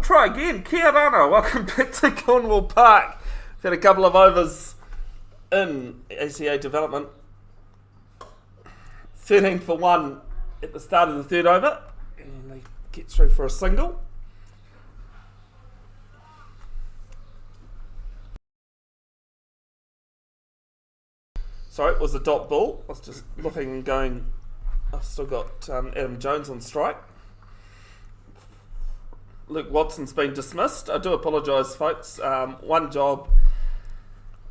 try again. Kia rana, welcome back to Cornwall Park. We've had a couple of overs in ACA development. 13 for 1 at the start of the third over. And they get through for a single. Sorry, it was a dot ball. I was just looking and going, I've still got Adam Jones on strike. Luke Watson's been dismissed. I do apologise, folks. One job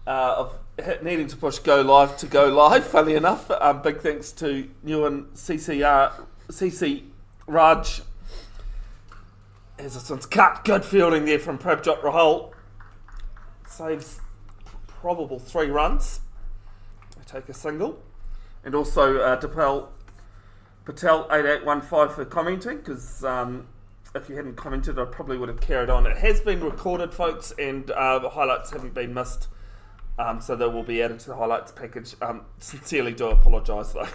of needing to push go live to go live, funnily enough. Big thanks to Ewan CC Raj. As this one's cut. Good fielding there from Prabjot Rahul. Saves probable 3 runs. They take a single. And also Patel 8815 for commenting, because if you hadn't commented, I probably would have carried on. It has been recorded, folks, and the highlights haven't been missed, so they will be added to the highlights package. Sincerely do apologise, though.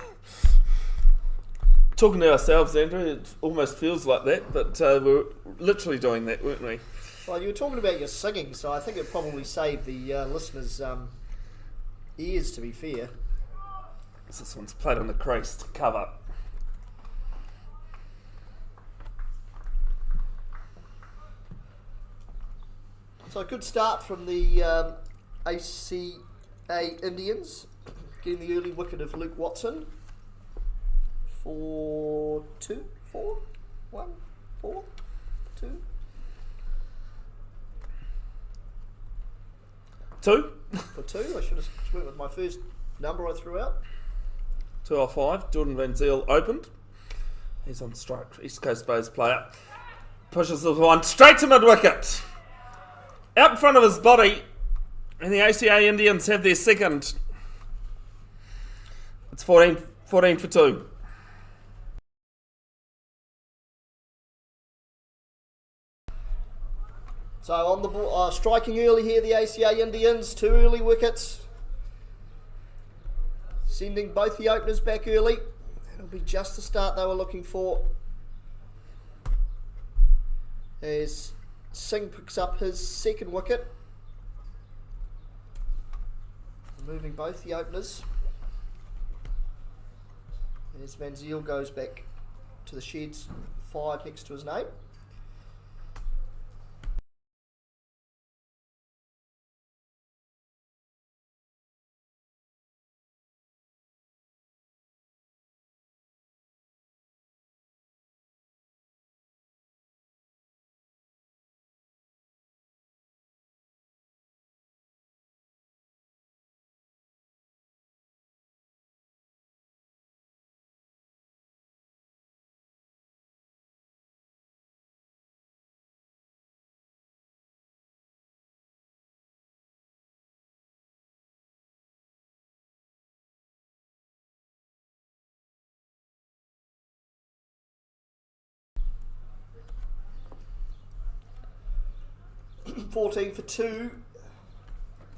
Talking to ourselves, Andrew, it almost feels like that, but we're literally doing that, weren't we? Well, you were talking about your singing, so I think it probably saved the listeners' ears, to be fair. This one's played on the crease to cover. So a good start from the ACA Indians, getting the early wicket of Luke Watson. 4-2, 4, 1, 4, 2. 2. For 2, I should have went with my first number I threw out. 2 off 5. Jordan Van Zyl opened. He's on strike. East Coast Bows player. Pushes the one straight to mid-wicket. Out in front of his body. And the ACA Indians have their second. It's 14 for 2. So on the ball, striking early here, the ACA Indians. 2 early wickets. Sending both the openers back early. It'll be just the start they were looking for. As Singh picks up his second wicket. Moving both the openers. As Van Zyl goes back to the sheds, 5 next to his name. 14 for 2.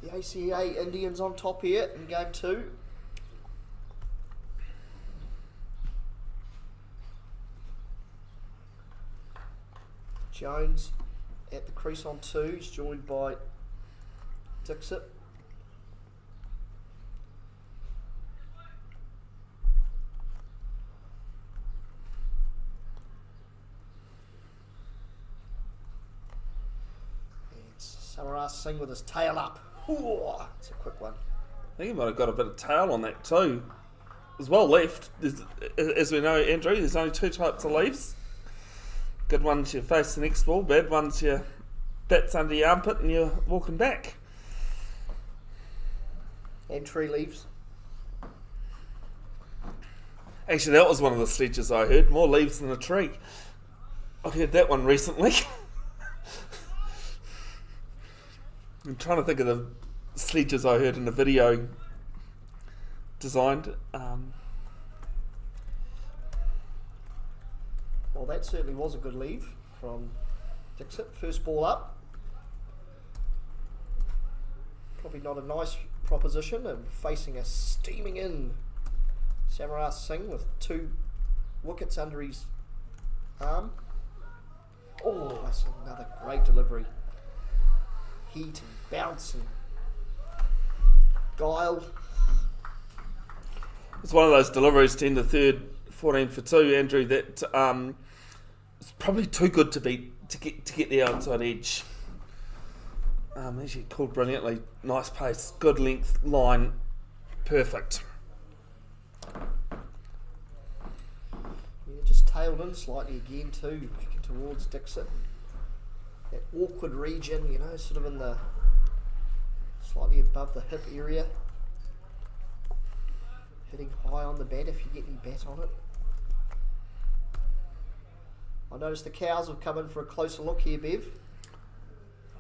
The ACA Indians on top here in game 2. Jones at the crease on 2. He's joined by Dixit. Samaras Singh with his tail up. Ooh, it's a quick one. I think he might have got a bit of tail on that too. It's well left. As we know, Andrew, there's only 2 types of leaves. Good ones you face the next ball, bad ones you bats under your armpit and you're walking back. And tree leaves. Actually, that was one of the sledges I heard. More leaves than a tree. I heard that one recently. I'm trying to think of the sledges I heard in the video designed. Well, that certainly was a good leave from Dixit. First ball up. Probably not a nice proposition, and facing a steaming in Samaras Singh with 2 wickets under his arm. Oh, That's another great delivery. Heat and bounce and guile. It's one of those deliveries, 10 to third, 14 for 2, Andrew, that it's probably too good to get the outside edge. As you called brilliantly, nice pace, good length, line, perfect. Yeah, just tailed in slightly again too, towards Dixon. That awkward region, you know, sort of in the slightly above the hip area. Hitting high on the bat if you get any bat on it. I noticed the cows have come in for a closer look here, Bev.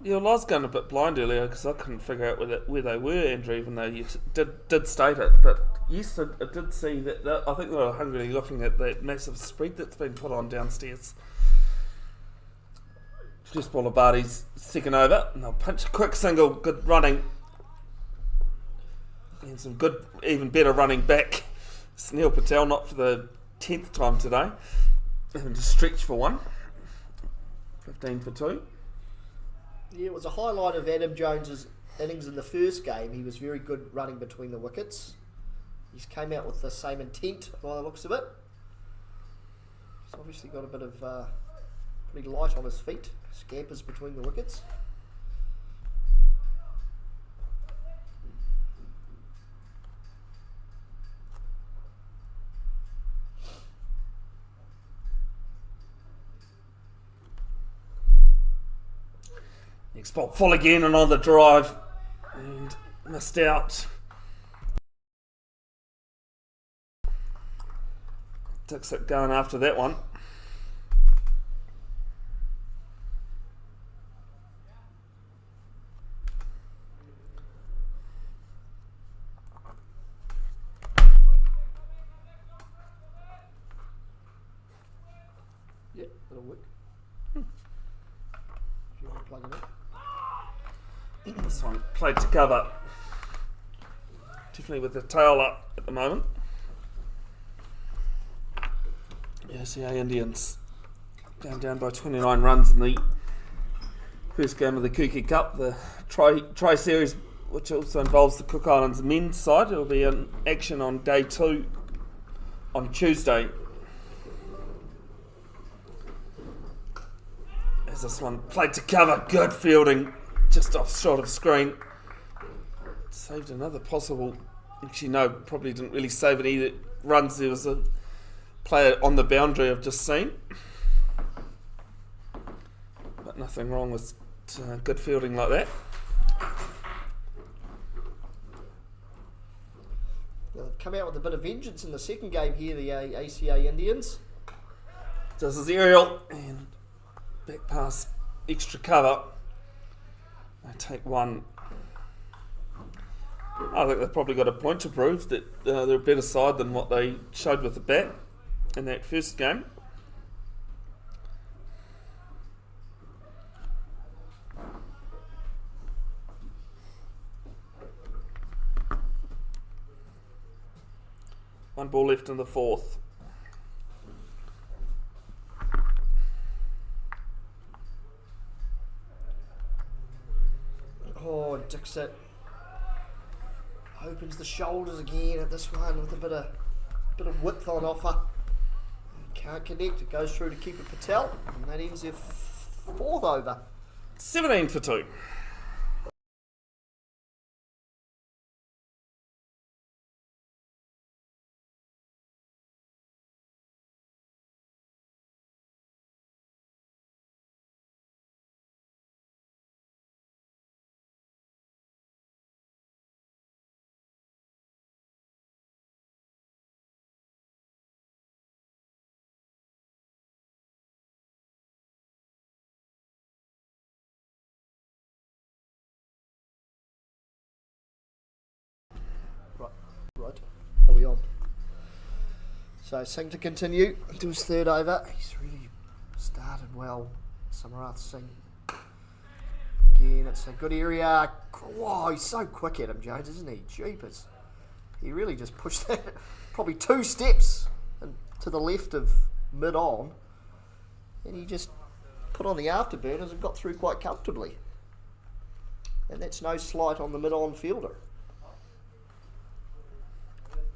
Yeah, well, I was going a bit blind earlier because I couldn't figure out where they were, Andrew, even though you did state it. But yes, I did see that. I think they were hungrily looking at that massive spread that's been put on downstairs. Just Bolabati's second over, and they'll punch a quick single, good running. And some good, even better running back. Sunil Patel, not for the 10th time today. Having to stretch for one. 15 for 2. Yeah, it was a highlight of Adam Jones's innings in the first game. He was very good running between the wickets. He's came out with the same intent by the looks of it. He's obviously got a bit of pretty light on his feet. Scampers between the wickets. Next ball full again and on the drive. And missed out. Dixit going after that one. Yep, that'll work. You want to plug it in? This one played to cover. Definitely with the tail up at the moment. The ACA Indians going down by 29 runs in the first game of the Kuki Cup, the Tri Series, which also involves the Cook Islands men's side. It will be in action on day 2 on Tuesday. As this one played to cover, good fielding, just off short of screen. Saved another possible, actually no, probably didn't really save it either. Runs, there was a player on the boundary I've just seen. But nothing wrong with good fielding like that. They've come out with a bit of vengeance in the second game here, the ACA Indians. Does his aerial and back past extra cover. They take one. I think they've probably got a point to prove that they're a better side than what they showed with the bat in that first game. One ball left in the fourth. Oh, Dixit opens the shoulders again at this one with a bit of width on offer. Can't connect. It goes through to keeper Patel, and that ends their fourth over. 17 for 2. Right, are we on? So Singh to continue to his third over. He's really started well, Samarath Singh. Again, it's a good area. Wow, he's so quick, Adam Jones, isn't he? Jeepers. He really just pushed that probably 2 steps to the left of mid-on. And he just put on the afterburners and got through quite comfortably. And that's no slight on the mid-on fielder.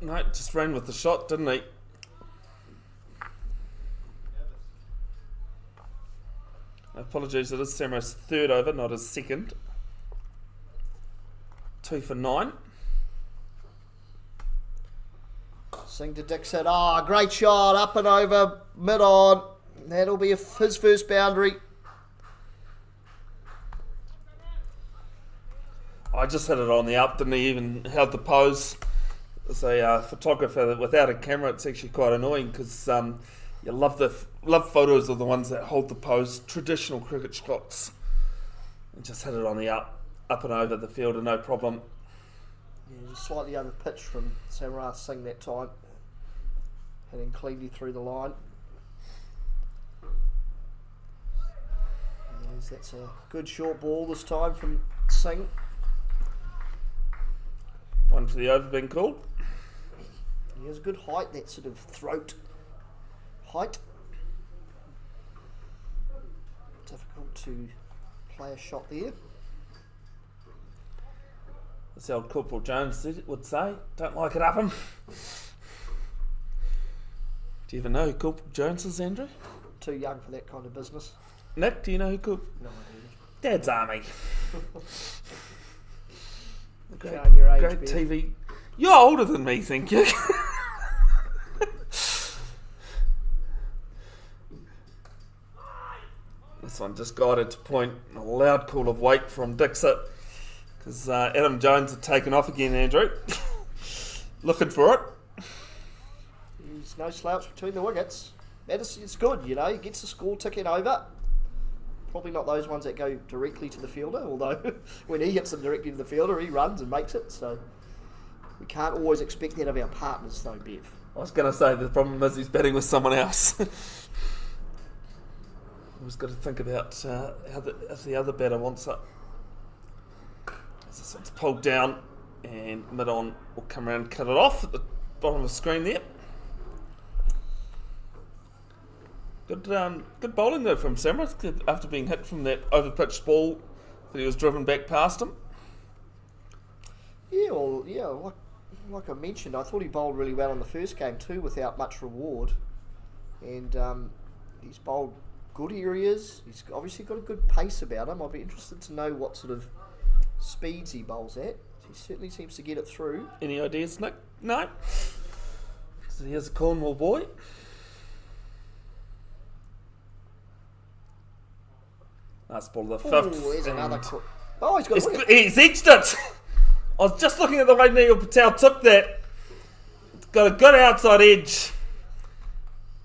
No, just ran with the shot, didn't he? Apologies, it is Samura's third over, not his second. 2 for 9. Singh to Dixon. Ah, great shot. Up and over, mid-on. That'll be his first boundary. I just hit it on the up, didn't he even held the pose. As a photographer, without a camera, it's actually quite annoying because you love photos of the ones that hold the pose, traditional cricket shots. And just hit it on the up and over the fielder, no problem. Yeah, just slightly over pitch from Samura Singh that time. Hitting cleanly through the line. Yes, that's a good short ball this time from Singh. One for the over being called. He has good height, that sort of throat height. Difficult to play a shot there. As the old Corporal Jones would say, don't like it up him. Do you even know who Corporal Jones is, Andrew? Too young for that kind of business. Nick, do you know who Corporal? No idea. Dad's Army. Showing your age, Great Ben. TV. You're older than me, thank you. This one just guided to point. A loud call of wait from Dixit. Because Adam Jones had taken off again, Andrew. Looking for it. There's no slouch between the wickets. It's good, you know, he gets the score ticking over. Probably not those ones that go directly to the fielder, although when he hits them directly to the fielder, he runs and makes it. So we can't always expect that of our partners, though, Bev. I was going to say the problem is he's batting with someone else. Always got to think about if the other batter wants it. As this one's pulled down and mid-on will come around and cut it off at the bottom of the screen there. Good bowling though from Samura after being hit from that over-pitched ball that he was driven back past him. Yeah, well, yeah, like I mentioned, I thought he bowled really well in the first game too without much reward. And he's bowled good areas. He's obviously got a good pace about him. I'll be interested to know what sort of speeds he bowls at. He certainly seems to get it through. Any ideas, Nick? No? So here's a Cornwall boy. Last ball of the fifth. Oh, there's and another... Oh, he's got a wicket. he's edged it. I was just looking at the way Neil Patel took that. It's got a good outside edge.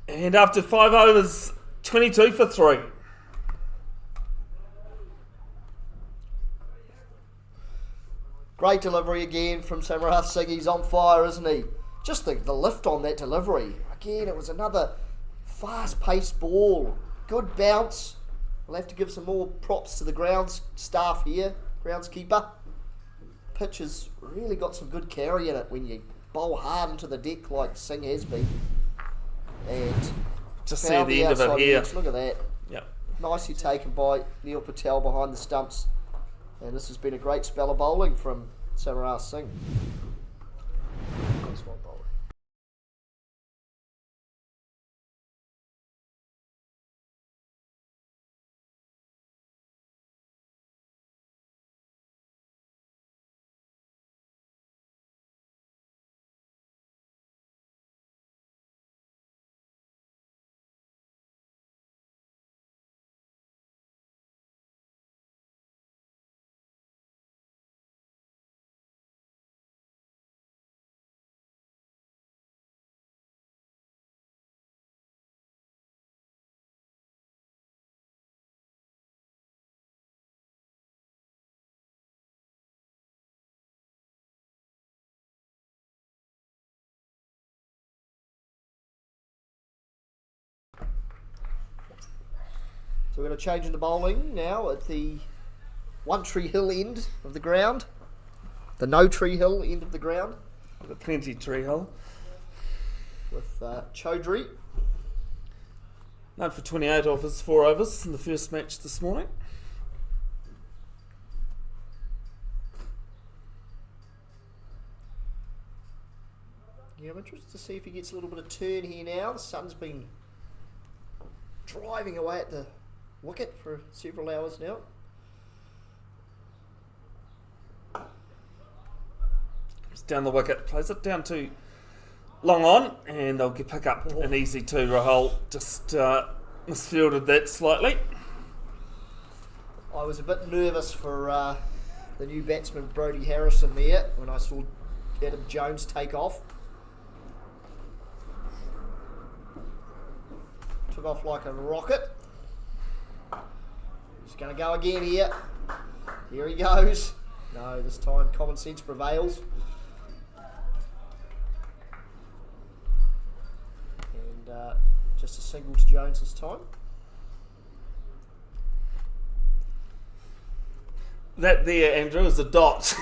And after 5 overs, 22 for 3. Great delivery again from Samura Singh. He's on fire, isn't he? Just the lift on that delivery. Again, it was another fast-paced ball. Good bounce. We'll have to give some more props to the grounds staff here, groundskeeper. Pitch has really got some good carry in it when you bowl hard into the deck like Singh has been. And just see the end of it here. Edge. Look at that. Yep. Nicely Nicely taken by Neil Patel behind the stumps. And this has been a great spell of bowling from Samura Singh. Nice one, bowler. So we're going to change into bowling now at the One Tree Hill end of the ground. The No Tree Hill end of the ground. Got plenty tree hill. With Chaudhry. Known for 28 off his 4 overs in the first match this morning. Yeah, I'm interested to see if he gets a little bit of turn here now. The sun's been driving away at the wicket for several hours now. Comes down the wicket, plays it down to long on, and they'll pick up an easy 2. Rahul just misfielded that slightly. I was a bit nervous for the new batsman Brodie Harrison there when I saw Adam Jones take off. Took off like a rocket. He's going to go again here. Here he goes. No, this time common sense prevails. And just a single to Jones this time. That there, Andrew, is a dot.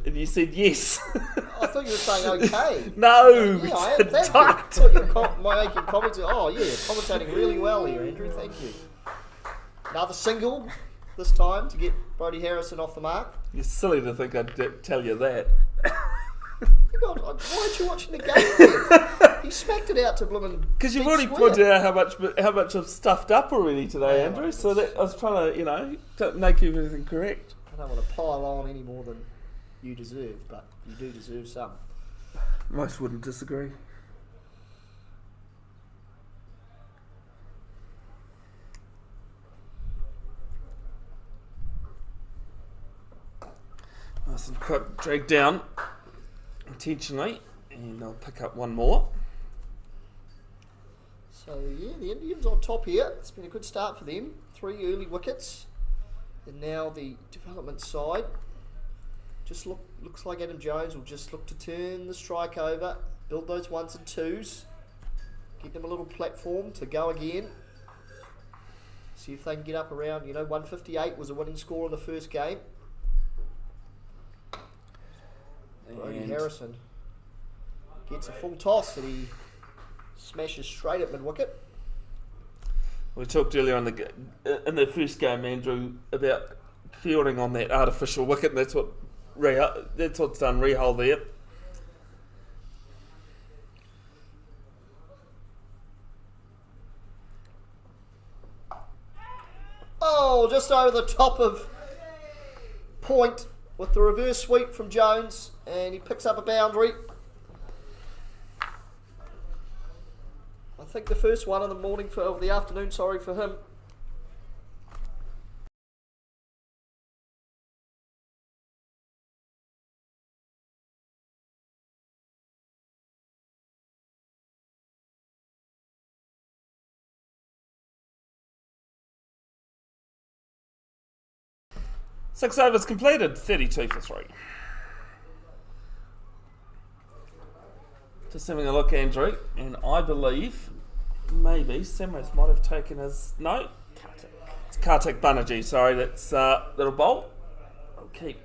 And you said yes. I thought you were saying okay. No, Yeah, I it's am. a Thank dot. you. I thought you were making comments. Oh, yeah, you're commentating really well here, Andrew. Thank you. Another single this time to get Brodie Harrison off the mark. You're silly to think I'd tell you that. God, why aren't you watching the game then? He smacked it out to blooming. Because you've big already square. pointed out how much I've stuffed up already today, Yeah, Andrew. So that I was trying to, to make everything correct. I don't want to pile on any more than you deserve, but you do deserve some. Most wouldn't disagree. Nice and quick, drag down intentionally, and they'll pick up one more. So yeah, the Indians on top here. It's been a good start for them. 3 early wickets, and now the development side just looks like Adam Jones will just look to turn the strike over, build those 1s and 2s, give them a little platform to go again. See if they can get up around. 158 was a winning score in the first game. Brodie Harrison gets a full toss and he smashes straight at mid-wicket. We talked earlier in the first game, Andrew, about fielding on that artificial wicket, and that's what's done Rahul there. Oh, just over the top of point with the reverse sweep from Jones, and he picks up a boundary. I think the first one of the afternoon, for him. Six overs completed, 32 for 3. Just having a look, Andrew, and I believe maybe Samrath might have taken his... No, it's Kartik Banerjee, sorry, that's little bolt. I'll keep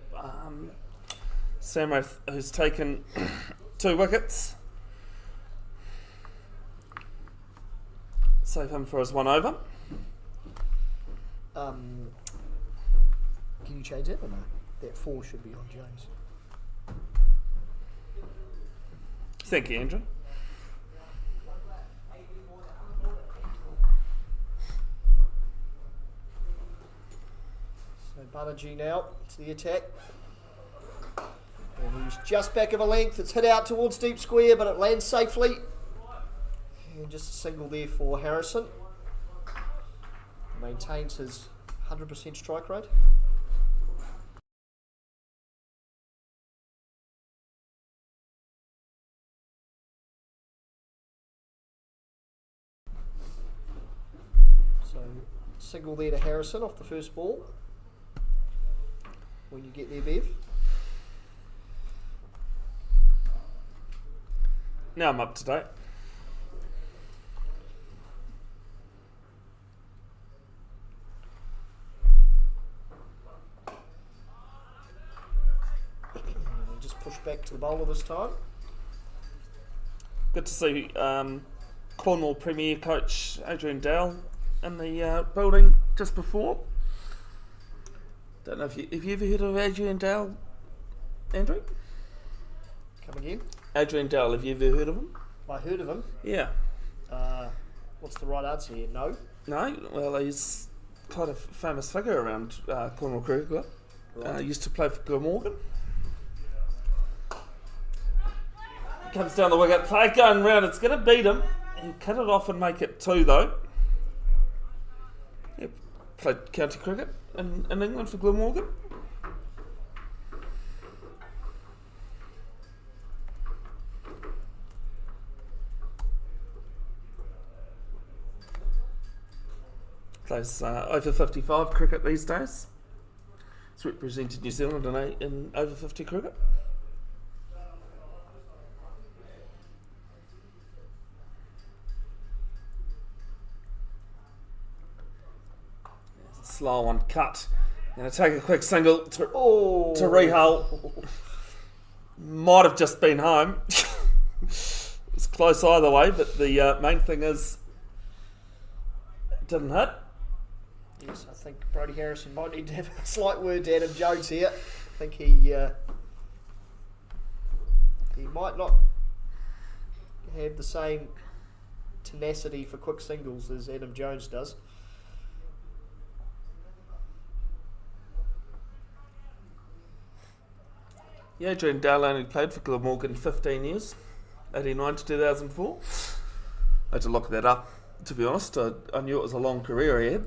Samrath, who's taken 2 wickets. Save him for his 1 over. Can you change that or no? That 4 should be on Jones. Thank you, Andrew. So Banerjee now to the attack. And he's just back of a length. It's hit out towards deep square, but it lands safely. And just a single there for Harrison. Maintains his 100% strike rate. So single there to Harrison off the first ball. When you get there, Bev. Now I'm up to date. Just push back to the bowler this time. Good to see Cornwall Premier coach Adrian Dowell in the building just before. Don't know if you ever heard of Adrian Dowell, Andrew? Come again? Adrian Dowell, have you ever heard of him? I heard of him. Yeah. What's the right answer here? No? No? Well, he's quite a famous figure around Cornwall Cricket Club. Right. Used to play for Glamorgan. Comes down the wicket, play going round, it's going to beat him. He'll cut it off and make it 2 though. He played county cricket in England for Glamorgan. Plays over 55 cricket these days. He's represented New Zealand in over 50 cricket. There's a slow one cut. Going to take a quick single to Rehal. Might have just been home. It's close either way, but the main thing is it didn't hit. Yes, I think Brodie Harrison might need to have a slight word to Adam Jones here. I think he might not have the same tenacity for quick singles as Adam Jones does. Yeah, Adrian Dowell only played for Glamorgan 15 years, 89 to 2004. I had to look that up, to be honest. I knew it was a long career he had.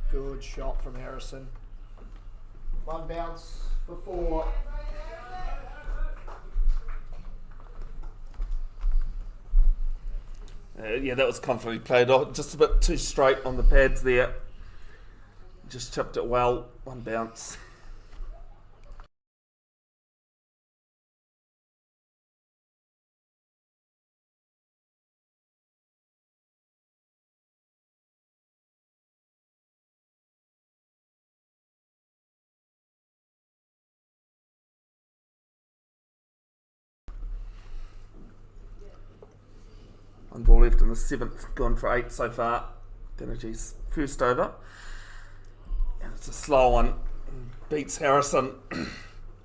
Good shot from Harrison. One bounce before. Yeah, that was confidently played off. Just a bit too straight on the pads there. Just chipped it well. One bounce. One ball left in the 7th, gone for 8 so far. Banerjee's first over. And it's a slow one. Beats Harrison.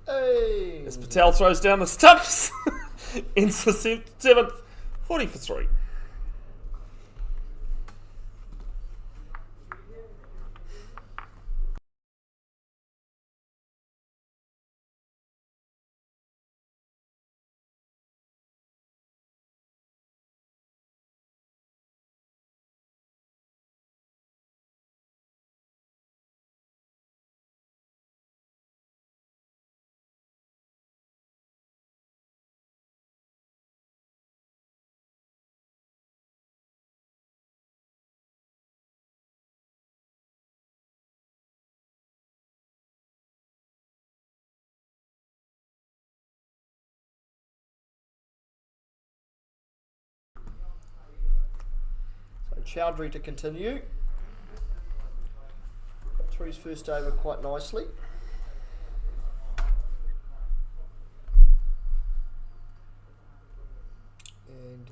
Hey! As Patel throws down the stumps. Ends the 7th, 40 for 3. Chowdhury to continue. Got through his first over quite nicely. And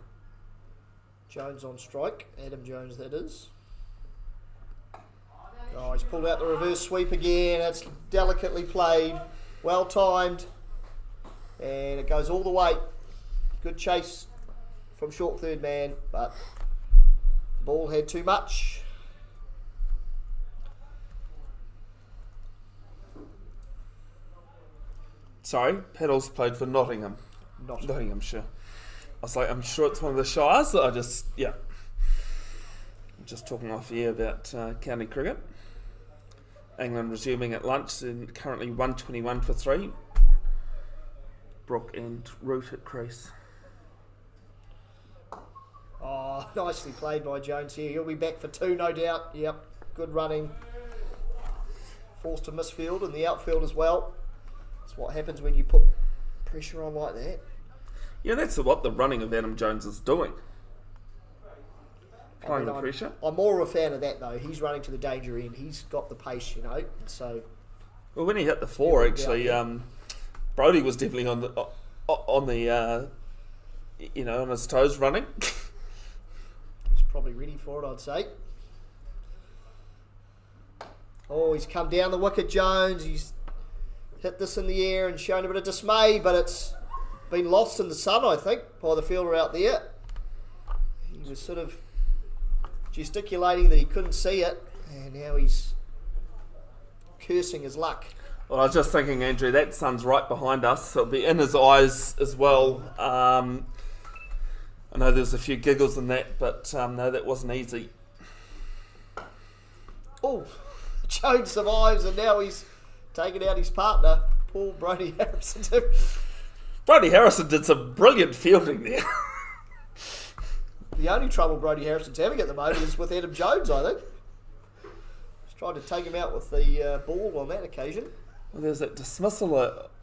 Jones on strike. Adam Jones, that is. Oh, he's pulled out the reverse sweep again. It's delicately played. Well timed. And it goes all the way. Good chase from short third man, but ball had too much. Sorry, Paddles played for Nottingham. Nottinghamshire. I was like, I'm sure it's one of the shires that I'm just talking off here about county cricket. England resuming at lunch and currently 121 for 3. Brook and Root at crease. Oh, nicely played by Jones here. He'll be back for 2, no doubt. Yep, good running. Forced to misfield and the outfield as well. That's what happens when you put pressure on like that. Yeah, that's what the running of Adam Jones is doing. Applying the pressure. I'm more of a fan of that though. He's running to the danger end. He's got the pace, you know. So. Well, when he hit the 4, actually, Brodie was definitely on the on his toes running. He's probably ready for it, I'd say. Oh, he's come down the wicket, Jones. He's hit this in the air and shown a bit of dismay, but it's been lost in the sun, I think, by the fielder out there. He was sort of gesticulating that he couldn't see it, and now he's cursing his luck. Well, I was just thinking, Andrew, that sun's right behind us, so it'll be in his eyes as well. I know there's a few giggles in that, but no, that wasn't easy. Oh, Jones survives, and now he's taken out his partner, poor Brodie Harrison. Brodie Harrison did some brilliant fielding there. The only trouble Brodie Harrison's having at the moment is with Adam Jones, I think. He's trying to take him out with the ball on that occasion. Well, there's that dismissal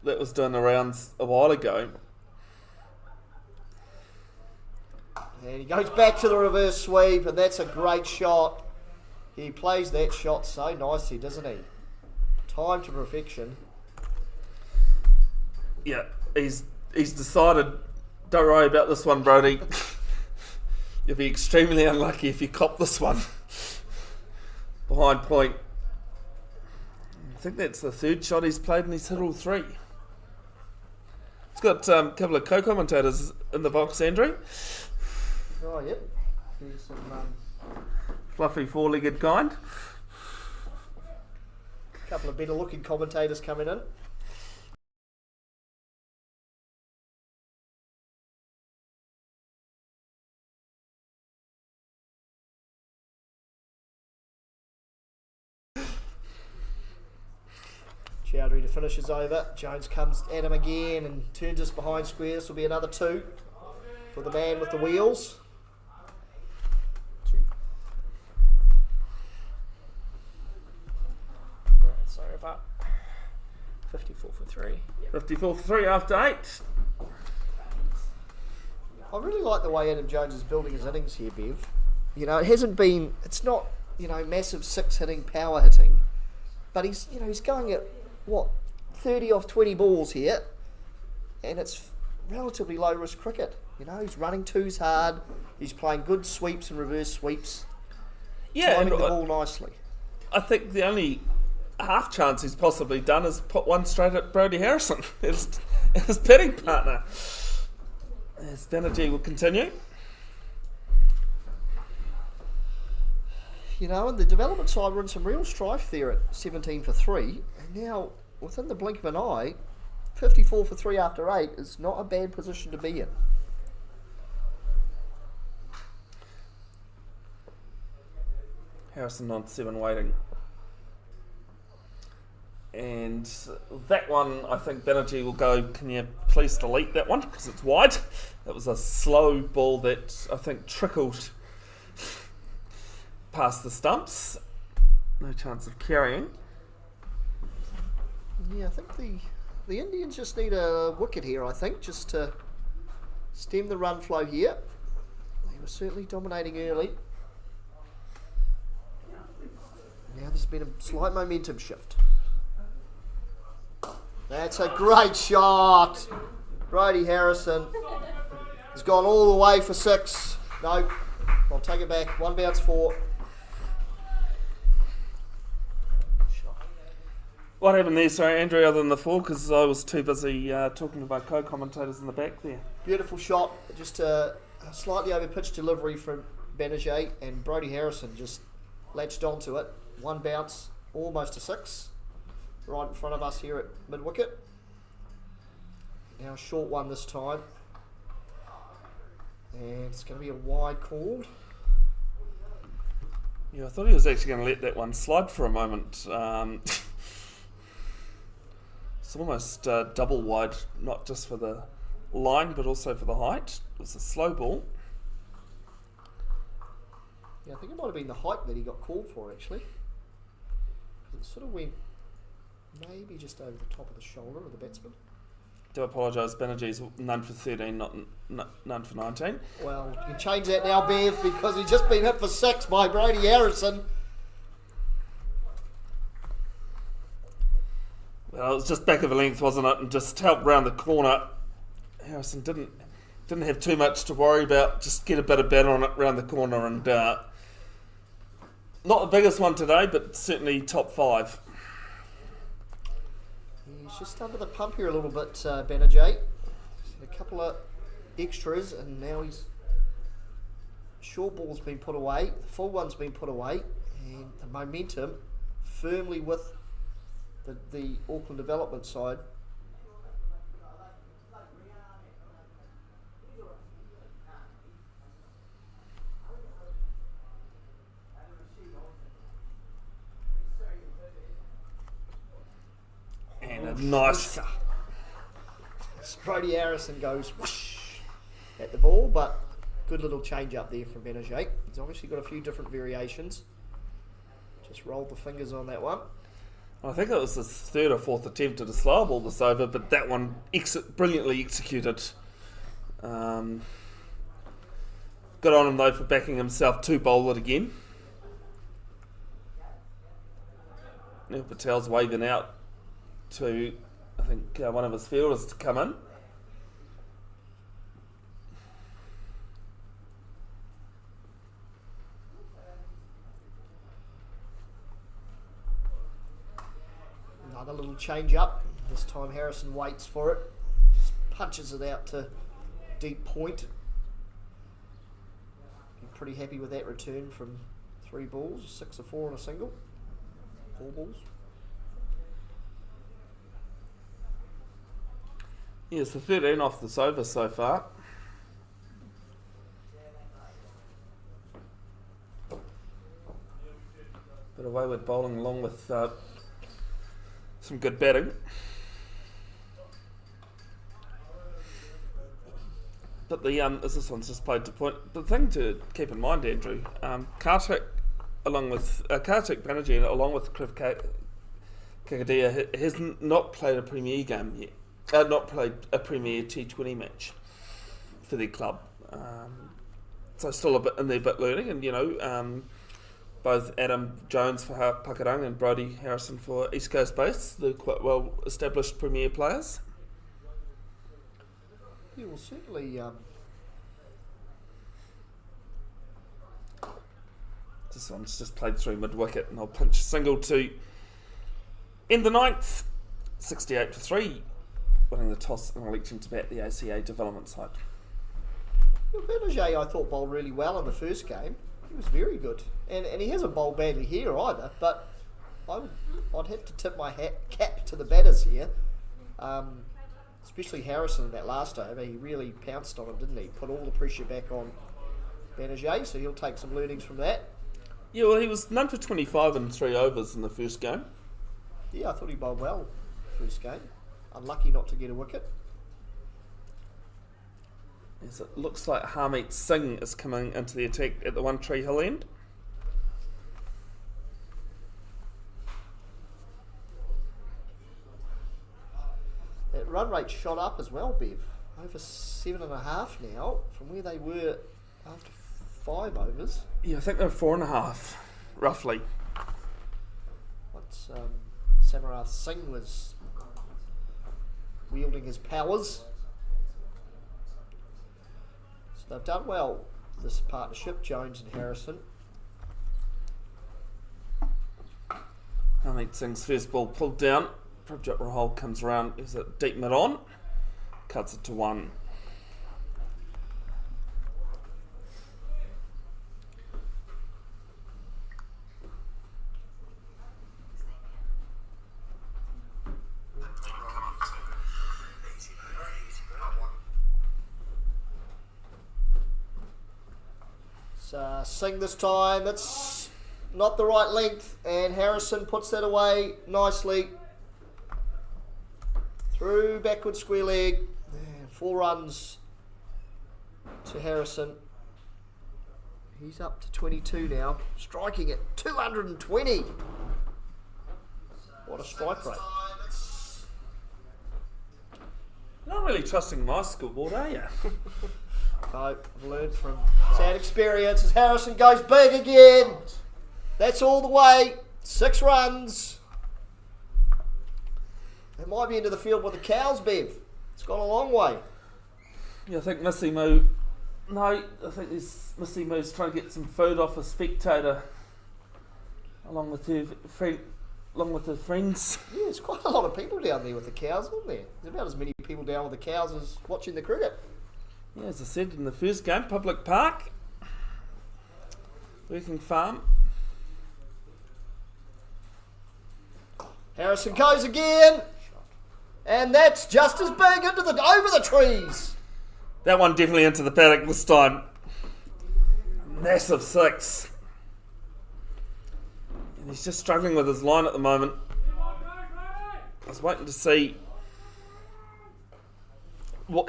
that was done around a while ago. And he goes back to the reverse sweep, and that's a great shot. He plays that shot so nicely, doesn't he? Time to perfection. Yeah, he's decided, don't worry about this one, Brodie. You'll be extremely unlucky if you cop this one. Behind point. I think that's the third shot he's played, and he's hit all three. He's got a couple of co-commentators in the box, Andrew. Oh, yep. Here's some Fluffy four-legged kind. couple of better looking commentators coming in. Chowdhury to finish is over. Jones comes at him again and turns us behind square. This will be another 2 for the man with the wheels. Sorry about 54 for 3. 54 for 3 after 8. I really like the way Adam Jones is building his innings here, Bev. You know, it's not, massive 6 hitting, power hitting, but he's going at, 30 off 20 balls here, and it's relatively low risk cricket. He's running 2s hard, he's playing good sweeps and reverse sweeps, timing the ball nicely. I think the only half chance he's possibly done is put one straight at Brodie Harrison, his batting partner. As Banerjee will continue. And the development side were in some real strife there at 17 for 3, and now, within the blink of an eye, 54 for 3 after 8 is not a bad position to be in. Harrison on 7 waiting. And that one, I think Banerjee will go, can you please delete that one, because it's wide. That was a slow ball that I think trickled past the stumps. No chance of carrying. Yeah, I think the Indians just need a wicket here, I think, just to stem the run flow here. They were certainly dominating early. Now there's been a slight momentum shift. That's a great shot. Brodie Harrison has gone all the way for 6. No, I'll take it back. 1 bounce 4. What happened there, sorry, Andrew, other than the 4, because I was too busy talking about co-commentators in the back there. Beautiful shot, just a slightly over-pitched delivery from Banerjee, and Brodie Harrison just latched onto it. 1 bounce, almost a 6, right in front of us here at mid-wicket. Now a short one this time, and it's going to be a wide call. Yeah, I thought he was actually going to let that one slide for a moment. It's almost double wide, not just for the line, but also for the height. It was a slow ball. Yeah, I think it might have been the height that he got called for, actually. It sort of went maybe just over the top of the shoulder of the batsman. Do apologise, Banerjee's none for 13, none for 19. Well, you can change that now, Bev, because he's just been hit for 6 by Brodie Harrison. Well, it was just back of the length, wasn't it? And just helped round the corner. Harrison didn't didn't have too much to worry about. Just get a bit of bat on it around the corner, and not the biggest one today, but certainly top 5. He's just under the pump here a little bit, Benajay. A couple of extras, and now he's short ball's been put away, the full one's been put away, and the momentum firmly with the Auckland development side. And a nice... Brody Harrison goes whoosh at the ball, but good little change up there from Benajay. He's obviously got a few different variations. Just rolled the fingers on that one. I think it was his 3rd or 4th attempt at a slow ball this over, but that one brilliantly executed. Good on him though for backing himself to bowl it again. Neil Patel's waving out to, I think, one of his fielders to come in. Another little change up. This time Harrison waits for it. Just punches it out to deep point. Been pretty happy with that return from 3 balls, 6 or 4 on a single. 4 balls. Yes, the 13 off this over so far. Bit of wayward bowling along with some good batting. But as this one's just played to point, the thing to keep in mind, Andrew, Kartik Banerjee along with Kriv Kakadia has not played a Premier game yet. Not played a Premier T20 match for their club. So still a bit in there, bit learning, and both Adam Jones for Pakarang and Brody Harrison for East Coast Base, they're quite well established Premier players. Yeah, well, certainly. This one's just played through mid wicket, and I'll pinch a single to end the 9th, 68 for 3, winning the toss and election to bat the ACA development side. Well, Benajay, I thought, bowled really well in the first game. He was very good, and he hasn't bowled badly here either. But I'd have to tip my cap to the batters here. Especially Harrison in that last over, he really pounced on him, didn't he? Put all the pressure back on Banerjee, so he'll take some learnings from that. Yeah, well, he was none for 25 in 3 overs in the first game. Yeah, I thought he bowled well first game. Unlucky not to get a wicket. Yes, it looks like Harmeet Singh is coming into the attack at the One Tree Hill end. That run rate shot up as well, Bev. Over 7.5 now, from where they were after 5 overs. Yeah, I think they're 4.5, roughly. Once Samarath Singh was wielding his powers. So they've done well, this partnership, Jones and Harrison. Harmeet Singh's first ball pulled down. Prabjot Rahul comes around, is it deep mid on, cuts it to 1. Singh this time, it's not the right length, and Harrison puts that away nicely. Through backward square leg, and 4 runs to Harrison. He's up to 22 now, striking at 220. What a strike rate. You're not really trusting my scoreboard, are you? No, I've learned from sad experience as Harrison goes big again. That's all the way. 6 runs. It might be into the field with the cows, Bev. It's gone a long way. Yeah, I think Missy Moo. No, I think Missy Moo's trying to get some food off a spectator, along with her friends. Yeah, there's quite a lot of people down there with the cows, isn't there? There's about as many people down with the cows as watching the cricket. Yeah, as I said in the first game, public park, working farm. Harrison goes again, and that's just as big over the trees. That one definitely into the paddock this time. Massive 6. And he's just struggling with his line at the moment. I was waiting to see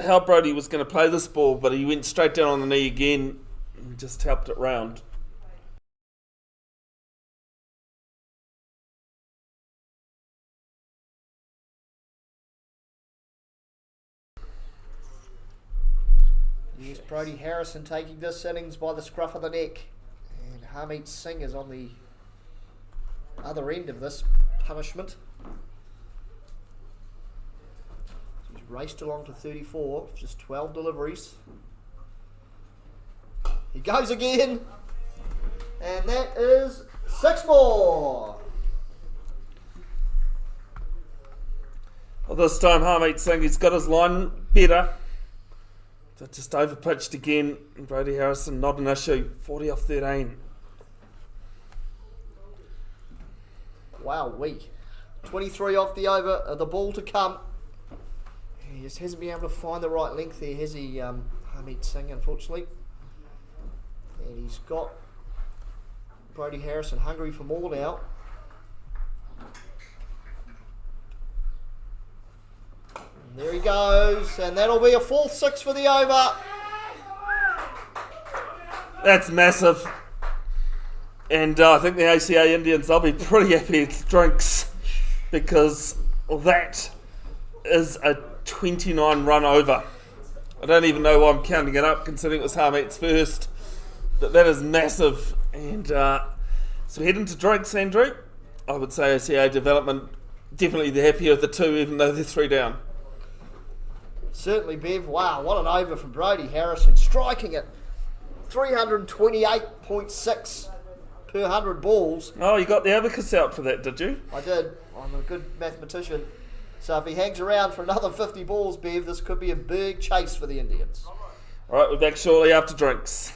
how Brodie was going to play this ball, but he went straight down on the knee again and just helped it round. Yes, Brodie Harrison taking this innings by the scruff of the neck. And Harmeet Singh is on the other end of this punishment. He's raced along to 34, just 12 deliveries. He goes again, and that is 6 more. Well, this time Harmeet Singh, he's got his line better. But just overpitched again. Brodie Harrison, not an issue. 40 off 13. Wow, 23 off the over, the ball to come. He just hasn't been able to find the right length there, has he, Harmeet Singh, unfortunately. And he's got Brodie Harrison hungry for more now. And there he goes, and that'll be a 4th 6 for the over. That's massive. And I think the ACA Indians, they'll be pretty happy it's drinks, because that is a 29 run over. I don't even know why I'm counting it up, considering it was Harmeet's first. But that is massive. And so we head into drinks, Andrew. I would say ACA development, definitely the happier of the two, even though they're 3 down. Certainly, Bev. Wow, what an over from Brodie Harrison, striking at 328.6 per 100 balls. Oh, you got the abacus out for that, did you? I did. I'm a good mathematician. So if he hangs around for another 50 balls, Bev, this could be a big chase for the Indians. All right, we're back shortly after drinks.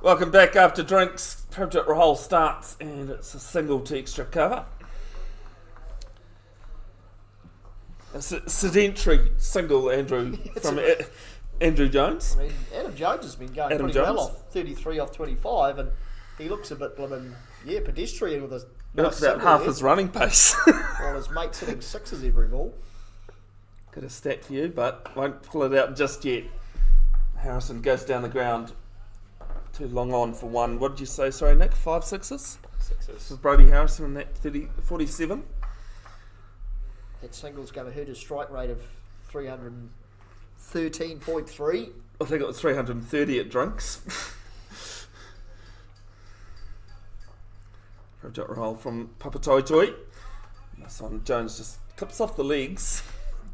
Welcome back after drinks. Project Rahul starts and it's a single to extra cover. A sedentary single, Andrew, from Andrew Jones. I mean, Adam Jones has been going pretty well off 33 off 25, and he looks a bit pedestrian with a He looks nice about half there, his running pace. while his mate's hitting sixes every ball. Got a stat for you, but won't pull it out just yet. Harrison goes down the ground. Too long on for one. What did you say? Sorry, Nick? 5 sixes? Sixes. For Brodie Harrison in that 47. That single's going to hurt his strike rate of 313.3. I think it was 330 at drinks. Project roll from Papatoitoi. This one, Jones just clips off the legs.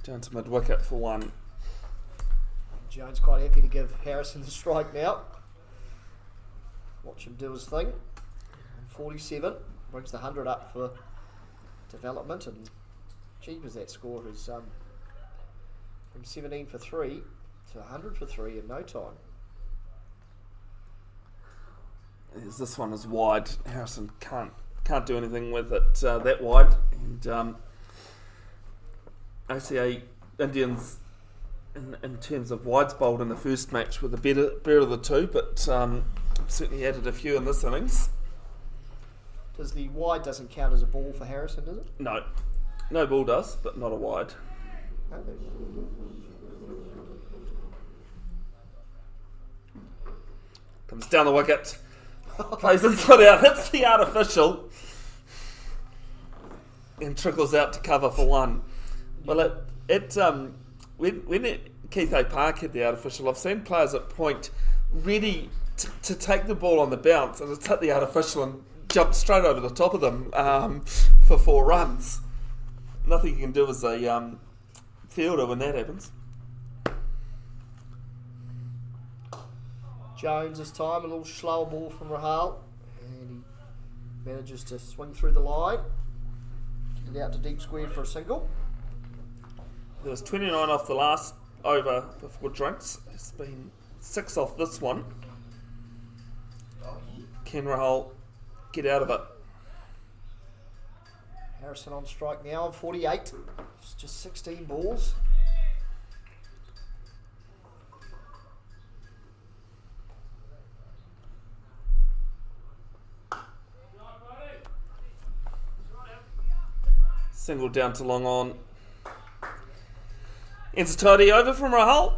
Down to mid wicket for one. Jones quite happy to give Harrison the strike now. Watch him do his thing. 47 brings the 100 up for development, and cheapers that score is from 17 for 3 to 100 for 3 in no time. As this one is wide, Harrison can't do anything with it that wide, and ACA Indians in terms of wides bowled in the first match were the better of the two, but certainly added a few in this innings. Does the wide doesn't count as a ball for Harrison, does it? No ball does, but not a wide. No. Comes down the wicket, plays inside out, hits the artificial, and trickles out to cover for one. Well, when Keith A. Park hit the artificial, I've seen players at point ready to take the ball on the bounce, and it's hit the artificial and jumped straight over the top of them for 4 runs. Nothing you can do as a fielder when that happens. Jones this time, a little slower ball from Rahal, and he manages to swing through the line, get it out to deep square for a single. There was 29 off the last over before drinks. It's been 6 off this one. Can Rahal get out of it? Harrison on strike now on 48. It's just 16 balls. Single down to long on. It's a tidy over from Rahal.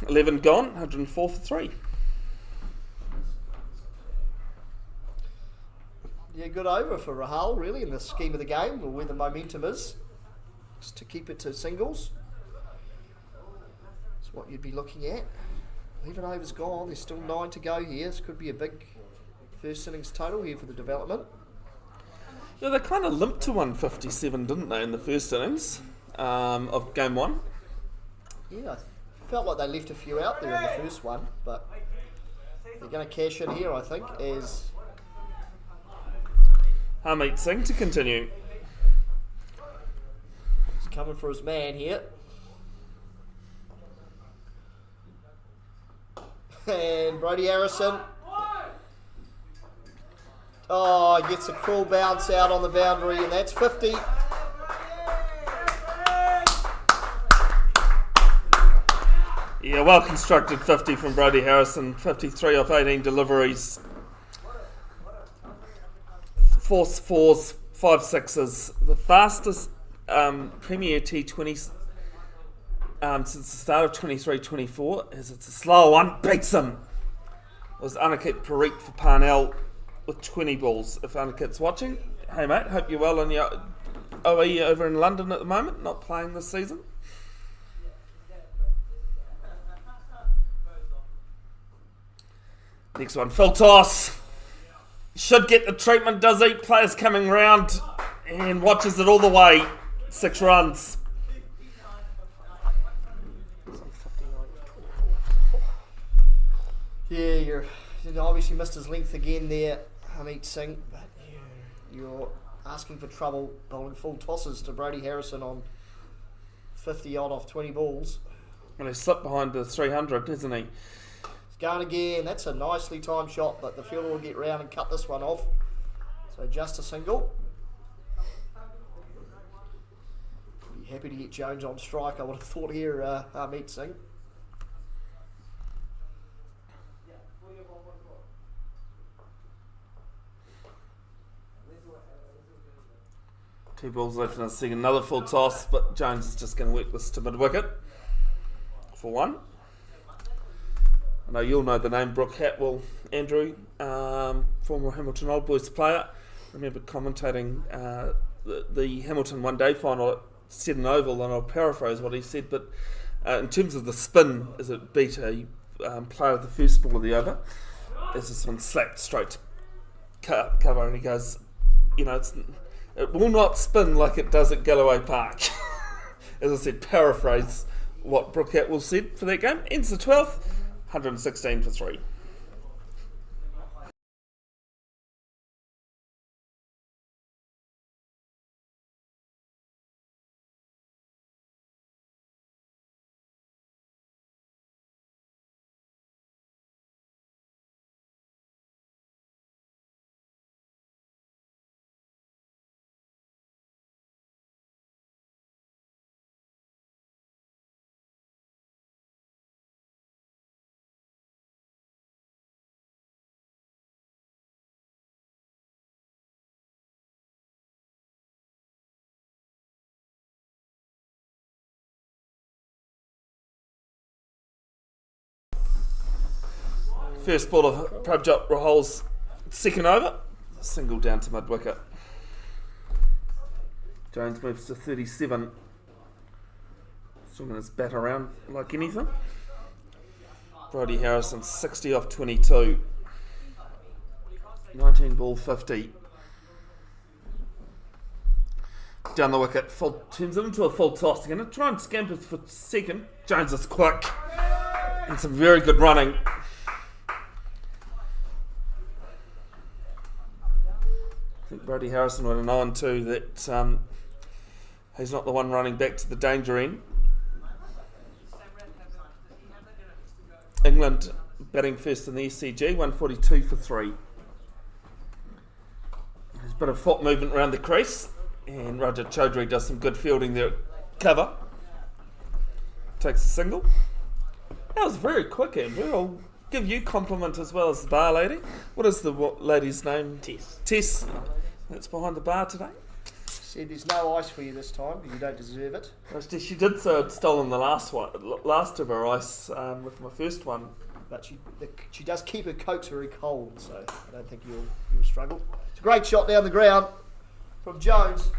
11 gone, 104 for 3. Yeah, good over for Rahal, really, in the scheme of the game, or where the momentum is. Just to keep it to singles. That's what you'd be looking at. 11 overs gone, there's still 9 to go here. This could be a big first innings total here for the development. Yeah, they kind of limped to 157, didn't they, in the first innings of game 1? Yeah, I felt like they left a few out there in the first one, but they're going to cash in here, I think, as Harmeet Singh to continue. he's coming for his man here. And Brodie Harrison. Oh, he gets a cruel bounce out on the boundary, and that's 50. Yeah, well constructed 50 from Brodie Harrison. 53 off 18 deliveries. 4 fours, 5 sixes. The fastest Premier T20 since the start of 23-24 is it's a slow one. Beats him. It was Aniket Parikh for Parnell with 20 balls. If Aniket's watching, hey mate, hope you're well in your OE over in London at the moment, not playing this season. Next one, Phil Toss. Should get the treatment, does he? Players coming round and watches it all the way. 6 runs. Yeah, you obviously missed his length again there, Harmeet Singh, but you're asking for trouble bowling full tosses to Brodie Harrison on 50 odd off 20 balls. And he slipped behind the 300, hasn't he? It's going again. That's a nicely timed shot, but the fielder will get round and cut this one off. So just a single. Be happy to get Jones on strike, I would have thought here, Harmeet Singh. Two balls left and seeing another full toss, but Jones is just going to work this to mid-wicket for one. I know you'll know the name Brooke Hatwell, Andrew, former Hamilton Old Boys player. I remember commentating the Hamilton one day final at Seddon Oval, and I'll paraphrase what he said, but in terms of the spin, as it beat a player of the first ball of the over, as this one slapped straight to cover, and he goes, you know, it will not spin like it does at Galloway Park. As I said, paraphrase what Brooke Hatwell said for that game. Ends the 12th, 116 for 3. First ball of Prabjot Rahal's second over, single down to mid-wicket. Jones moves to 37, swinging his bat around like anything. Brodie Harrison 60 off 22, 19 ball 50. Down the wicket, turns it into a full toss. They're going to try and scamper for second. Jones is quick and some very good running. I think Brodie Harrison would have known too that he's not the one running back to the danger end. England batting first in the SCG, 142 for 3. There's a bit of foot movement around the crease, and Rajat Chaudhary does some good fielding there at cover. Takes a single. That was very quick, Andrew. I'll give you compliment as well as the bar lady. What is the lady's name? Tess. That's behind the bar today. Said there's no ice for you this time, but you don't deserve it. She did say I'd stolen the last of her ice with my first one. But she does keep her cokes very cold, so I don't think you'll struggle. It's a great shot down the ground from Jones.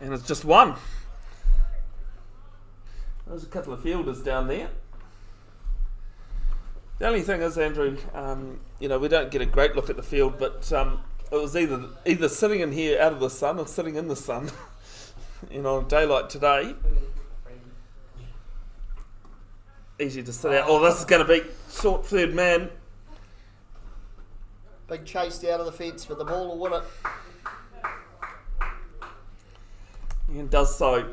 And it's just one. There's a couple of fielders down there. The only thing is, Andrew, we don't get a great look at the field, but it was either sitting in here out of the sun or sitting in the sun. On daylight today. Easy to sit out. Oh, this is going to be short third man. Big chase down to the fence, but the ball will win it. And does so.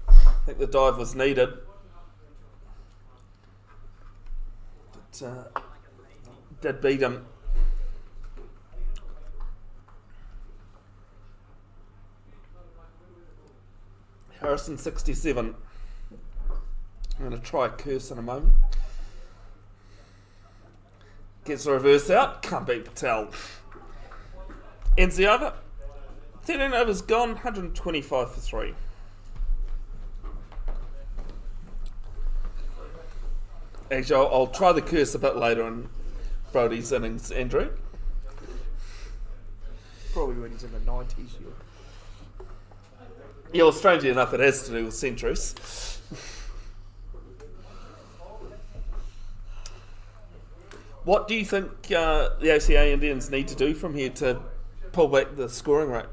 I think the dive was needed. But did beat him. Harrison 67. I'm going to try a curse in a moment. Gets the reverse out. Can't beat Patel. Ends the over. 13 overs gone. 125 for 3. Actually, I'll try the curse a bit later in Brodie's innings, Andrew. Probably when he's in the 90s. Yeah, well, strangely enough, it has to do with centuries. What do you think the ACA Indians need to do from here to pull back the scoring rate?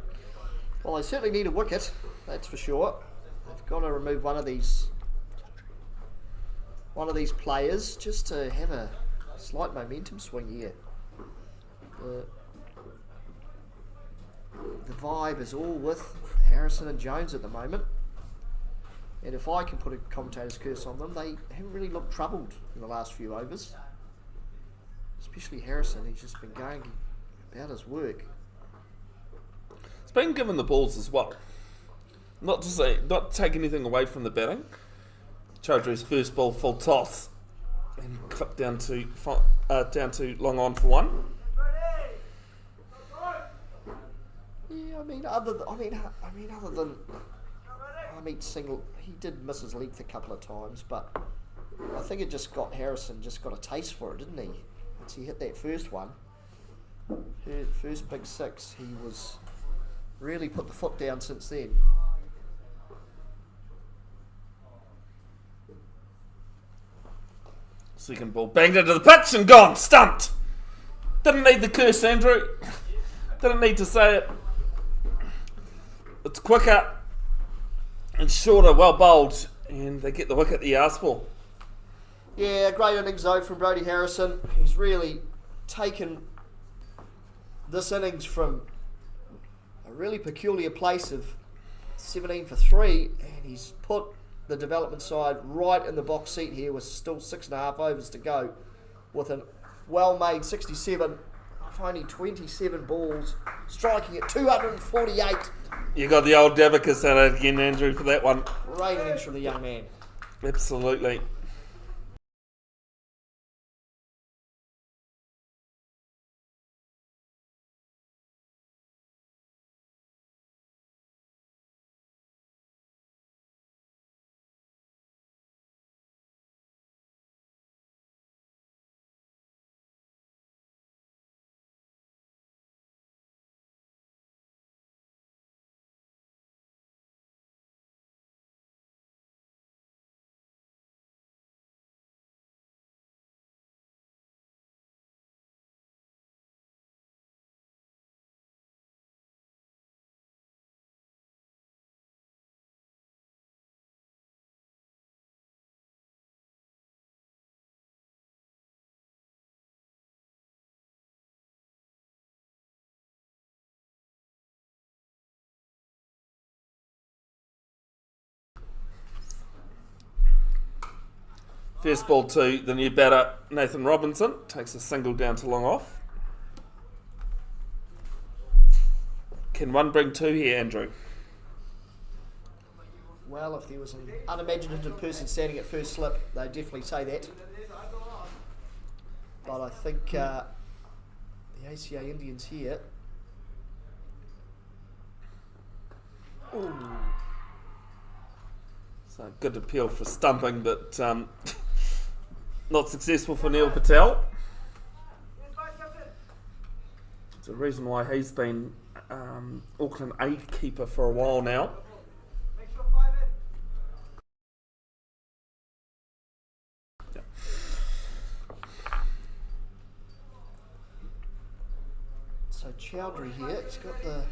Well, they certainly need a wicket, that's for sure. They've got to remove one of these players just to have a slight momentum swing here. The vibe is all with Harrison and Jones at the moment. And if I can put a commentator's curse on them, they haven't really looked troubled in the last few overs. Especially Harrison, he's just been going about his work. He's been given the balls as well. Not to take anything away from the batting. Chaudhary's first ball full toss and clipped down to long on for one. Yeah, I mean, other than single, he did miss his length a couple of times, but I think it just got Harrison got a taste for it, didn't he? Once he hit that first one, first big six, he was really put the foot down since then. Second ball banged into the pitch and gone, stumped. Didn't need the curse, Andrew. Didn't need to say it. It's quicker and shorter, well bowled, and they get the wicket that he asked for. Yeah, great innings though from Brodie Harrison. He's really taken this innings from a really peculiar place of 17 for 3, and he's put the development side right in the box seat here with still 6.5 overs to go, with a well-made 67 of only 27 balls, striking at 248. You got the old Dabicus out again, Andrew, for that one. Great innings from the young man. Absolutely. First ball to the new batter, Nathan Robinson. Takes a single down to long off. Can one bring two here, Andrew? Well, if there was an unimaginative person standing at first slip, they'd definitely say that. But I think the ACA Indians here... Ooh. So good appeal for stumping, but not successful for Neil Patel. It's a reason why he's been Auckland aid keeper for a while now. Yeah. So Chaudhary here, he's got the...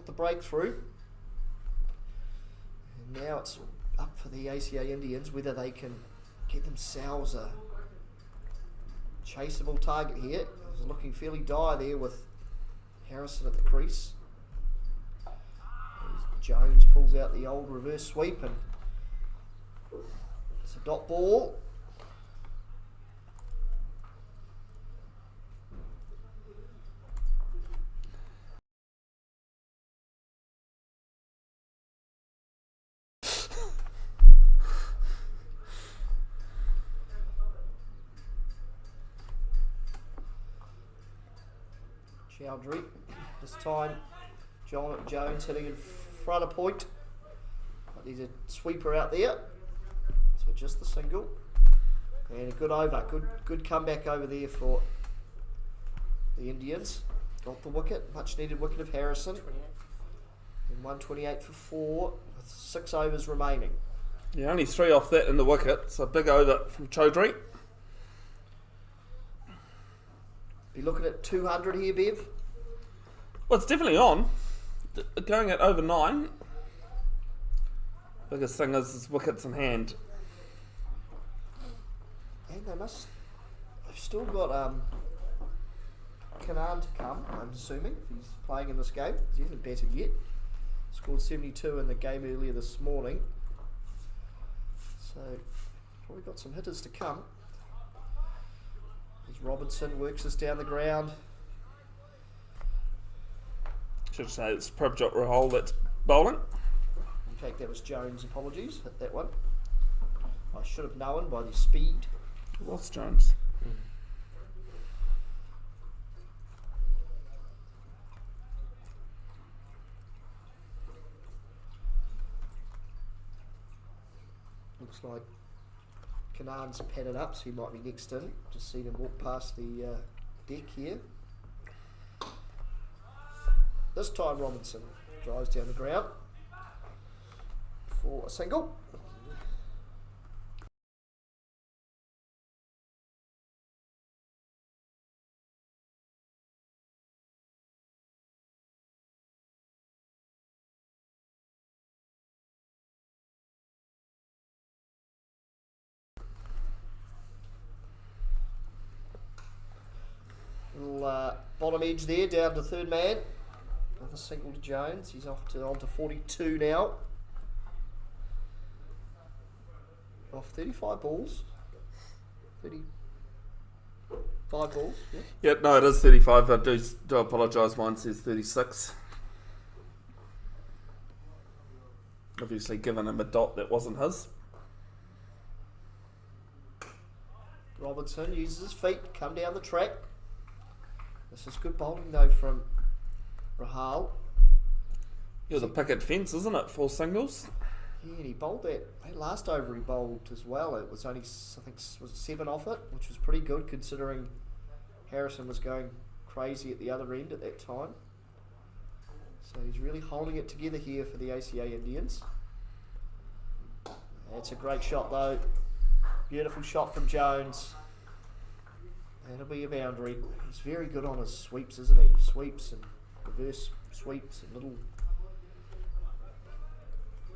the breakthrough, and now it's up for the ACA Indians whether they can get themselves a chaseable target here. It's looking fairly dire there with Harrison at the crease. As Jones pulls out the old reverse sweep, and it's a dot ball. Chaudhary, this time Jones hitting in front of point, but there's a sweeper out there, so just the single, and a good over, good comeback over there for the Indians. Got the wicket, much needed wicket of Harrison, and 128 for 4 with 6 overs remaining. Yeah, only 3 off that in the wicket, so big over from Chaudhary. Be looking at 200 here, Bev. Well, it's definitely on. Going at over 9. Biggest thing is wickets in hand. And they've still got Canaan to come, I'm assuming, if he's playing in this game. He hasn't batted yet. Scored 72 in the game earlier this morning. So, probably got some hitters to come. As Robinson works us down the ground. Should say it's Prabjot Rahul that's bowling. In fact, that was Jones. Apologies, hit that one. I should have known by the speed. What's Jones? Looks like Canaan's padded up, so he might be next in. Just seen him walk past the deck here. This time Robinson drives down the ground for a single. Little bottom edge there, down to third man. Another single to Jones. He's on to 42 now. Off 35 balls. 35 balls, yeah. Yeah, no, it is 35. I do apologise. Mine says 36. Obviously, given him a dot that wasn't his. Robinson uses his feet to come down the track. This is good bowling though from Rahul. Yeah, the picket fence, isn't it? 4 singles. Yeah, and he bowled that last over he bowled as well. It was only, I think, was it 7 off it, which was pretty good considering Harrison was going crazy at the other end at that time. So he's really holding it together here for the ACA Indians. It's a great shot though. Beautiful shot from Jones. That'll be a boundary. He's very good on his sweeps, isn't he? Sweeps and reverse sweeps and little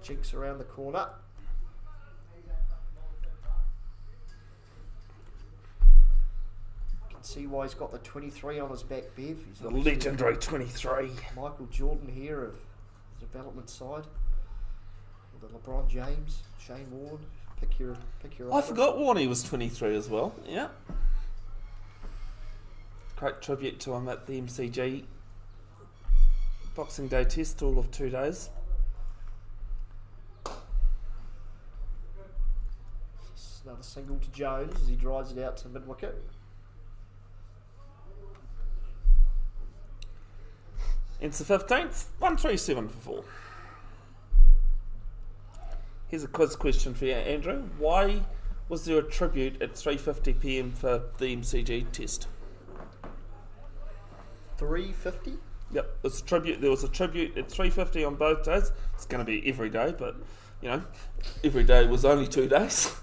jinks around the corner. You can see why he's got the 23 on his back, Bev. He's The legendary 23. Michael Jordan here of the development side. The LeBron James, Shane Warne. Pick your I item. forgot Warney was 23 as well. Yeah. Great tribute to him at the MCG Boxing Day Test, all of 2 days. Another single to Jones as he drives it out to mid-wicket. It's the 15th, 137 for 4. Here's a quiz question for you, Andrew. Why was there a tribute at 3:50 p.m. for the MCG Test? 350? Yep, it's a tribute. There was a tribute at 3:50 on both days. It's going to be every day, but you know, every day was only 2 days.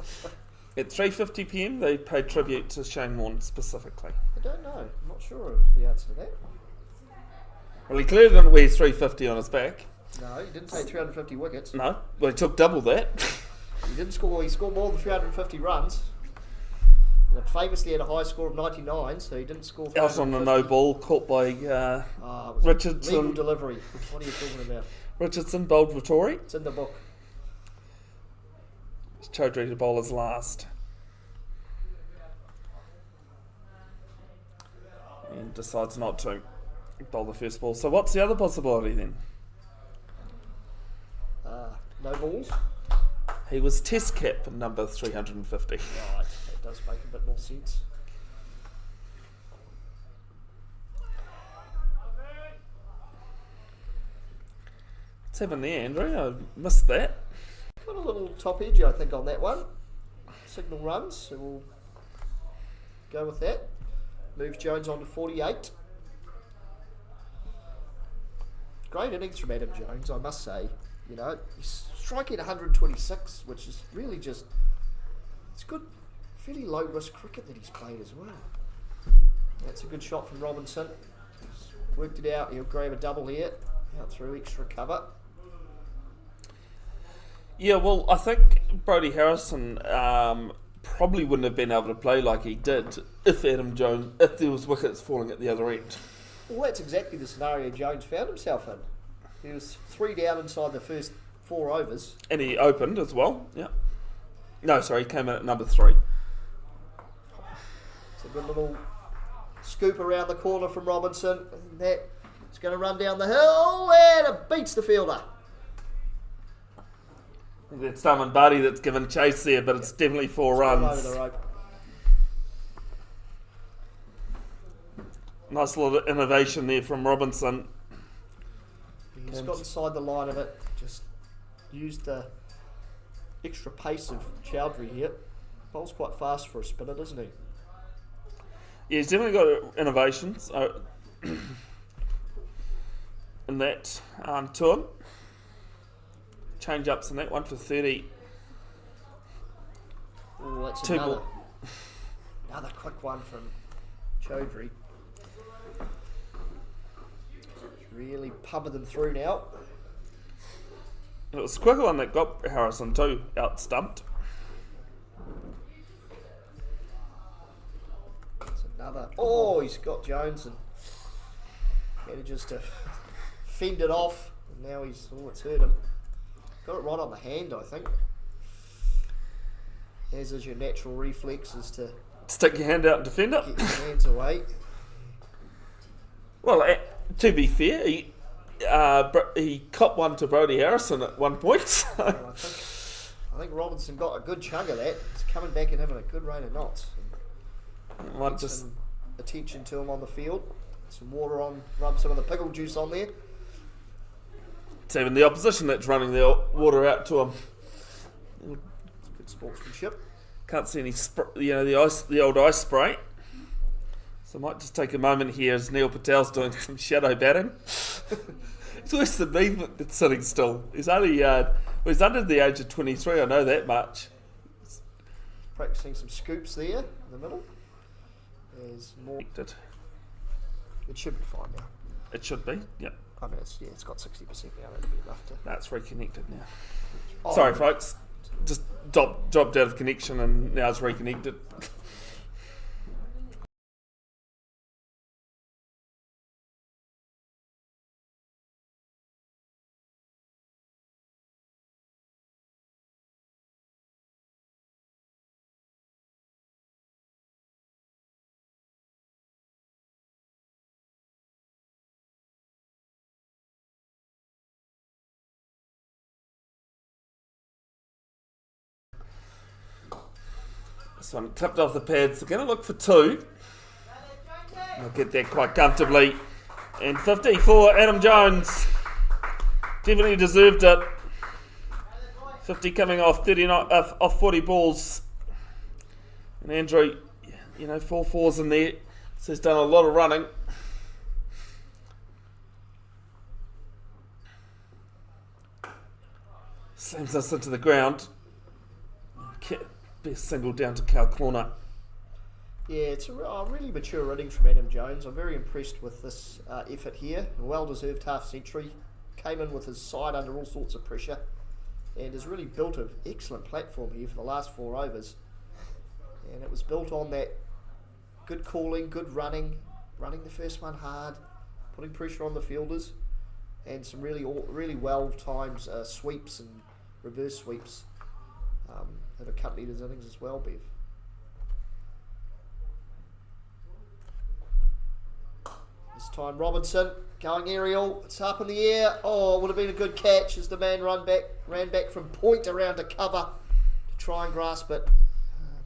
At 3:50 p.m, they paid tribute to Shane Warne specifically. I don't know. I'm not sure of the answer to that. Well, he clearly didn't wear 350 on his back. No, he didn't take 350 wickets. No, well, he took double that. He didn't score. He scored more than 350 runs. And famously had a high score of 99, so he didn't score. Out on a no ball, caught by It was Richardson. legal delivery. What are you talking about? Richardson bowled Vittori. It's in the book. Chaudhry to bowl his last. And decides not to bowl the first ball. So what's the other possibility then? No balls. He was test cap number 350. Right, that does make a bit more sense. What's happened there, Andrew? I missed that. Got a little top edge, I think, on that one. Signal runs, so we'll go with that. Moves Jones on to 48. Great innings from Adam Jones, I must say. You know, he's striking 126, which is really just, it's good, fairly low risk cricket that he's played as well. That's a good shot from Robinson. He's worked it out. He'll grab a double here, out through extra cover. Yeah, well, I think Brodie Harrison probably wouldn't have been able to play like he did if there was wickets falling at the other end. Well, that's exactly the scenario Jones found himself in. He was 3 down inside the first 4 overs. And he opened as well, yeah. No, sorry, he came in at number 3. It's a good little scoop around the corner from Robinson. And that's going to run down the hill and it beats the fielder. It's Daman Barty that's given chase there, but it's definitely 4 Gone runs. over the rope. Nice little innovation there from Robinson. He's got inside the line of it. Just used the extra pace of Chowdhury here. Bowls quite fast for a spinner, doesn't he? Yeah, he's definitely got innovations in that to him. Change ups in that one for 30. Oh, that's 2 another ball. quick one from Chowdhury. Really pumping them through now. It was a quicker one that got Harrison too out stumped. That's another. Oh, he's got Jones and manages to fend it off. And now it's hurt him. Got it right on the hand, I think. As is your natural reflex, is to Stick your hand out and defend it. get your hands away. Well, to be fair, he copped one to Brodie Harrison at one point. So. And I think Robinson got a good chunk of that. He's coming back and having a good rate of knots. Might Get just some attention to him on the field. Some water on, rub some of the pickle juice on there. it's even the opposition that's running the water out to him. It's good sportsmanship. Can't see any, the old ice spray. So I might just take a moment here as Neil Patel's doing some shadow batting. It's worse than me that's sitting still. He's only he's under the age of 23. I know that much. Practicing some scoops there in the middle. There's more. It It should be fine now. should be. Yep. I mean, it's got 60% now. That'll be enough to. That's reconnected now. Oh, Sorry, folks. Just dropped out of connection and now it's reconnected. This one clipped off the pads. They're going to look for 2. They'll get there quite comfortably. And 50 for Adam Jones. Definitely deserved it. 50 coming off 39 off 40 balls. And Andrew, 4 fours in there. So he's done a lot of running. Slams us into the ground. Best single down to Cal Corner. Yeah, it's a really mature innings from Adam Jones. I'm very impressed with this effort here. A well-deserved half-century. Came in with his side under all sorts of pressure and has really built an excellent platform here for the last 4 overs. And it was built on that good calling, good running the first one hard, putting pressure on the fielders, and some really well-timed sweeps and reverse sweeps have accompanied his innings as well, Bev. This time Robinson going aerial, it's up in the air. Oh, it would have been a good catch as the man ran back from point around to cover to try and grasp it.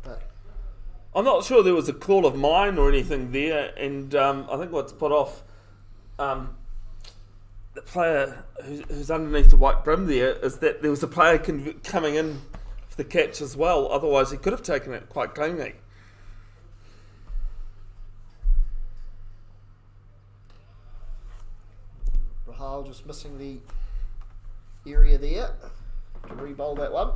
But I'm not sure there was a call of mine or anything there, and I think what's put off the player who's underneath the white brim there is that there was a player coming in for the catch as well. Otherwise, he could have taken it quite cleanly. Rahal just missing the area there to re-bowl that one.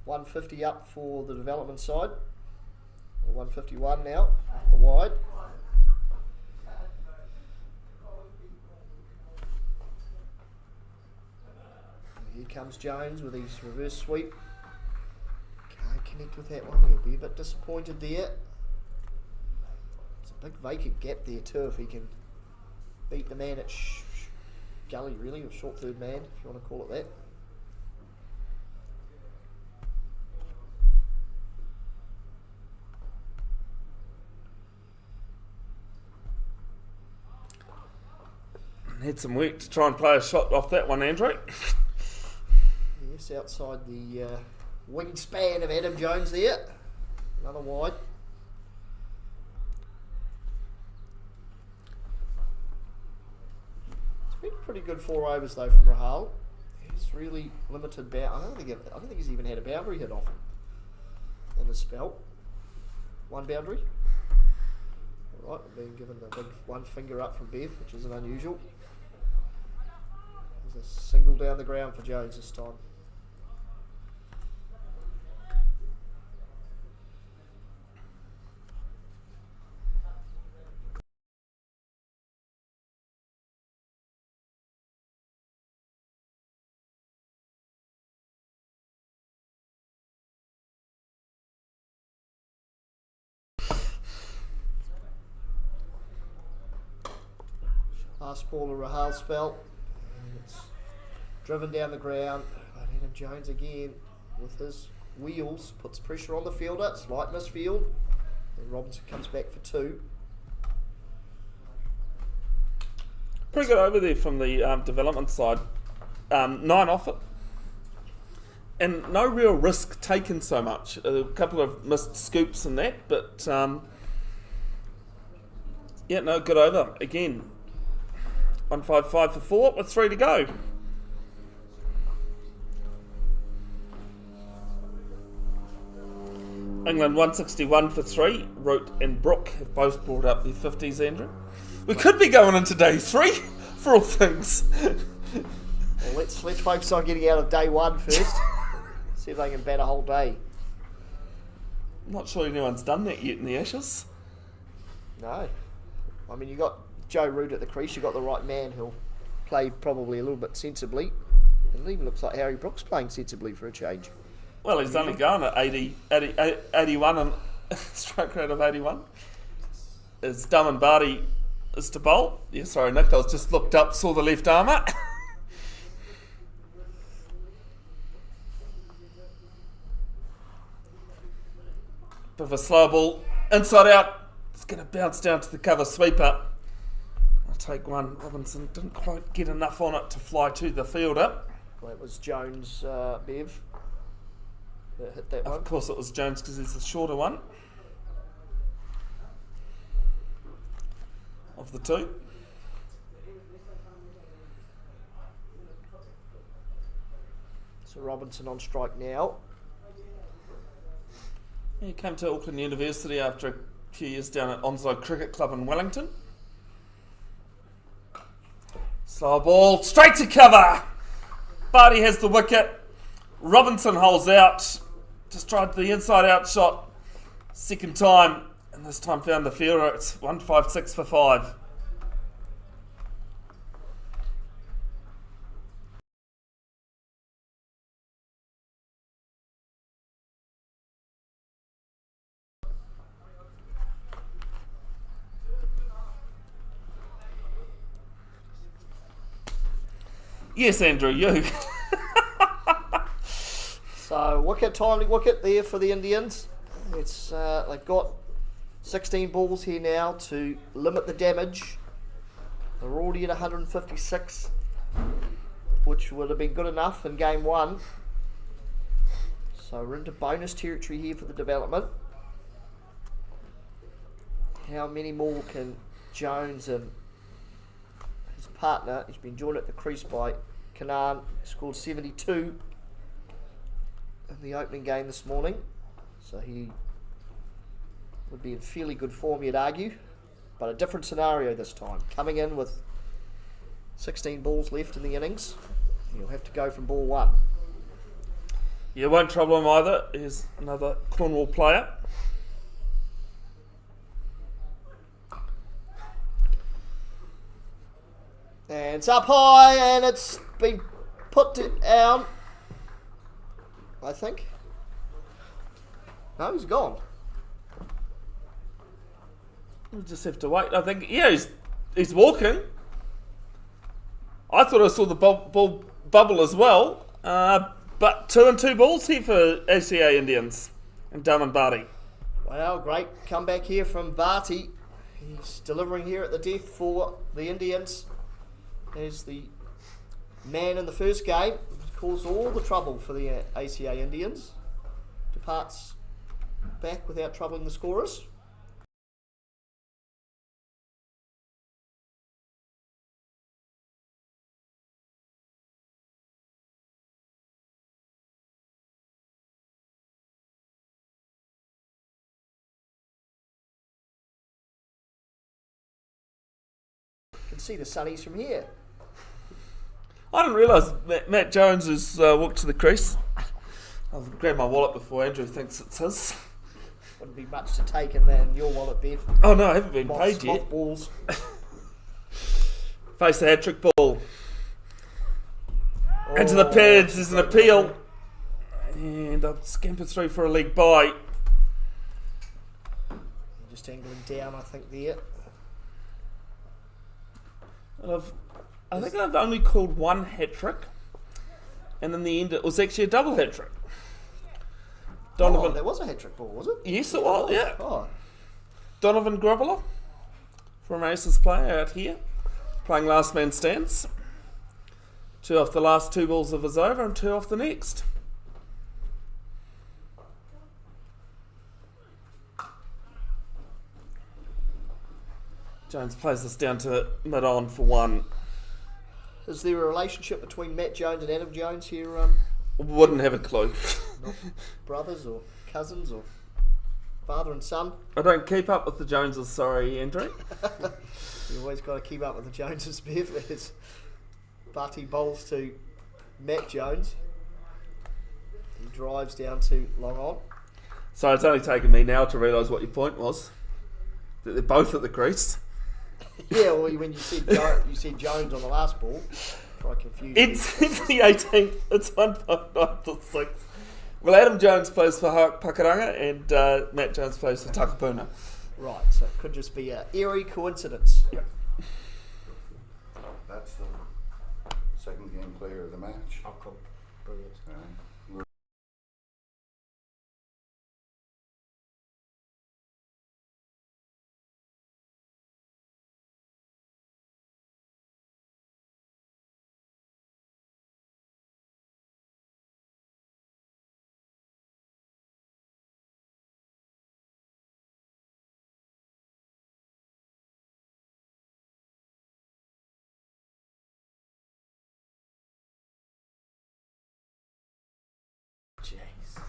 $150 up for the development side. 151 now, the wide. comes Jones with his reverse sweep. Can't connect with that one. He'll be a bit disappointed there. It's a big vacant gap there too if he can beat the man at gully really, or short third man, if you want to call it that. Had some work to try and play a shot off that one, Andrew. Yes, outside the wingspan of Adam Jones there. Another wide. It's been pretty good 4 overs though from Rahal. He's really limited I don't think he's even had a boundary hit off him in his spell. One boundary. Alright, we're being given the big one finger up from Bev, which isn't unusual. There's a single down the ground for Jones this time. Last ball of Rahal's spell. And it's driven down the ground. But Adam Jones again with his wheels puts pressure on the fielder. Slight misfield. And Robinson comes back for 2. Pretty good over there from the development side. 9 off it. And no real risk taken so much. A couple of missed scoops and that, but yeah, no, good over. Again, 155 for 4 with 3 to go. England 161 for 3. Root and Brook have both brought up their 50s, Andrew. We could be going into day 3 for all things. Well, let's focus on getting out of day 1 first. See if they can bat a whole day. I'm not sure anyone's done that yet in the Ashes. No. I mean, you got Joe Root at the crease, you got the right man who'll play probably a little bit sensibly. And it even looks like Harry Brook's playing sensibly for a change. Well, he's only going at 81 and strike rate of 81. As Dumb and Barty is to bowl. Yeah, sorry, Nick, I was just looked up, saw the left armour. Bit of a slow ball, inside out. It's going to bounce down to the cover sweeper. I'll take one. Robinson didn't quite get enough on it to fly to the fielder. Well, it was Jones, Bev, that hit that one. Of course it was Jones because he's the shorter one of the two. So Robinson on strike now. He came to Auckland University after a few years down at Onslow Cricket Club in Wellington. Slow ball, straight to cover. Barty has the wicket. Robinson holds out. Just tried the inside out shot. Second time, and this time found the fielder. It's 156 for 5. Yes, Andrew, you. So timely wicket there for the Indians. It's they've got 16 balls here now to limit the damage. They're already at 156, which would have been good enough in game 1. So we're into bonus territory here for the development. How many more can Jones and his partner, he's been joined at the crease by Kanan, scored 72 in the opening game this morning, so he would be in fairly good form, you'd argue, but a different scenario this time. Coming in with 16 balls left in the innings, he'll have to go from ball 1. Yeah, won't trouble him either. Here's another Cornwall player. And it's up high, and it's been put down I think. No, he's gone. We'll just have to wait. I think, yeah, he's walking. I thought I saw the ball bubble as well. But 2 and 2 balls here for ACA Indians and Darman Barty. Well, great comeback here from Barty. He's delivering here at the death for the Indians. As the man in the first game, caused all the trouble for the ACA Indians. Departs back without troubling the scorers. You can see the sunnies from here. I didn't realise Matt Jones has walked to the crease. I'll grab my wallet before Andrew thinks it's his. Wouldn't be much to take in there in your wallet, Bev. Oh no, I haven't been paid yet. Balls. Face the hat-trick ball. Into the pads, there's an appeal. And I'll scamper through for a leg bye. Just angling down, I think, there. And I think I've only called one hat-trick. And in the end it was actually a double hat-trick. Donovan. Oh, that was a hat-trick ball, was it? Yes, it was, yeah. Oh. Donovan Groveler from Aces player out here, playing last man stands. 2 off the last 2 balls of his over and 2 off the next. Jones plays this down to mid-on for 1. Is there a relationship between Matt Jones and Adam Jones here? Wouldn't have a clue. Not brothers or cousins or father and son? I don't keep up with the Joneses, sorry, Andrew. You always got to keep up with the Joneses, Bev. As Barty bowls to Matt Jones. He drives down to long on. So it's only taken me now to realise what your point was. That they're both at the crease. Yeah, well, when you said Jones on the last ball, try to confuse you. It's the 18th. It's 1.9 to 6. Well, Adam Jones plays for Pakuranga and Matt Jones plays for Takapuna. Right, so it could just be an eerie coincidence. Yeah. That's the second game player of the match. Oh, cool. Brilliant.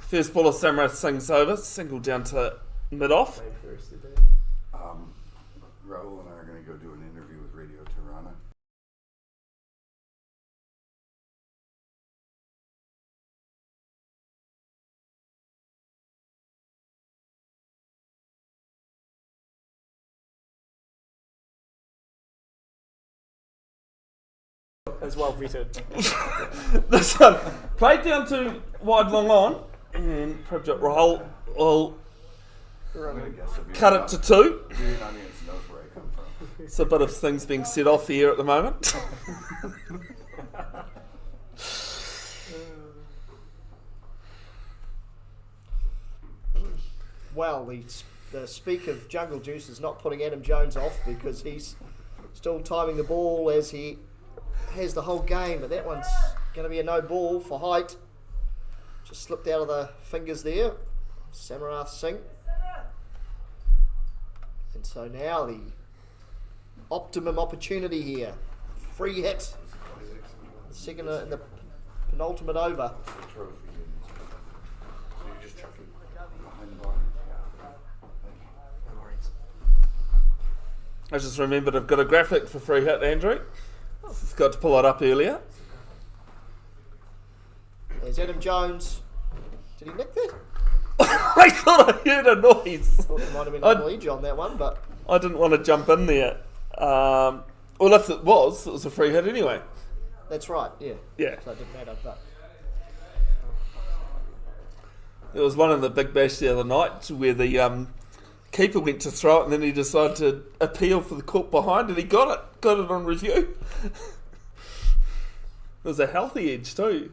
First ball of Samurai Singh's over, single down to mid-off. Raul and I are going to go do an interview with Radio Tirana. As well vetted. This one played down to wide long on, and Prabjot Rahul will cut it to 2. Your audience knows where I come from. It's a bit of things being set off here at the moment. Well, the speak of Jungle Juice is not putting Adam Jones off because he's still timing the ball as he has the whole game, but that one's going to be a no ball for height. Just slipped out of the fingers there. Samarath Singh. And so now the optimum opportunity here. Free hit. The second in the penultimate over. I just remembered I've got a graphic for free hit, Andrew. Forgot to pull it up earlier. There's Adam Jones. Did he nick that? I thought I heard a noise. Thought there might have been a edge on that one, but I didn't want to jump in there. Well, if it was a free hit anyway. that's right, yeah. Yeah. So it didn't matter, but There was one in the Big Bash the other night where the keeper went to throw it and then he decided to appeal for the court behind and he got it on review. It was a healthy edge too.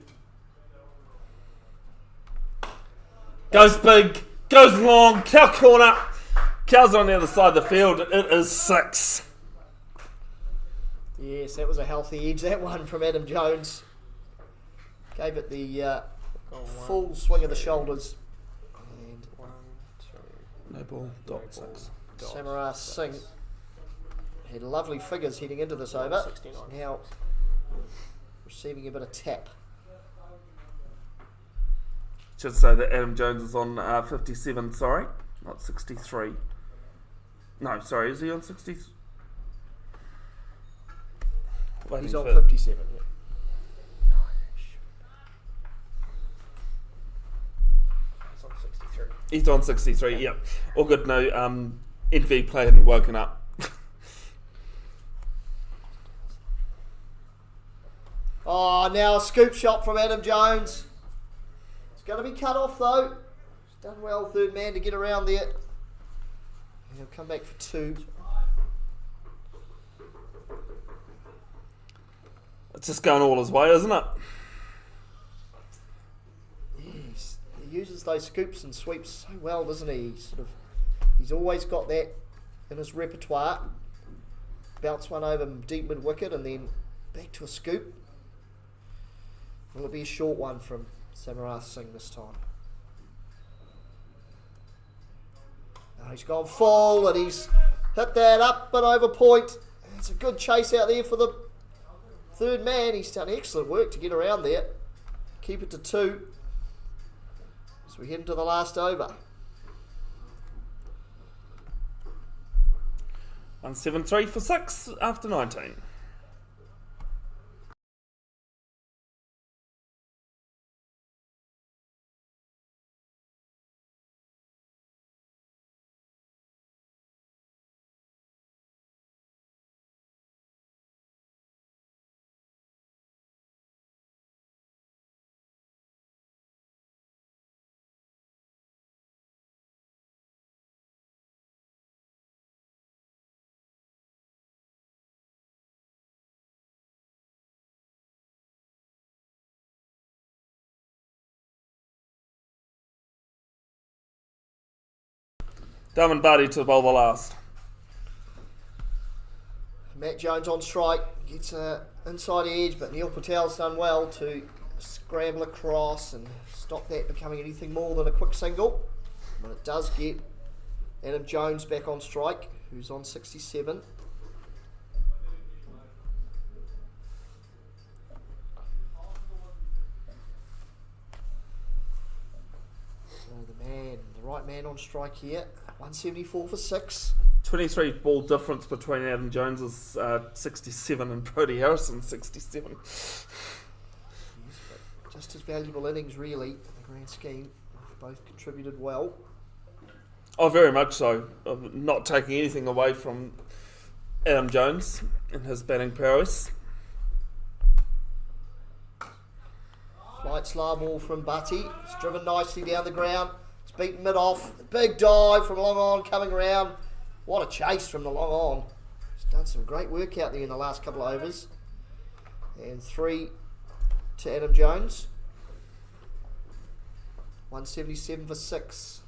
Goes big, goes long, cow corner. Cow's on the other side of the field. It is 6. Yes, that was a healthy edge. That one from Adam Jones. Gave it the full swing of the shoulders. And 1, 2. No ball, dot 6. Samaras Singh had lovely figures heading into this over. 69. Now receiving a bit of tap. Should say that Adam Jones is on 57, sorry, not 63. No, sorry, is he on 60? He's on 57. Yeah. It's on 63. He's on 63, yep. All good, no, NV player hadn't woken up. Oh, now a scoop shot from Adam Jones. It's going to be cut off though. He's done well, third man, to get around there. And he'll come back for 2. It's just going all his way, isn't it? Yes, he uses those scoops and sweeps so well, doesn't he? He's always got that in his repertoire. Bounce one over deep mid wicket and then back to a scoop. Will it be a short one from Samaras Singh this time? Oh, he's gone full and he's hit that up and over point. It's a good chase out there for the third man. He's done excellent work to get around there. Keep it to 2 as we head into the last over. 173 for 6 after 19. Darman Barty to bowl the last. Matt Jones on strike, gets an inside edge, but Neil Patel's done well to scramble across and stop that becoming anything more than a quick single. But it does get Adam Jones back on strike, who's on 67. So the right man on strike here, 174 for 6. 23 ball difference between Adam Jones's 67 and Brodie Harrison's 67. Yes, but just as valuable innings really in the grand scheme. Both contributed well. Oh, very much so. I'm not taking anything away from Adam Jones and his batting prowess. Light slow ball from Butty. It's driven nicely down the ground. It's beaten mid off. Big dive from long on coming around. What a chase from the long on. He's done some great work out there in the last couple of overs. And 3 to Adam Jones. 177 for 6.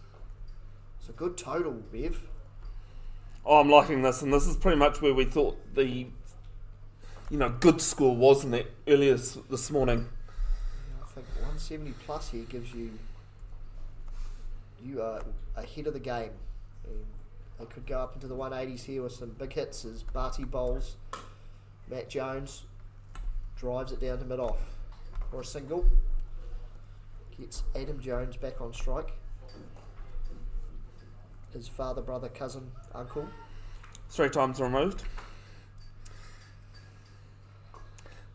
It's a good total, Bev. Oh, I'm liking this, and this is pretty much where we thought the good score was in it earlier this morning. I think 170 plus here gives you are ahead of the game. And they could go up into the 180s here with some big hits as Barty bowls. Matt Jones drives it down to mid off for a single. Gets Adam Jones back on strike. His father, brother, cousin, uncle. 3 times removed.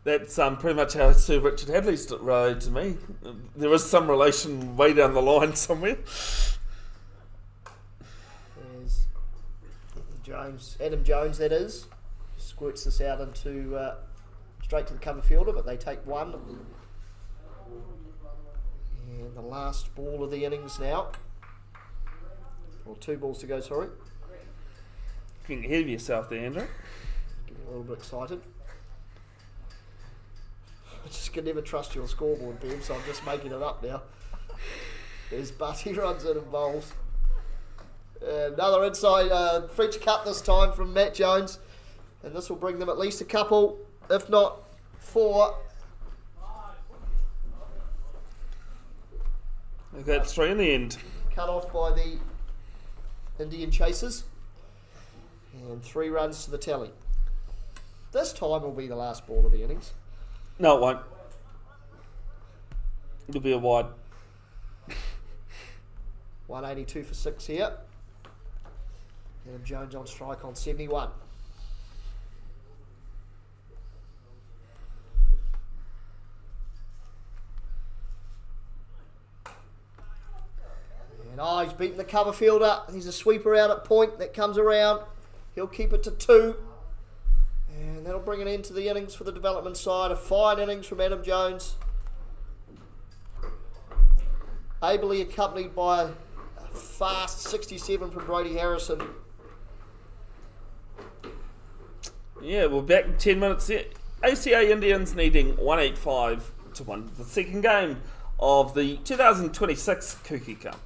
That's pretty much how Sir Richard Hadley's related to me. There is some relation way down the line somewhere. There's Adam Jones, that is. Squirts this out into straight to the cover fielder, but they take 1. And the last ball of the innings now. Or 2 balls to go, sorry. Getting ahead of yourself there, Andrew. Getting a little bit excited. I just can never trust your scoreboard, Ben, so I'm just making it up now. There's Butty runs in and bowls. Another inside French Cup this time from Matt Jones. And this will bring them at least a couple, if not 4. We've got 3 in the end. Cut off by the Indian chasers. And 3 runs to the tally. This time will be the last ball of the innings. No, it won't. It'll be a wide. 182 for 6 here. And Jones on strike on 71. And he's beaten the cover fielder. He's a sweeper out at point that comes around. He'll keep it to 2. And that'll bring an end to the innings for the development side. A fine innings from Adam Jones. Ably accompanied by a fast 67 from Brodie Harrison. Yeah, we're back in 10 minutes there. ACA Indians needing 185 to win the second game of the 2026 Kuki Cup.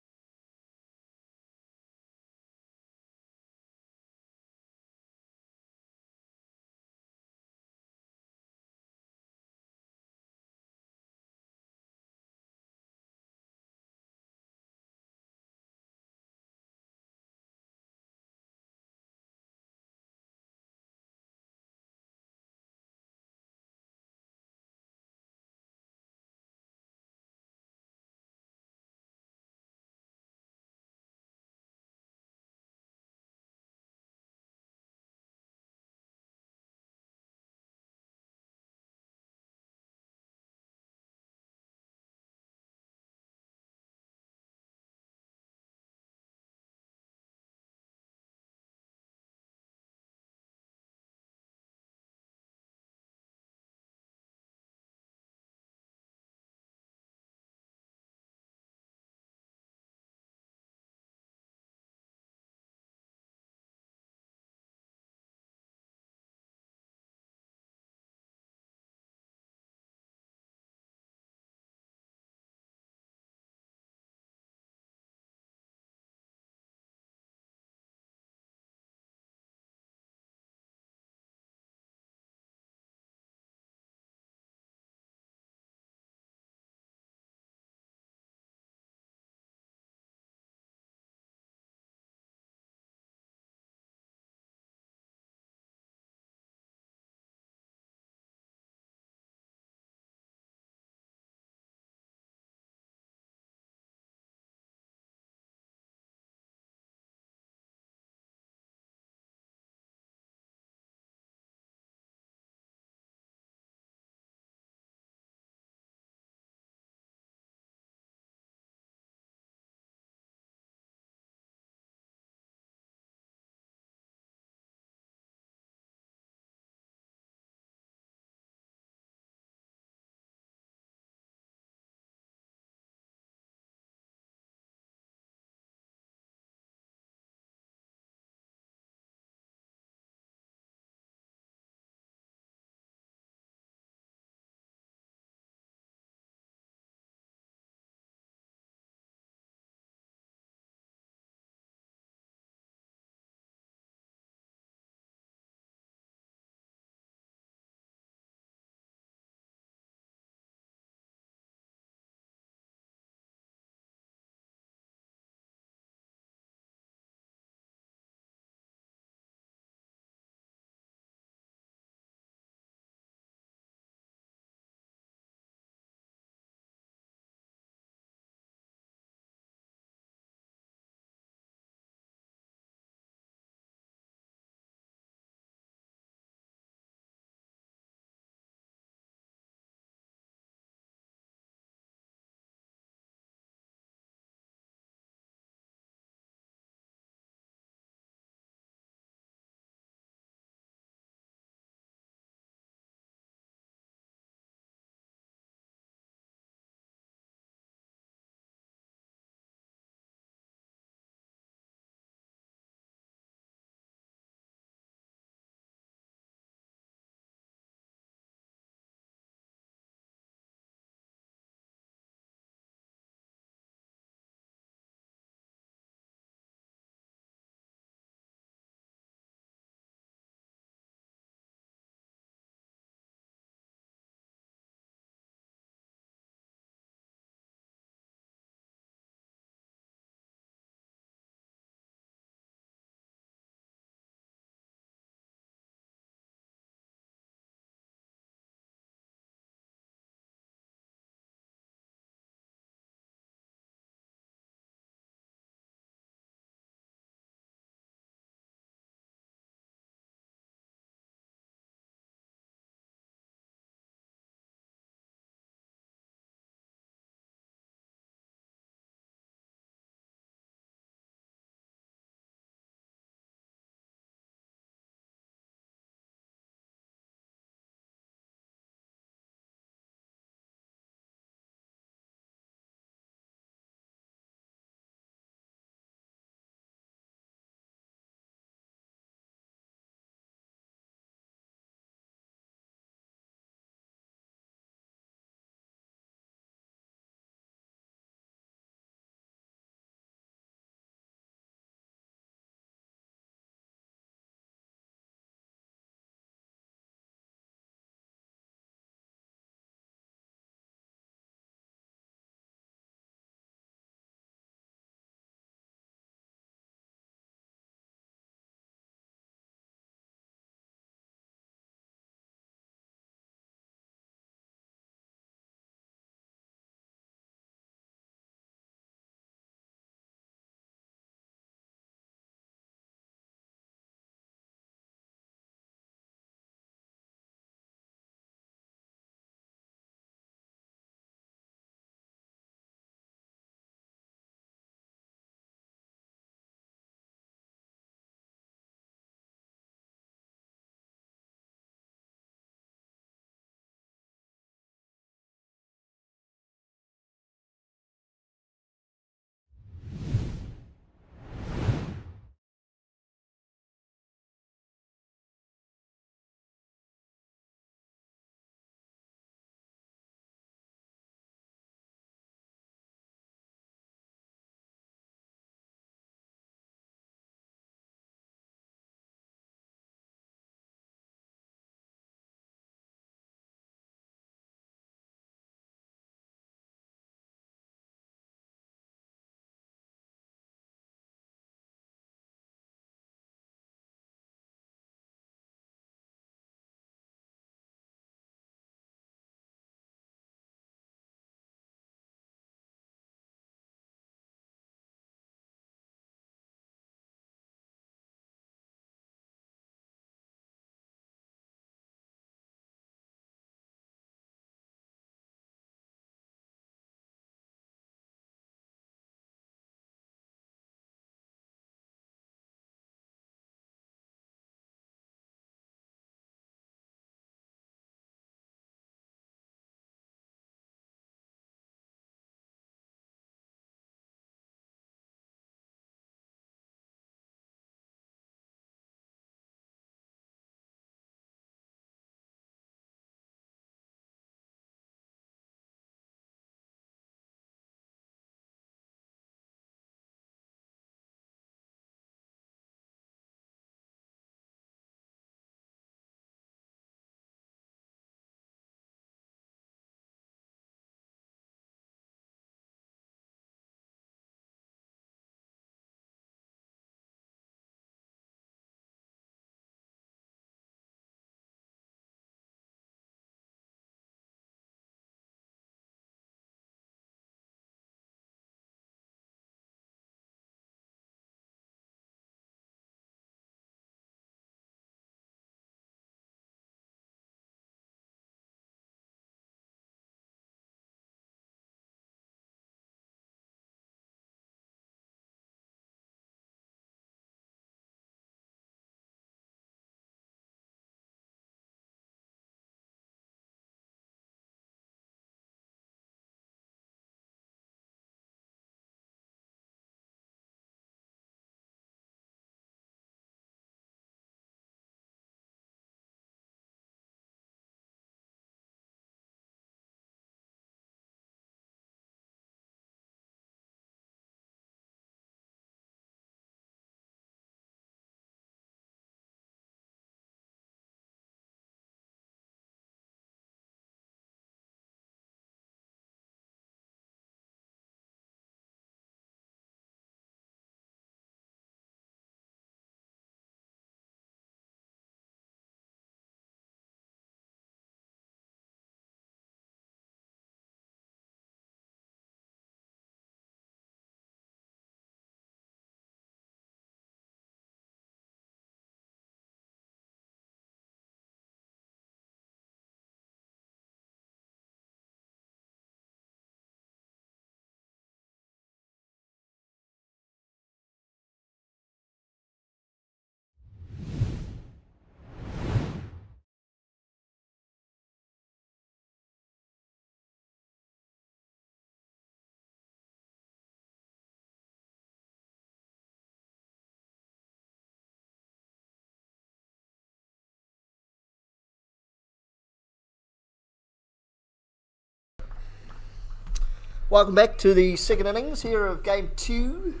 Welcome back to the second innings here of Game 2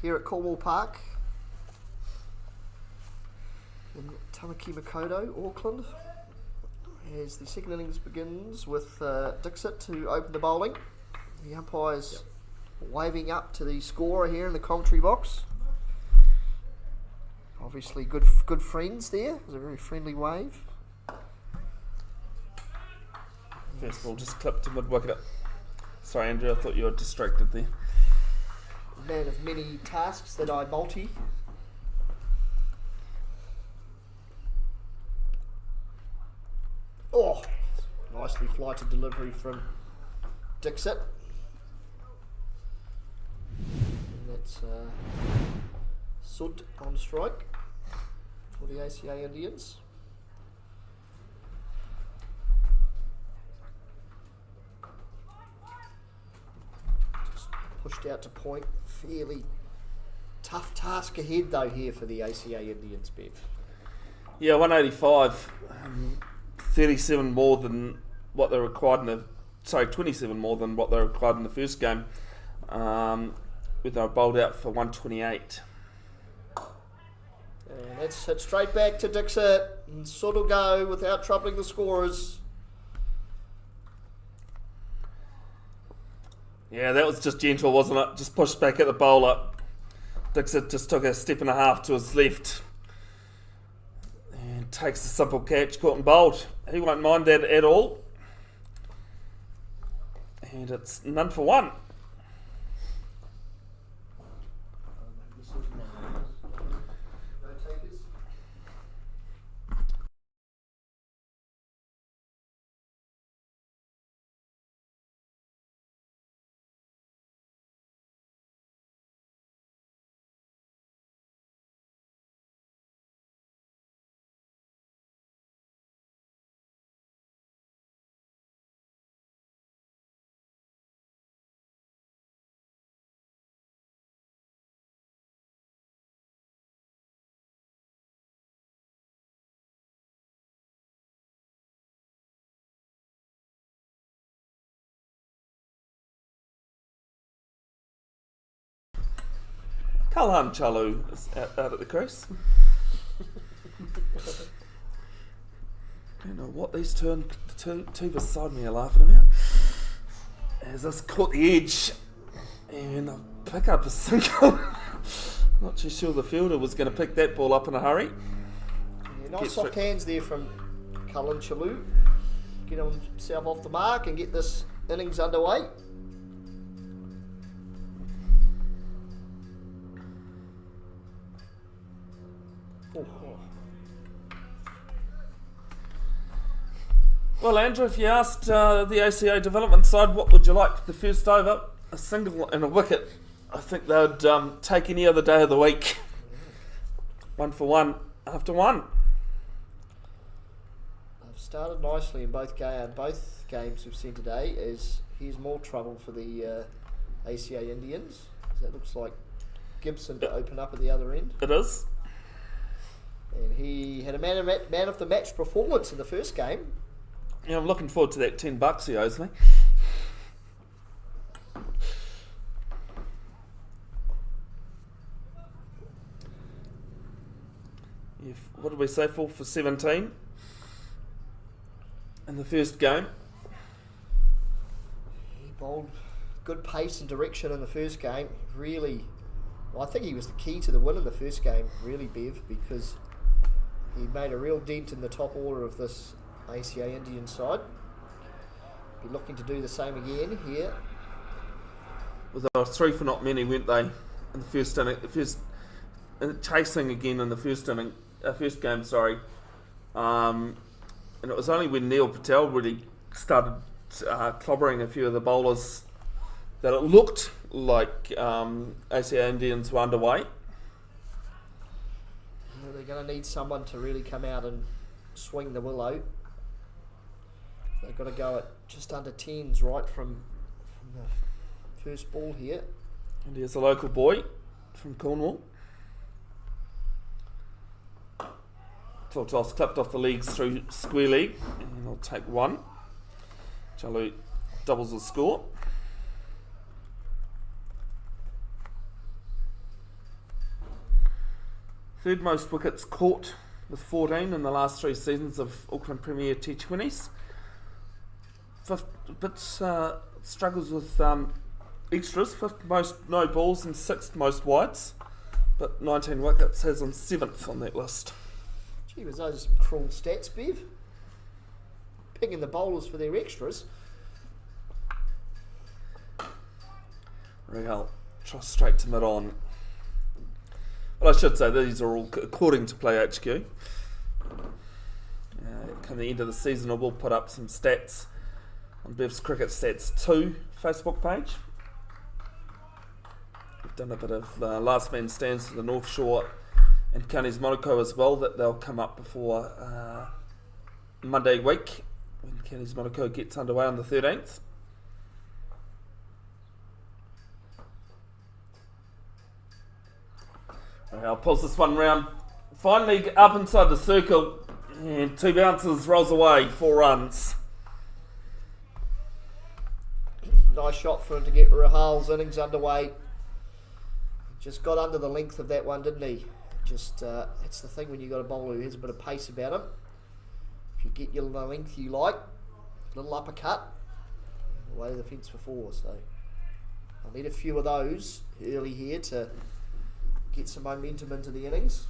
here at Cornwall Park in Tamaki Makaurau, Auckland. As the second innings begins with Dixit to open the bowling. The umpire's waving up to the scorer here in the commentary box. Obviously good friends there. It was a very friendly wave. First ball just clipped to mid-wicket. Sorry, Andrew, I thought you were distracted there. Man of many tasks that I multi. Oh, nicely flighted delivery from Dixit. And that's Sud on strike for the ACA Indians. Pushed out to point. Fairly tough task ahead though here for the ACA Indians, Bev. Yeah, 185. 37 more than what they required in the... Sorry, 27 more than what they required in the first game. With they were bowled out for 128. And that's hit straight back to Dixit. And sort of go without troubling the scorers. Yeah, that was just gentle, wasn't it? Just pushed back at the bowler. Dixit just took a step and a half to his left. And takes a simple catch, caught and bowled. He won't mind that at all. And it's none for one. Kalhan Chalu is out at the crease. Don't know what these two beside me are laughing about. As this caught the edge and I pick up a single. Not too sure the fielder was going to pick that ball up in a hurry. Yeah, nice soft hands there from Cullen Chalu. Get himself off the mark and get this innings underway. Well, Andrew, if you asked the ACA development side what would you like the first over, a single and a wicket, I think they would take any other day of the week. 1 for 1 after 1. They've started nicely in both games we've seen today. Here's more trouble for the ACA Indians. That looks like Gibson to open up at the other end. It is. And he had a man of the match performance in the first game. Yeah, I'm looking forward to that $10 he owes me. What did we say, 4 for 17 in the first game? He bowled good pace and direction in the first game. Really, I think he was the key to the win in the first game, really, Bev, because he made a real dent in the top order of this ACA Indian side. Be looking to do the same again here. Well, they were 3 for not many, weren't they? In the first inning, chasing again in the first game. And it was only when Neil Patel really started clobbering a few of the bowlers that it looked like ACA Indians were underway. They're going to need someone to really come out and swing the willow. They've got to go at just under 10s right from the first ball here. And here's a local boy from Cornwall. Toss clipped off the legs through square leg, and I'll take 1. Chalu doubles the score. Third most wickets caught with 14 in the last 3 seasons of Auckland Premier T20s. Fifth, struggles with extras, 5th most no balls and 6th most wides, but 19 wickets, has him 7th on that list. Gee, those are some cruel stats, Bev. Picking the bowlers for their extras. Real, try straight to mid-on. Well, I should say these are all according to Play HQ. Come the end of the season, I will put up some stats on Bev's Cricket Stats 2 Facebook page. We've done a bit of last man stands for the North Shore and Counties Monaco as well, that they'll come up before Monday week when Counties Monaco gets underway on the 13th. I'll pulls this one round. Finally up inside the circle and 2 bounces, rolls away, 4 runs. Nice shot for him to get Rahal's innings underway. Just got under the length of that one, didn't he? Just it's the thing when you got a bowler who has a bit of pace about him. If you get your length you like, little uppercut, away to the fence for 4. So I'll need a few of those early here to get some momentum into the innings.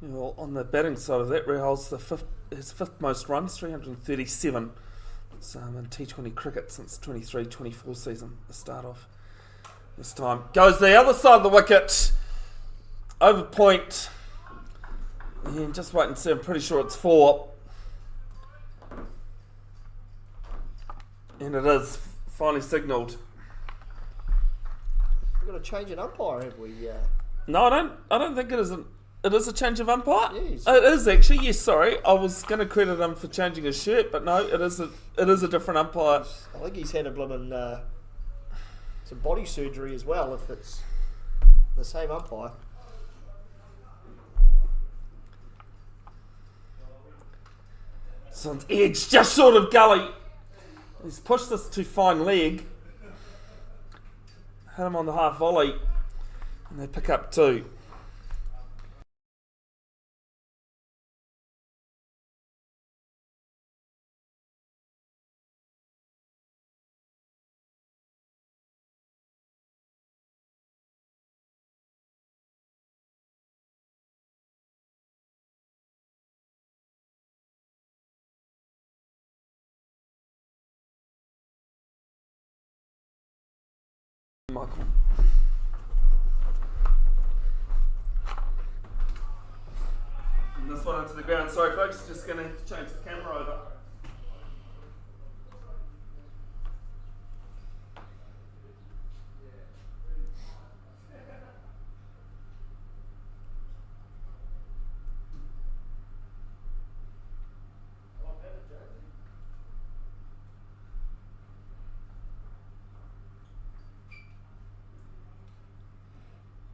Well, on the batting side of that, Rehal's his 5th most runs, 337. It's in T20 cricket since 23-24 season, the start of this time. Goes the other side of the wicket, over point, and just wait and see, I'm pretty sure it's 4. And it is finally signalled. We've got to change an umpire, have we? No, I don't think it is. It is a change of umpire. Yes. It is actually. Yes, sorry. I was going to credit him for changing his shirt, but no, it is a different umpire. I think he's had a blooming some body surgery as well, if it's the same umpire. So it's edge, just short of gully. He's pushed this to fine leg. Hit him on the half volley, and they pick up 2. Michael. And this one onto the ground. Sorry folks, just going to change the camera over.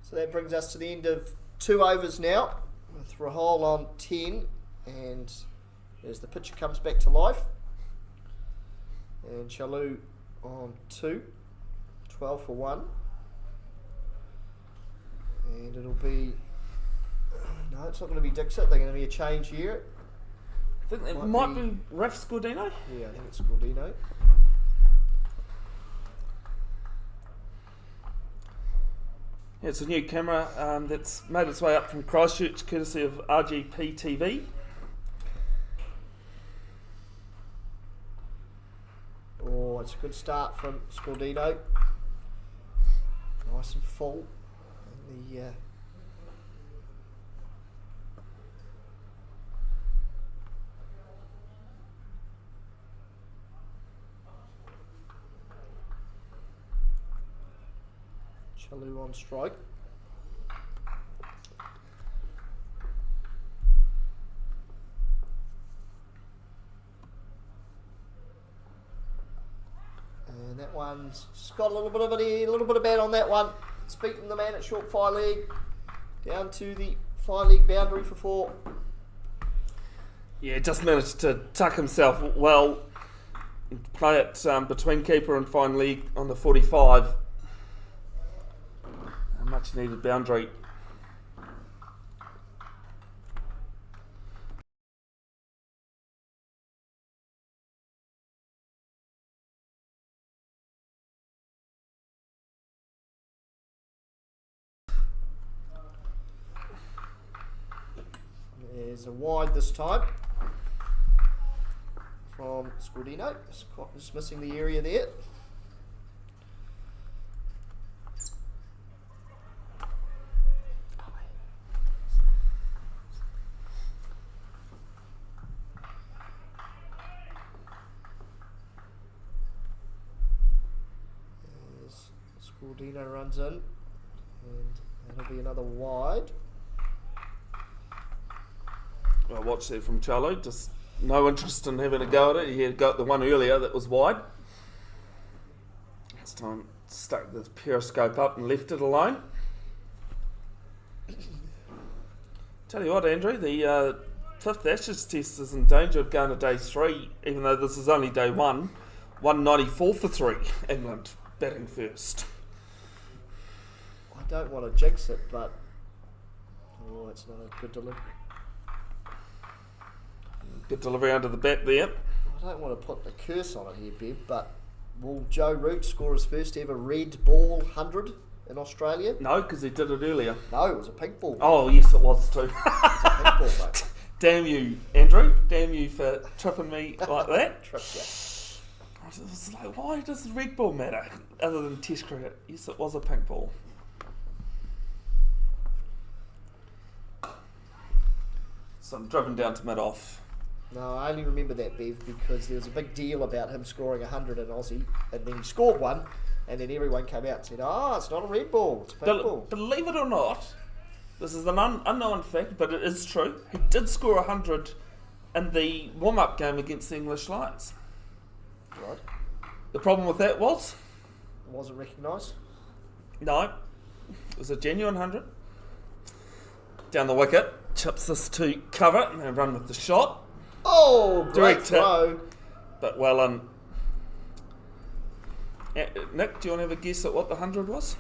So that brings us to the end of 2 overs now, with Rahal on 10, and as the pitcher comes back to life, and Chalu on 2, 12 for 1, and it'll be, no, it's not going to be Dixit, they're going to be a change here. I think that might be Raf Scordino. Yeah, I think it's Scordino. Yeah, it's a new camera that's made its way up from Christchurch, courtesy of RGP TV. Oh, it's a good start from Scordino. Nice and full. And the Chalu on strike. And that one's just got a little bit of bat on that one. It's beaten the man at short fire leg down to the fire leg boundary for 4. Yeah, just managed to tuck himself well and play it between keeper and fine leg on the 45. Much needed boundary. There's a wide this time from Scordino. Just missing the area there. As Scordino runs in, and that'll be another wide. Well, watch there from Charlo. Just no interest in having a go at it. He had got the one earlier that was wide. This time stuck the periscope up and left it alone. Tell you what, Andrew, the fifth Ashes test is in danger of going to day 3, even though this is only day 1. 194 for 3. England batting first. I don't want to jinx it, but it's not a good delivery. Good delivery under the bat there. I don't want to put the curse on it here, Bev, but will Joe Root score his first ever red ball 100 in Australia? No, because he did it earlier. No, it was a pink ball. Oh, yes, it was too. It was a pink ball, mate. Damn you, Andrew. Damn you for tripping me like that. Tripped you. I was like, why does red ball matter other than test cricket? Yes, it was a pink ball. So I'm driven down to mid-off. No, I only remember that, Bev, because there was a big deal about him scoring 100 in Aussie, and then he scored one, and then everyone came out and said, it's not a red ball, it's a pink ball. Believe it or not, this is an unknown fact, but it is true. He did score 100 in the warm-up game against the English Lions. Right. The problem with that was? Wasn't recognised. No, it was a genuine 100. Down the wicket, chips this to cover, and they run with the shot. Oh, great Direct throw. But well in. Nick, do you want to have a guess at what the 100 was?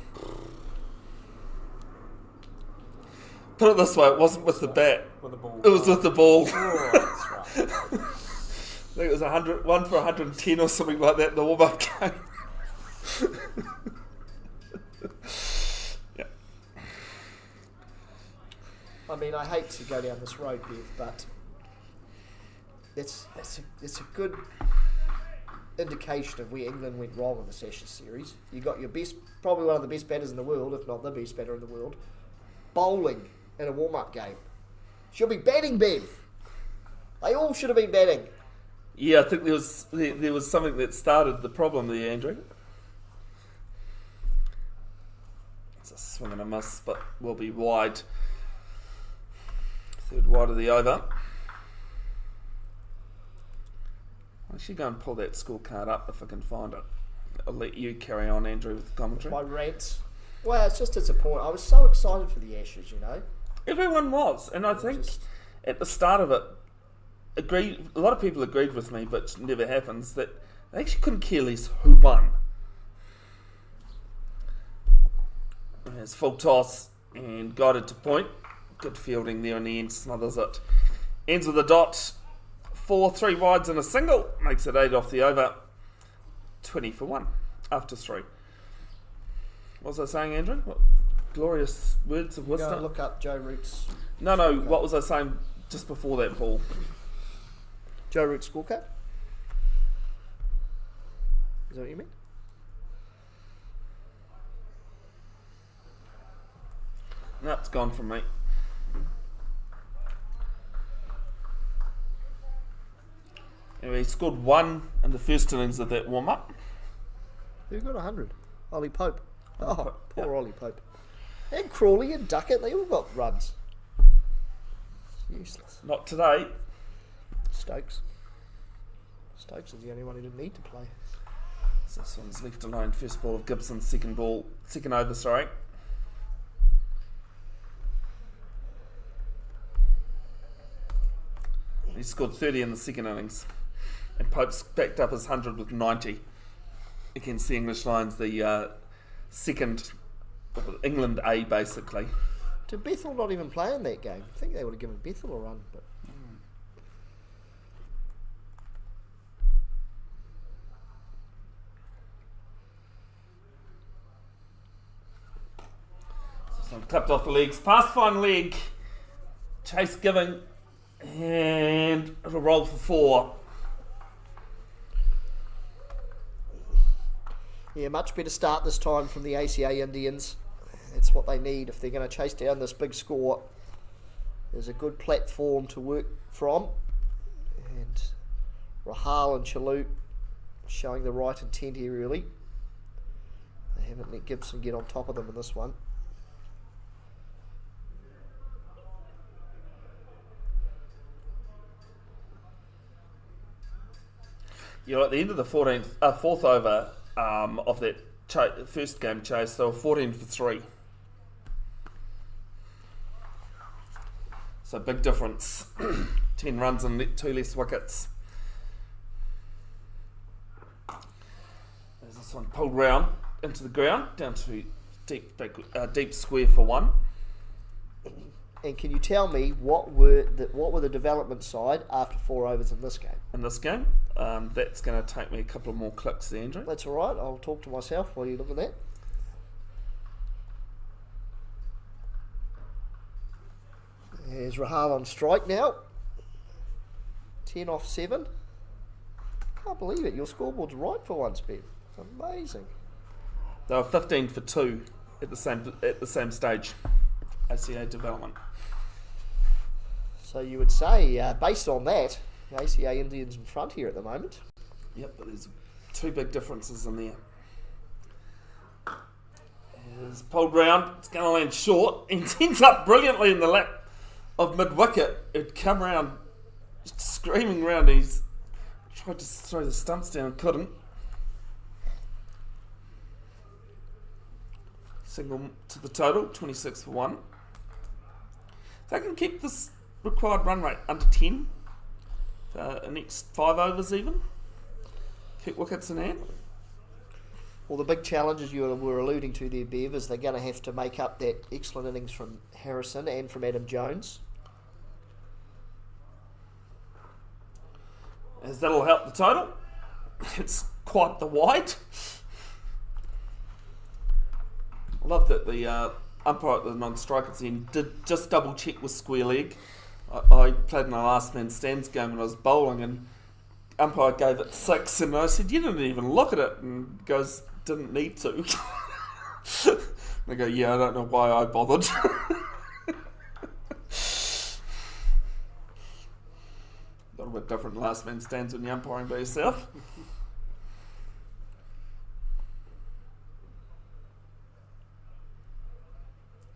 Put it this way, it wasn't with the bat. With the ball. It was with the ball. Oh, that's right. I think it was 100, one for 110 or something like that in the warm-up game. Yeah. I mean, I hate to go down this road, Bev, but it's a good indication of where England went wrong in this Ashes series. You got your best, probably one of the best batters in the world, if not the best batter in the world, bowling in a warm-up game. Should be batting, Bev. They all should have been batting. Yeah, I think there was something that started the problem there, Andrew. It's a swing and a miss, but will be wide. Third wide of the over. I should go and pull that scorecard up if I can find it. I'll let you carry on, Andrew, with the commentary. My rant. Well, it's just disappointing. I was so excited for the Ashes, you know. Everyone was, and I think at the start of it, a lot of people agreed with me, but it never happens, that they actually couldn't care less who won. There's full toss and guided to point. Good fielding there in the end, smothers it. Ends with a dot. 4, 3 wides and a single. Makes it 8 off the over. 20 for 1 after 3. What was I saying, Andrew? What glorious words of Go and wisdom. look up Joe Root's. No, what was I saying just before that ball? Joe Root's scorecard? Is that what you mean? No, it's gone from me. Anyway, he scored 1 in the first innings of that warm-up. Who got 100? Ollie Pope. Oh, Pope, poor yeah. Ollie Pope. And Crawley and Duckett, they all got runs. It's useless. Not today. Stokes is the only one who didn't need to play. So this one's left alone. First ball of Gibson, second over, sorry. He scored 30 in the second innings. And Pope's backed up his 100 with 90 against the English Lions, the second England A, basically. Did Bethel not even play in that game? I think they would have given Bethel a run, but So clipped off the legs. Pass fine leg. Chase giving. And it'll roll for 4. yeah, much better start this time from the ACA Indians. That's what they need if they're going to chase down this big score. There's a good platform to work from. And Rahal and Chalut showing the right intent here, really. They haven't let Gibson get on top of them in this one. At the end of the 4th over of that first game chase, they were 14 for 3. So big difference. 10 runs and 2 less wickets. There's this one pulled round into the ground, down to deep square for 1. And can you tell me what were the development side after 4 overs in this game? In this game, that's going to take me a couple of more clicks there, Andrew. That's all right. I'll talk to myself while you look at that. There's Rahal on strike now. 10 off 7. Can't believe it. Your scoreboard's right for once, Bev. It's amazing. They were 15 for 2 at the same stage. ACA development. So you would say, based on that, the ACA Indians in front here at the moment. Yep, but there's 2 big differences in there. It's pulled round, it's going to land short, and ends up brilliantly in the lap of mid-wicket. It'd come round, screaming round, he's tried to throw the stumps down and couldn't. Single to the total, 26 for 1. If they can keep this required run rate under 10 for the next 5 overs even, keep wickets in hand. Well, the big challenges you were alluding to there, Bev, is they're going to have to make up that excellent innings from Harrison and from Adam Jones. As that'll help the total. It's quite the wide. I love that the umpire at the non-strikers end did just double check with square leg. I played in a last man stands game when I was bowling, and umpire gave it 6, and I said, you didn't even look at it, and he goes, didn't need to. And I go, yeah, I don't know why I bothered. A little bit different last man stands when you're umpiring by yourself.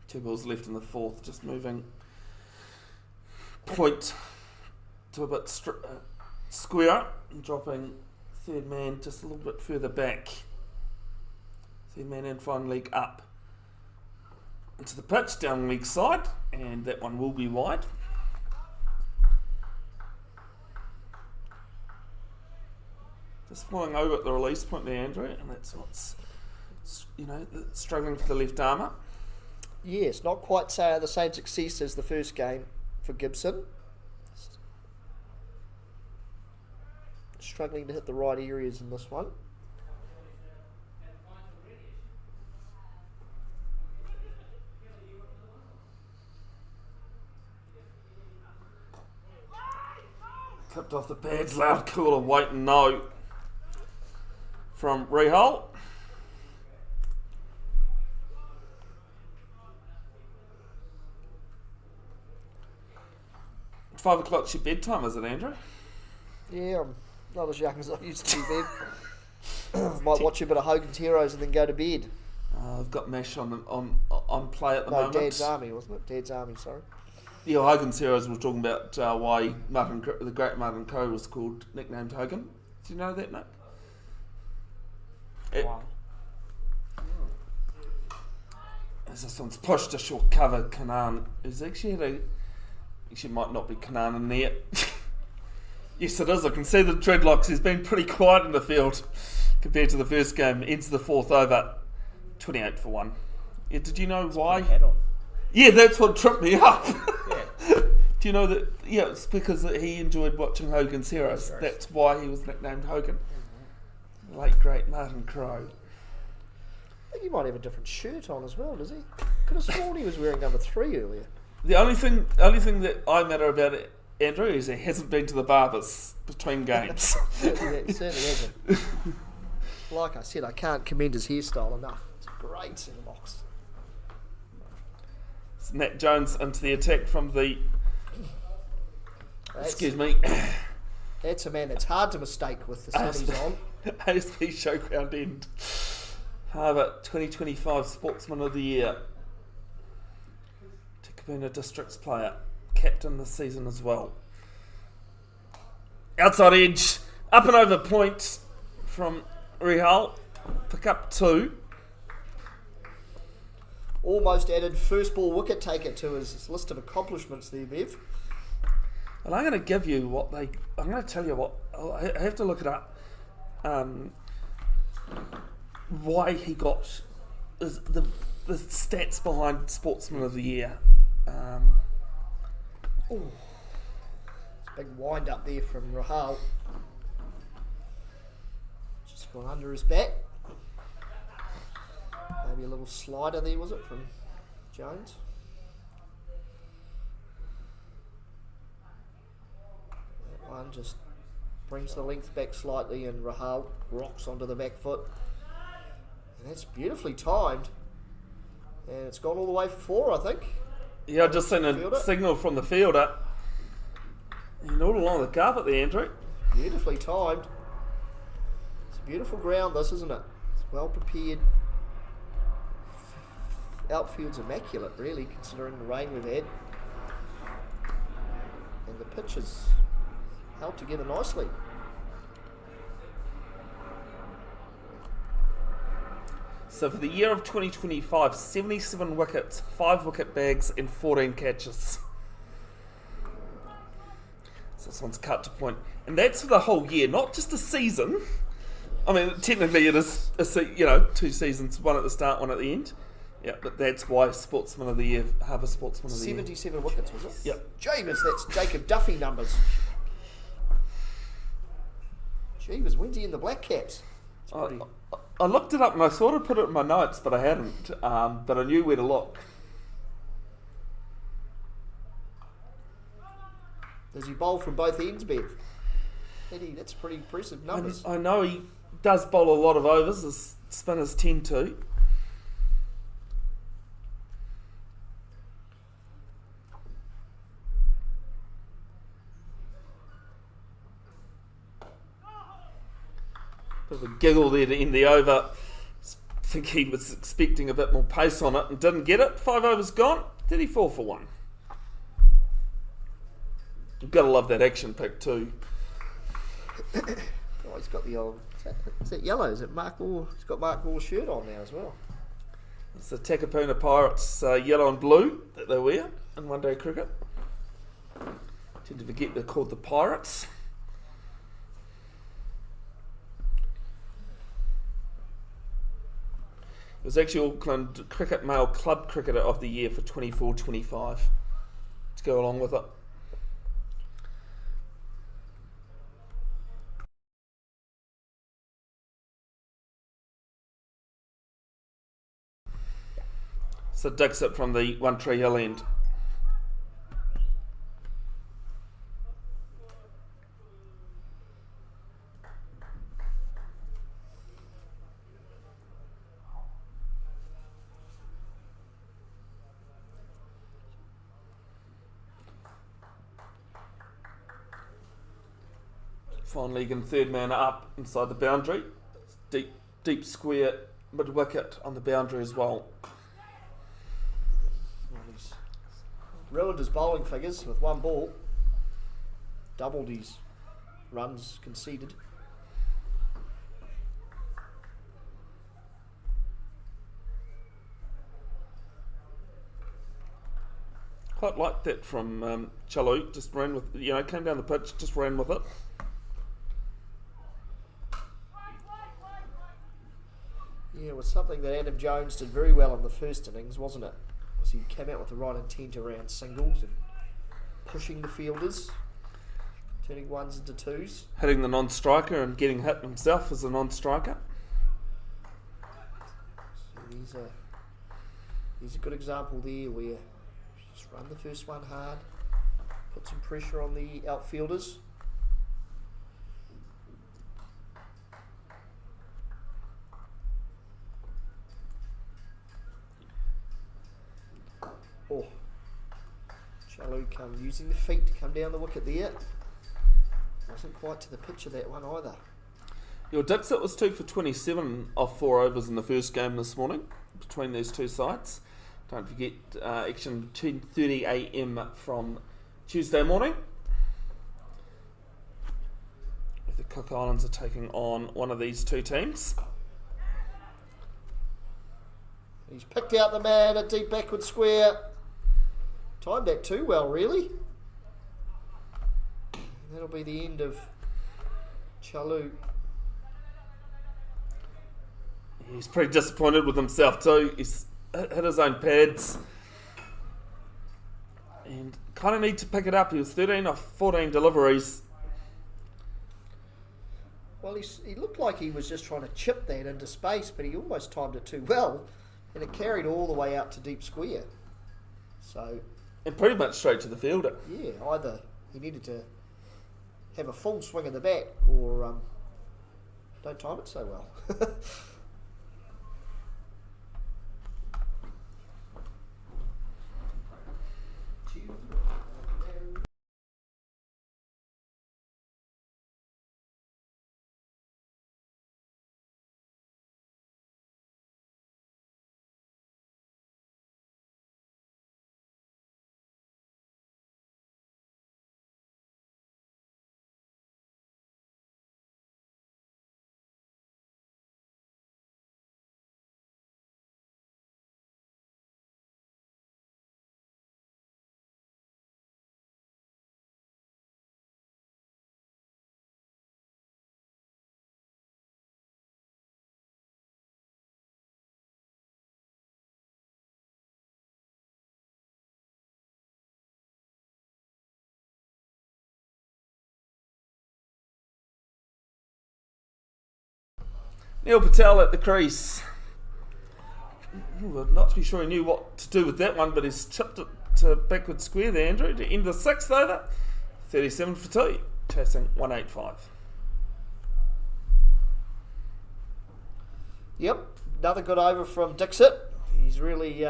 Two balls left in the 4th, just moving point to a bit square and dropping third man just a little bit further back. Third man and fine leg up into the pitch, down leg side, and that one will be wide. Just flying over at the release point there, Andrew, and that's what's, struggling for the left armour. Yes, not quite the same success as the first game for Gibson. Struggling to hit the right areas in this one. Clipped off the pads, loud call of wait and no from Rehal. It's 5 o'clock's your bedtime, is it, Andrew? Yeah, I'm not as young as I used to be, Bev. Might watch a bit of Hogan's Heroes and then go to bed. I've got MASH on play at the moment. Dad's Army, wasn't it? Dad's Army, sorry. Yeah, Hogan's Heroes was talking about why the great Martin Coe was nicknamed Hogan. Do you know that, Nick? Wow. As this one's pushed a short cover, Kanan is actually might not be Kanan in there. Yes, it is. I can see the dreadlocks. He's been pretty quiet in the field compared to the first game. Ends the 4th over, 28 for 1. Yeah, did you know why? Head on. Yeah, that's what tripped me up. Yeah. Do you know that? Yeah, it's because he enjoyed watching Hogan's Heroes. Heroes. That's why he was nicknamed Hogan. Late great Martin Crowe. I think he might have a different shirt on as well, does he? Could have sworn he was wearing number 3 earlier. The only thing that I matter about it, Andrew, is he hasn't been to the barbers between games. Yeah, he certainly hasn't. Like I said, I can't commend his hairstyle enough. It's a great centre box. It's Nat Jones into the attack from the. Excuse me. That's a man that's hard to mistake with the sunnies on. ASB Showground End. Harbour 2025 Sportsman of the Year. Takapuna Districts player. Captain this season as well. Outside edge. Up and over point from Rihal. Pick up 2. Almost added first ball wicket taker to his list of accomplishments there, Bev. And I'm going to give you what they. I'm going to tell you what. I have to look it up. Why he got the stats behind Sportsman of the Year. Big wind up there from Rahal. Just gone under his bat. Maybe a little slider there, was it, from Jones? That one just brings the length back slightly and Rahal rocks onto the back foot. And that's beautifully timed. And it's gone all the way for 4, I think. Yeah, I just seen a Fielder. signal from the fielder. And all along the carpet there, Andrew. Beautifully timed. It's a beautiful ground, this, isn't it? It's well prepared. Outfield's immaculate, really, considering the rain we've had. And the pitch is held together nicely. So for the year of 2025, 77 wickets, 5 wicket bags and 14 catches. So this one's cut to point. And that's for the whole year, not just a season. I mean, technically it is, 2 seasons, one at the start, one at the end. Yeah, but that's why Sportsman of the Year, Harbour Sportsman of the Year. 77 wickets, was it? Yep. Jeebus, that's Jacob Duffy numbers. Jeebus, when's he in the Black Caps? It's pretty... I looked it up and I sort of put it in my notes, but I hadn't. But I knew where to look. Does he bowl from both ends, Bev? That's pretty impressive numbers. I know he does bowl a lot of overs, as spinners tend to. Bit of a giggle there to end the over. I think he was expecting a bit more pace on it and didn't get it. 5 overs gone. 34 for 1. You've got to love that action pick too. Oh, he's got the old... Is that yellow? Is it Mark Moore? He's got Mark Moore's shirt on now as well. It's the Takapuna Pirates yellow and blue that they wear in one-day cricket. Tend to forget they're called the Pirates. It was actually Auckland Cricket Male Club Cricketer of the Year for 24-25 to go along with it. So digs it from the One Tree Hill end. Fine league and third man up inside the boundary. Deep square mid wicket on the boundary as well. He's ruined his bowling figures with 1 ball. Doubled his runs conceded. Quite liked that from Chalu. Just ran with, came down the pitch, just ran with it. Yeah, it was something that Adam Jones did very well in the first innings, wasn't it? Was he came out with the right intent around singles and pushing the fielders, turning ones into twos. Hitting the non-striker and getting hit himself as a non-striker. So he's a good example there where just run the first one hard, put some pressure on the outfielders. Oh, Chalu using the feet to come down the wicket there. Wasn't quite to the pitch of that one either. Your Dixit was 2 for 27 off 4 overs in the first game this morning between these two sides. Don't forget action 10:30 a.m. from Tuesday morning. The Cook Islands are taking on one of these two teams. He's picked out the man at deep backward square. Timed that too well, really. And that'll be the end of Chalu. He's pretty disappointed with himself too. He's hit his own pads and kind of need to pick it up. He was 13 off 14 deliveries. Well, he looked like he was just trying to chip that into space, but he almost timed it too well, and it carried all the way out to deep square. So, And pretty much straight to the fielder. yeah, either he needed to have a full swing of the bat or don't time it so well. Neil Patel at the crease. I'm not too sure he knew what to do with that one, but he's chipped it to backward square there, Andrew, to end the sixth over. 37 for 2, chasing 185. Yep, another good over from Dixit. He's really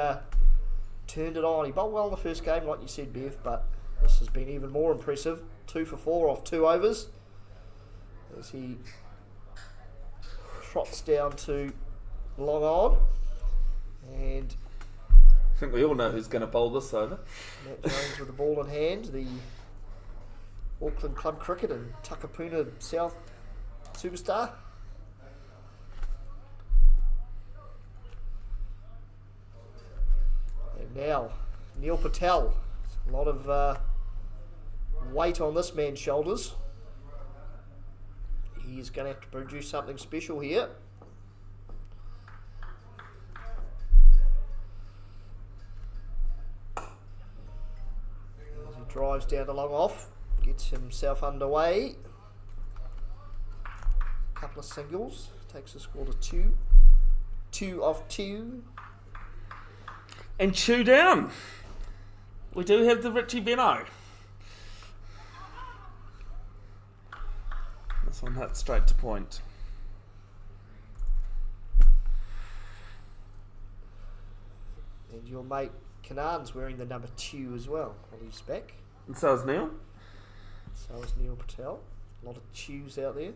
turned it on. He bowled well in the first game, like you said, Bev, but this has been even more impressive. 2 for 4 off 2 overs. As he trots down to long on. And I think we all know who's going to bowl this over. Matt Jones with the ball in hand, the Auckland Club Cricket and Takapuna South superstar. And now, Neil Patel. A lot of weight on this man's shoulders. He's going to have to produce something special here. As he drives down the long off, gets himself underway. A couple of singles, takes the score to 2. 2 off 2. And chew down. We do have the Richie Benno. This one hit straight to point. And your mate Kanan's wearing the number 2 as well on his back. And so is Neil. So is Neil Patel. A lot of chews out there.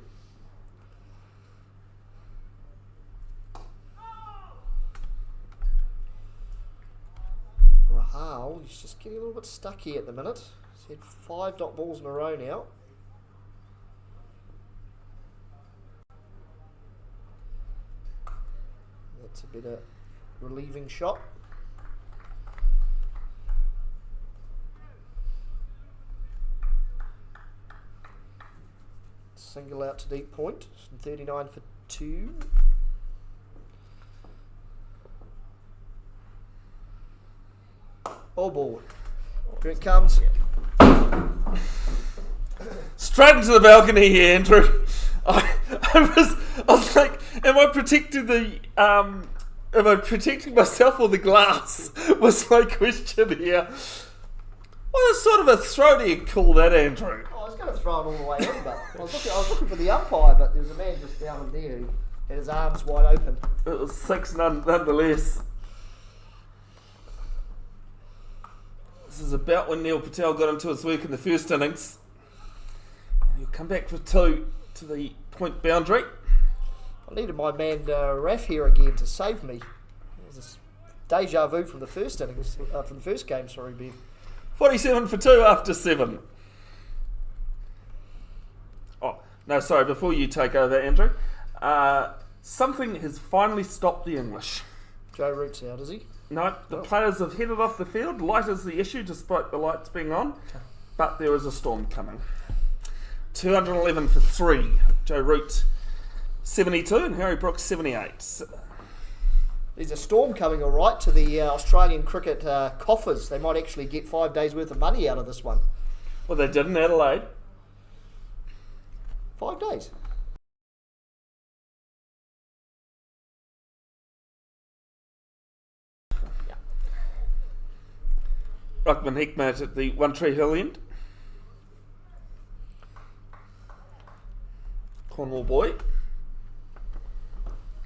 Rahal, he's just getting a little bit stuck here at the minute. He's had 5 dot balls in a row now. That's a bit of relieving shot. Single out to deep point. 39 for 2. All ball. Here it comes. Straight into the balcony here, Andrew. I was like, am I protecting myself or the glass? Was my question here. What sort of a throw do you call that, Andrew? I was going to throw it all the way in, but I was looking for the umpire, but there was a man just down in there who had his arms wide open. It was 6 nonetheless. This is about when Neil Patel got into his work in the first innings. And he'll come back for 2 to the point boundary. I needed my man Raf here again to save me. It was this deja vu from the first innings, from the first game, sorry, Bev. 47 for 2 after 7. Oh, no, sorry, before you take over, Andrew. Something has finally stopped the English. Joe Root's out, is he? No, the players have headed off the field. Light is the issue, despite the lights being on. But there is a storm coming. 211 for 3. Joe Root 72 and Harry Brooks 78. There's a storm coming, all right, to the Australian cricket coffers. They might actually get 5 days' worth of money out of this one. Well, they did in Adelaide. 5 days. Ruckman Hekmat at the One Tree Hill end. Cornwall boy.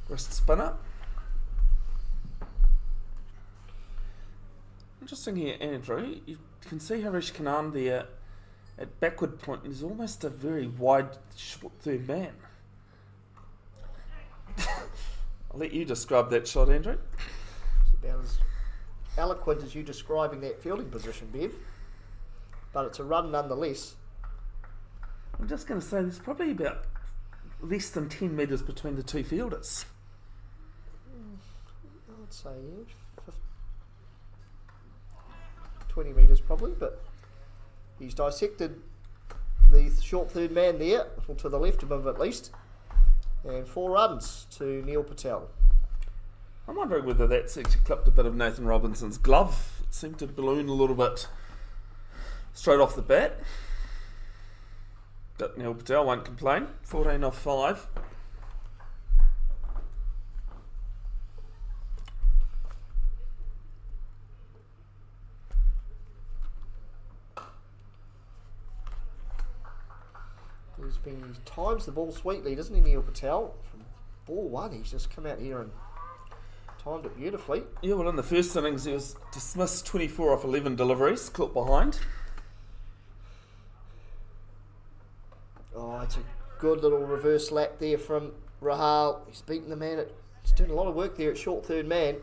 Wrist spinner. Interesting here, Andrew. You can see Harish Kannan there at backward point. He's almost a very wide, short third man. I'll let you describe that shot, Andrew. It's about as eloquent as you describing that fielding position, Bev. But it's a run nonetheless. I'm just going to say there's probably about less than 10 metres between the two fielders. I'd say, yeah, 20 metres probably, but he's dissected the short third man there, or to the left of him at least, and 4 runs to Neil Patel. I'm wondering whether that's actually clipped a bit of Nathan Robinson's glove. It seemed to balloon a little bit straight off the bat. But Neil Patel won't complain. 14 off 5. He times the ball sweetly, doesn't he, Neil Patel? From ball 1, he's just come out here and timed it beautifully. Yeah, well, in the first innings, he was dismissed 24 off 11 deliveries, caught behind. Oh, it's a good little reverse lap there from Rahal. He's beaten the man he's doing a lot of work there at short third man.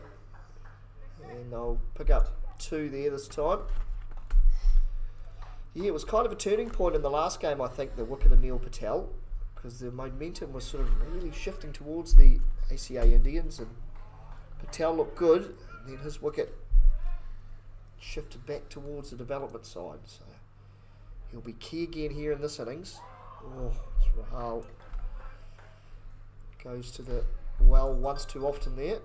And they'll pick up 2 there this time. Yeah, it was kind of a turning point in the last game, I think, the wicket of Neil Patel, because the momentum was sort of really shifting towards the ACA Indians, and Patel looked good, and then his wicket shifted back towards the development side. So he'll be key again here in this innings. Oh, it's Rahal. Goes to the well once too often there.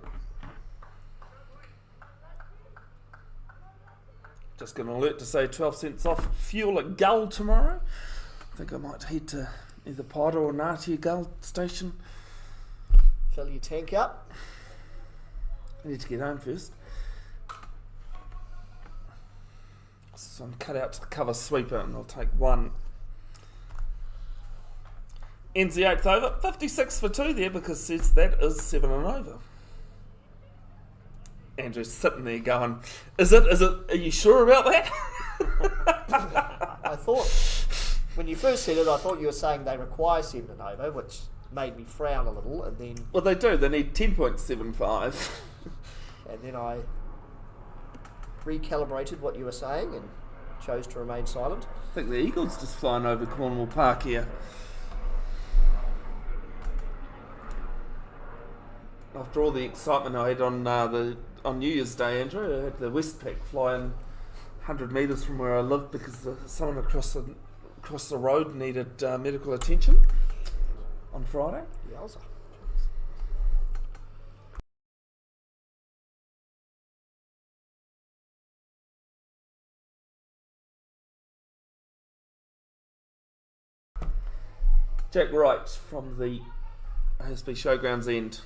Just going to alert to say 12 cents off fuel at Gull tomorrow. I think I might head to either Potter or Ngatia Gull station. Fill your tank up. I need to get home first. So I'm cut out to the cover sweeper and I'll take 1. Ends the 8th over. 56 for 2 there because says that is 7 and over. Andrew's sitting there going, is it, are you sure about that? I thought, when you first said it, I thought you were saying they require 7 and over, which made me frown a little, and then... Well, they do. They need 10.75. And then I recalibrated what you were saying and chose to remain silent. I think the Eagles just flying over Cornwall Park here. After all the excitement I had on New Year's Day, Andrew, I had the Westpac flying 100 metres from where I lived because someone across the road needed medical attention on Friday. Yowza. Jack Wright from the ASB Showgrounds end.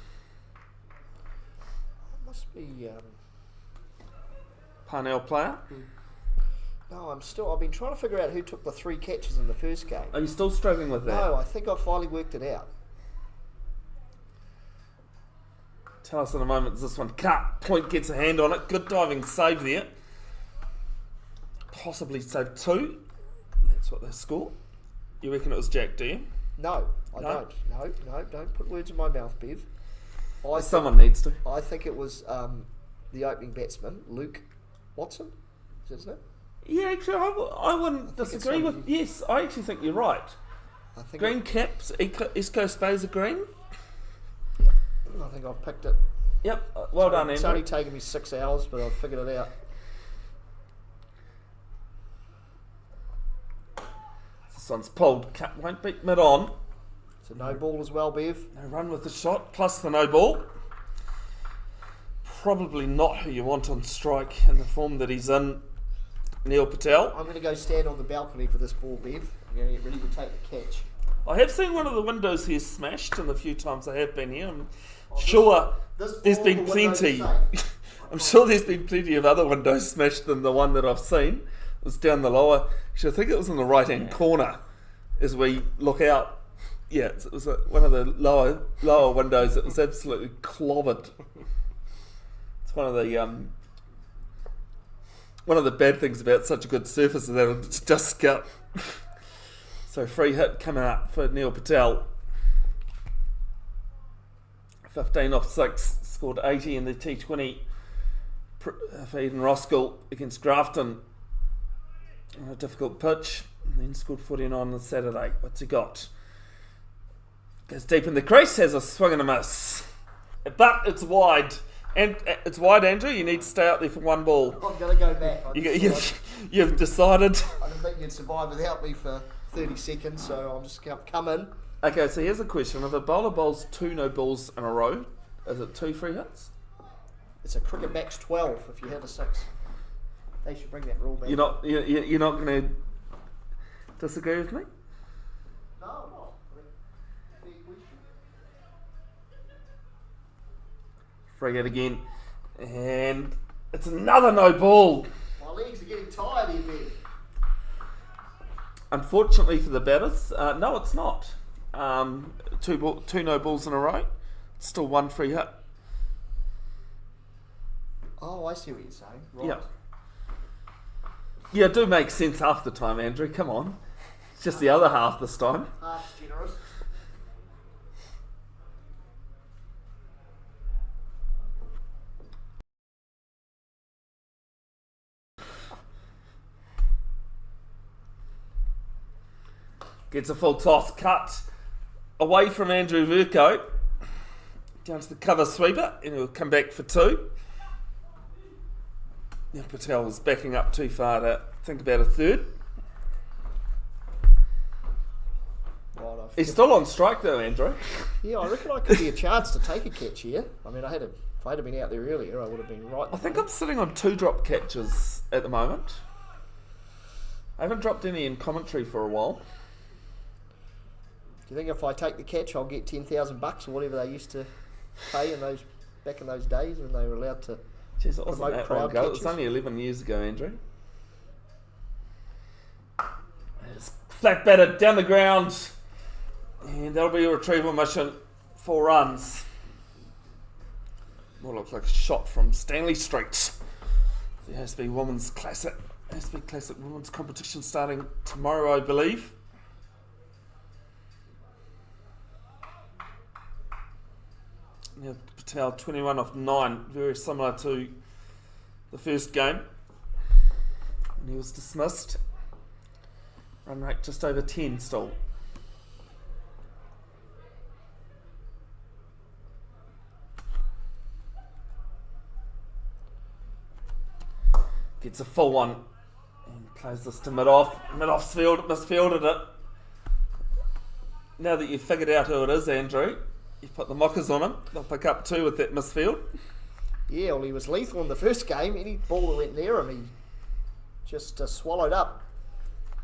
Must be. Parnell player. No, I've been trying to figure out who took the 3 catches in the first game. Are you still struggling with that? No, I think I finally worked it out. Tell us in a moment. This one cut. Point gets a hand on it. Good diving save there. Possibly saved 2. That's what they score. You reckon it was Jack, do you? No, I No? don't. No, don't put words in my mouth, Bev. Someone needs to. I think it was the opening batsman, Luke Watson. Is that his name? Yeah, actually, I wouldn't disagree with. Yes, I actually think you're right. I think Green caps, East Coast Bays are green. I think I've picked it. Yep, well done, It's Andrew. only taken me 6 hours, but I've figured it out. This one's pulled. Cut won't beat mid on. It's a no ball as well, Bev. No run with the shot, plus the no ball. Probably not who you want on strike in the form that he's in, Neil Patel. I'm going to go stand on the balcony for this ball, Bev. I'm going to get ready to take the catch. I have seen one of the windows here smashed in the few times I have been here. I'm sure there's been plenty. I'm sure there's been plenty of other windows smashed than the one that I've seen. It was down the lower. Actually, I think it was in the right-hand corner as we look out. Yeah, it was one of the lower windows. It was absolutely clobbered. It's one of the bad things about such a good surface is that it's just scut. So free hit coming up for Neil Patel. 15 off 6, scored 80 in the T20 for Eden Roskill against Grafton on a difficult pitch, and then scored 49 on the Saturday. What's he got? Goes deep in the crease, has a swing and a miss. But it's wide. And it's wide, Andrew. You need to stay out there for one ball. I'm going to go back. You've decided. I didn't think you'd survive without me for 30 seconds, so I'm just going to come in. Okay, so here's a question. If a bowler bowls 2 no balls in a row, is it 2 free hits? It's a cricket max 12 if you hit a 6. They should bring that rule back. You're not going to disagree with me? No, I'm not. Fair question. Free hit again. And it's another no ball. My legs are getting tired here, Ben. Unfortunately for the batters, no, it's not. 2 no balls in a row. It's still 1 free hit. Oh, I see what you're saying. Right. Yeah. Yeah, do make sense half the time, Andrew. Come on. It's just the other half this time. Half generous. Gets a full toss, cut away from Andrew Verco. Down to the cover sweeper, and he'll come back for 2. Now Patel was backing up too far to think about a third. Right, He's still on strike though, Andrew. yeah, I reckon I could be a chance to take a catch here. I mean, if I'd have been out there earlier, I would have been right. I think I'm sitting on 2 drop catches at the moment. I haven't dropped any in commentary for a while. Do you think if I take the catch, I'll get $10,000 or whatever they used to pay back in those days when they were allowed to? Jeez, it wasn't that long crowd ago. It was catches. only 11 years ago, Andrew. It's flat batted down the ground. And that'll be a retrieval mission. 4 runs. More looks like a shot from Stanley Street. The ASB Women's Classic. ASB Classic Women's Competition starting tomorrow, I believe. Yeah, Patel 21 off 9, very similar to the first game. And he was dismissed. Run rate just over 10 still. Gets a full one and plays this to mid-off. Mid-off's misfielded it. Now that you've figured out who it is, Andrew, you put the mockers on him. They'll pick up 2 with that misfield. Yeah, well, he was lethal in the first game. Any ball that went near him, he just swallowed up.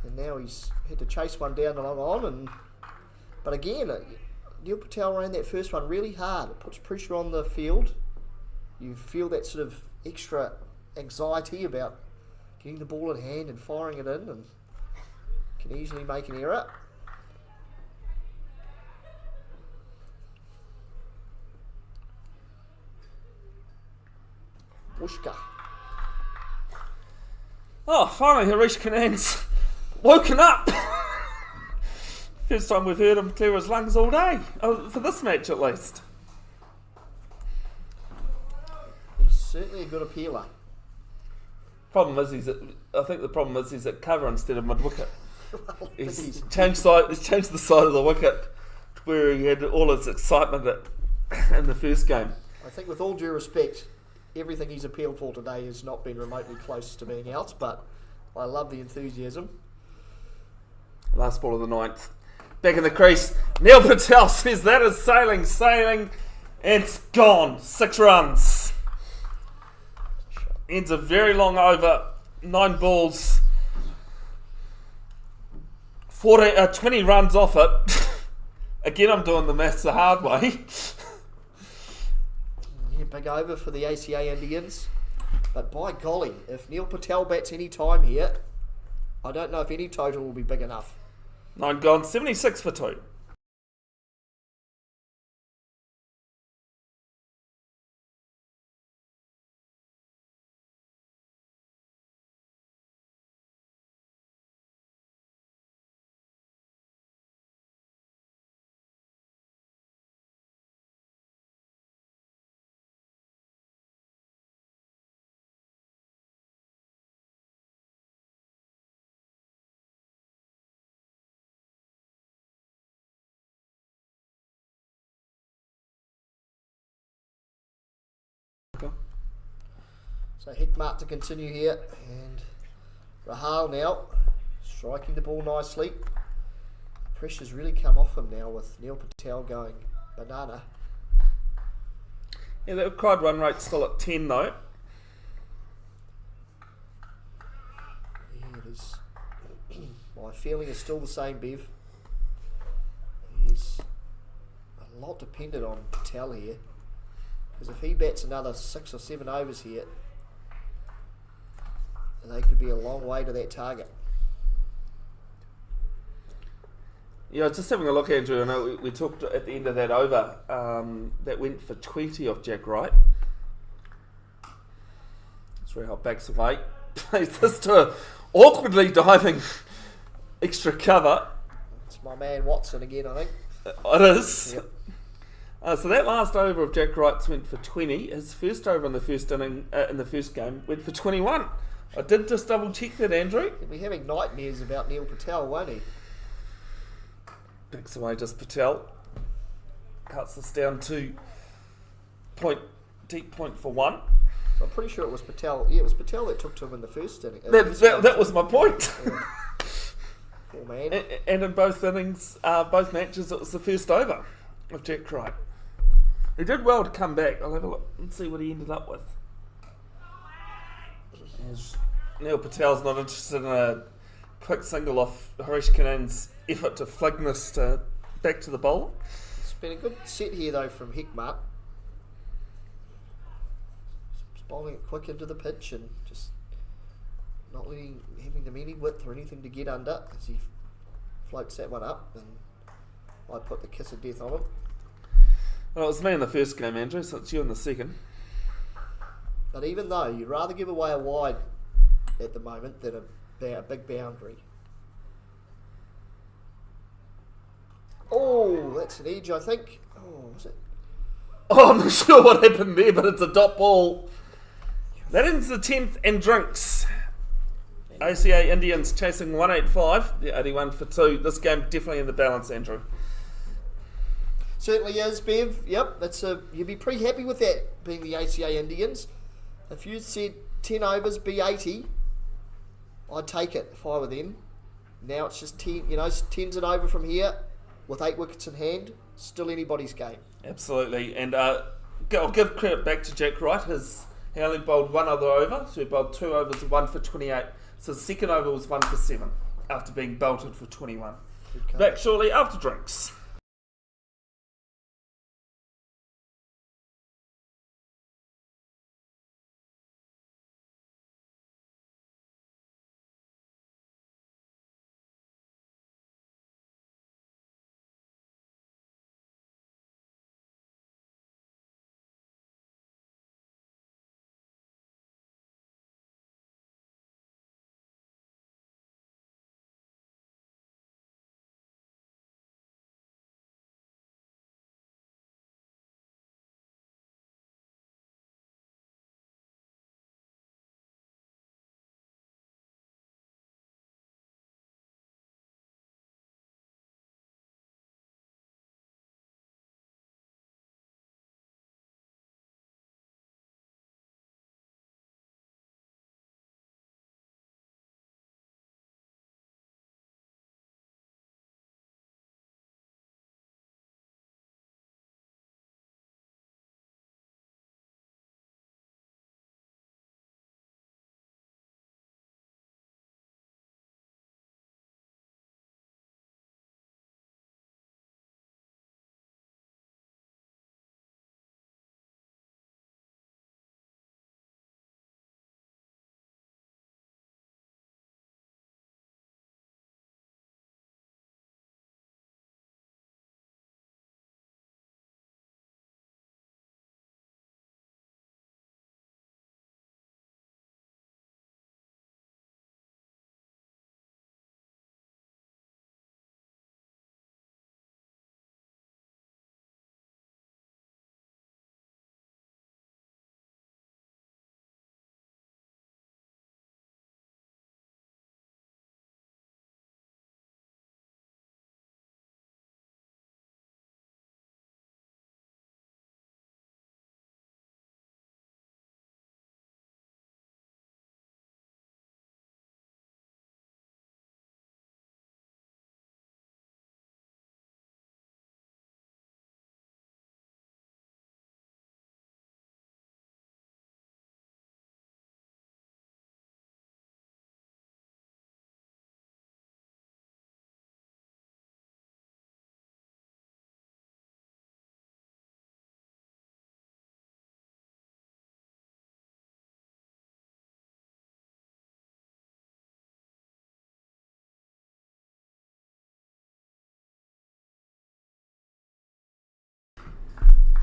And now he's had to chase one down along on. But again, Neil Patel ran that first one really hard. It puts pressure on the field. You feel that sort of extra anxiety about getting the ball in hand and firing it in, and can easily make an error. Whooshka. Oh, finally, Harish Kanan's woken up. First time we've heard him clear his lungs all day, for this match at least. He's certainly a good appealer. Problem is, I think the problem is he's at cover instead of mid-wicket. Well, He's changed the side of the wicket to where he had all his excitement in the first game. I think with all due respect, everything he's appealed for today has not been remotely close to being out, but I love the enthusiasm. Last ball of the ninth. Back in the crease. Neil Patel says that is sailing, and it's gone. 6 runs. Ends a very long over. 9 balls. 20 runs off it. Again, I'm doing the maths the hard way. Yeah, big over for the ACA Indians. But by golly, if Neil Patel bats any time here, I don't know if any total will be big enough. 9 gone, 76 for 2. So Hikmat to continue here, and Rahal now striking the ball nicely. Pressure's really come off him now with Neil Patel going banana. Yeah, the required run rate's still at 10 though. Yeah, it is. My feeling is still the same, Bev. He's a lot dependent on Patel here, because if he bats another 6 or 7 overs here, they could be a long way to that target. Yeah, just having a look, Andrew. I know we talked at the end of that over that went for 20 off Jack Wright. That's where how backs away. Plays this to a awkwardly diving extra cover. It's my man Watson again, I think. It is. Yep. So that last over of Jack Wright's went for 20. His first over in the first inning, in the first game, went for 21. I did just double check that, Andrew. He'll be having nightmares about Neil Patel, won't he? Backs away just Patel. Cuts this down to deep point for 1. So I'm pretty sure it was Patel. Yeah, it was Patel that took to him in the first inning. That was my point. Yeah. Poor man. And in both innings, both matches, it was the first over of Jack Wright. He did well to come back. I'll have a look and see what he ended up with. As Neil Patel's not interested in a quick single off Harish Kanan's effort to flick this back to the bowler. It's been a good set here though from Hikmat. Just bowling it quick into the pitch and just not having them any width or anything to get under as he floats that one up, and I put the kiss of death on him. Well, it was me in the first game, Andrew, so it's you in the second. But even though you'd rather give away a wide at the moment than a big boundary. Oh, that's an edge, I think. Oh, was it? Oh, I'm not sure what happened there, but it's a dot ball. That ends the 10th and drinks. ACA Indians chasing 185, the 81 for 2. This game definitely in the balance, Andrew. Certainly is, Bev. Yep, you'd be pretty happy with that, being the ACA Indians. If you said 10 overs, B80, I'd take it if I were them. Now it's just 10, 10's an over from here with 8 wickets in hand. Still anybody's game. Absolutely, and I'll give credit back to Jack Wright. He only bowled 1 other over, so he bowled 2 overs, 1 for 28. So the second over was 1 for 7 after being belted for 21. Back shortly after drinks.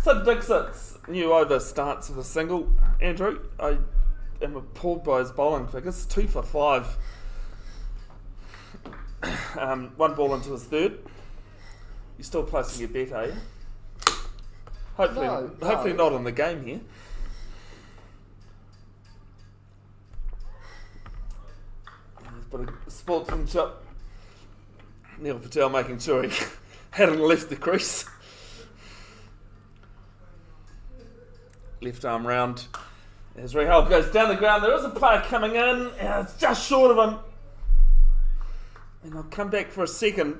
Sid Dixit's new over starts with a single. Andrew, I am appalled by his bowling figures. 2 for 5. One ball into his third. You're still placing your bet, are you? Hopefully not in the game here. He's put a sportsmanship. Neil Patel making sure he hadn't left the crease. Left arm round. As Rehal goes down the ground, there is a player coming in. It's just short of him. And I'll come back for a second.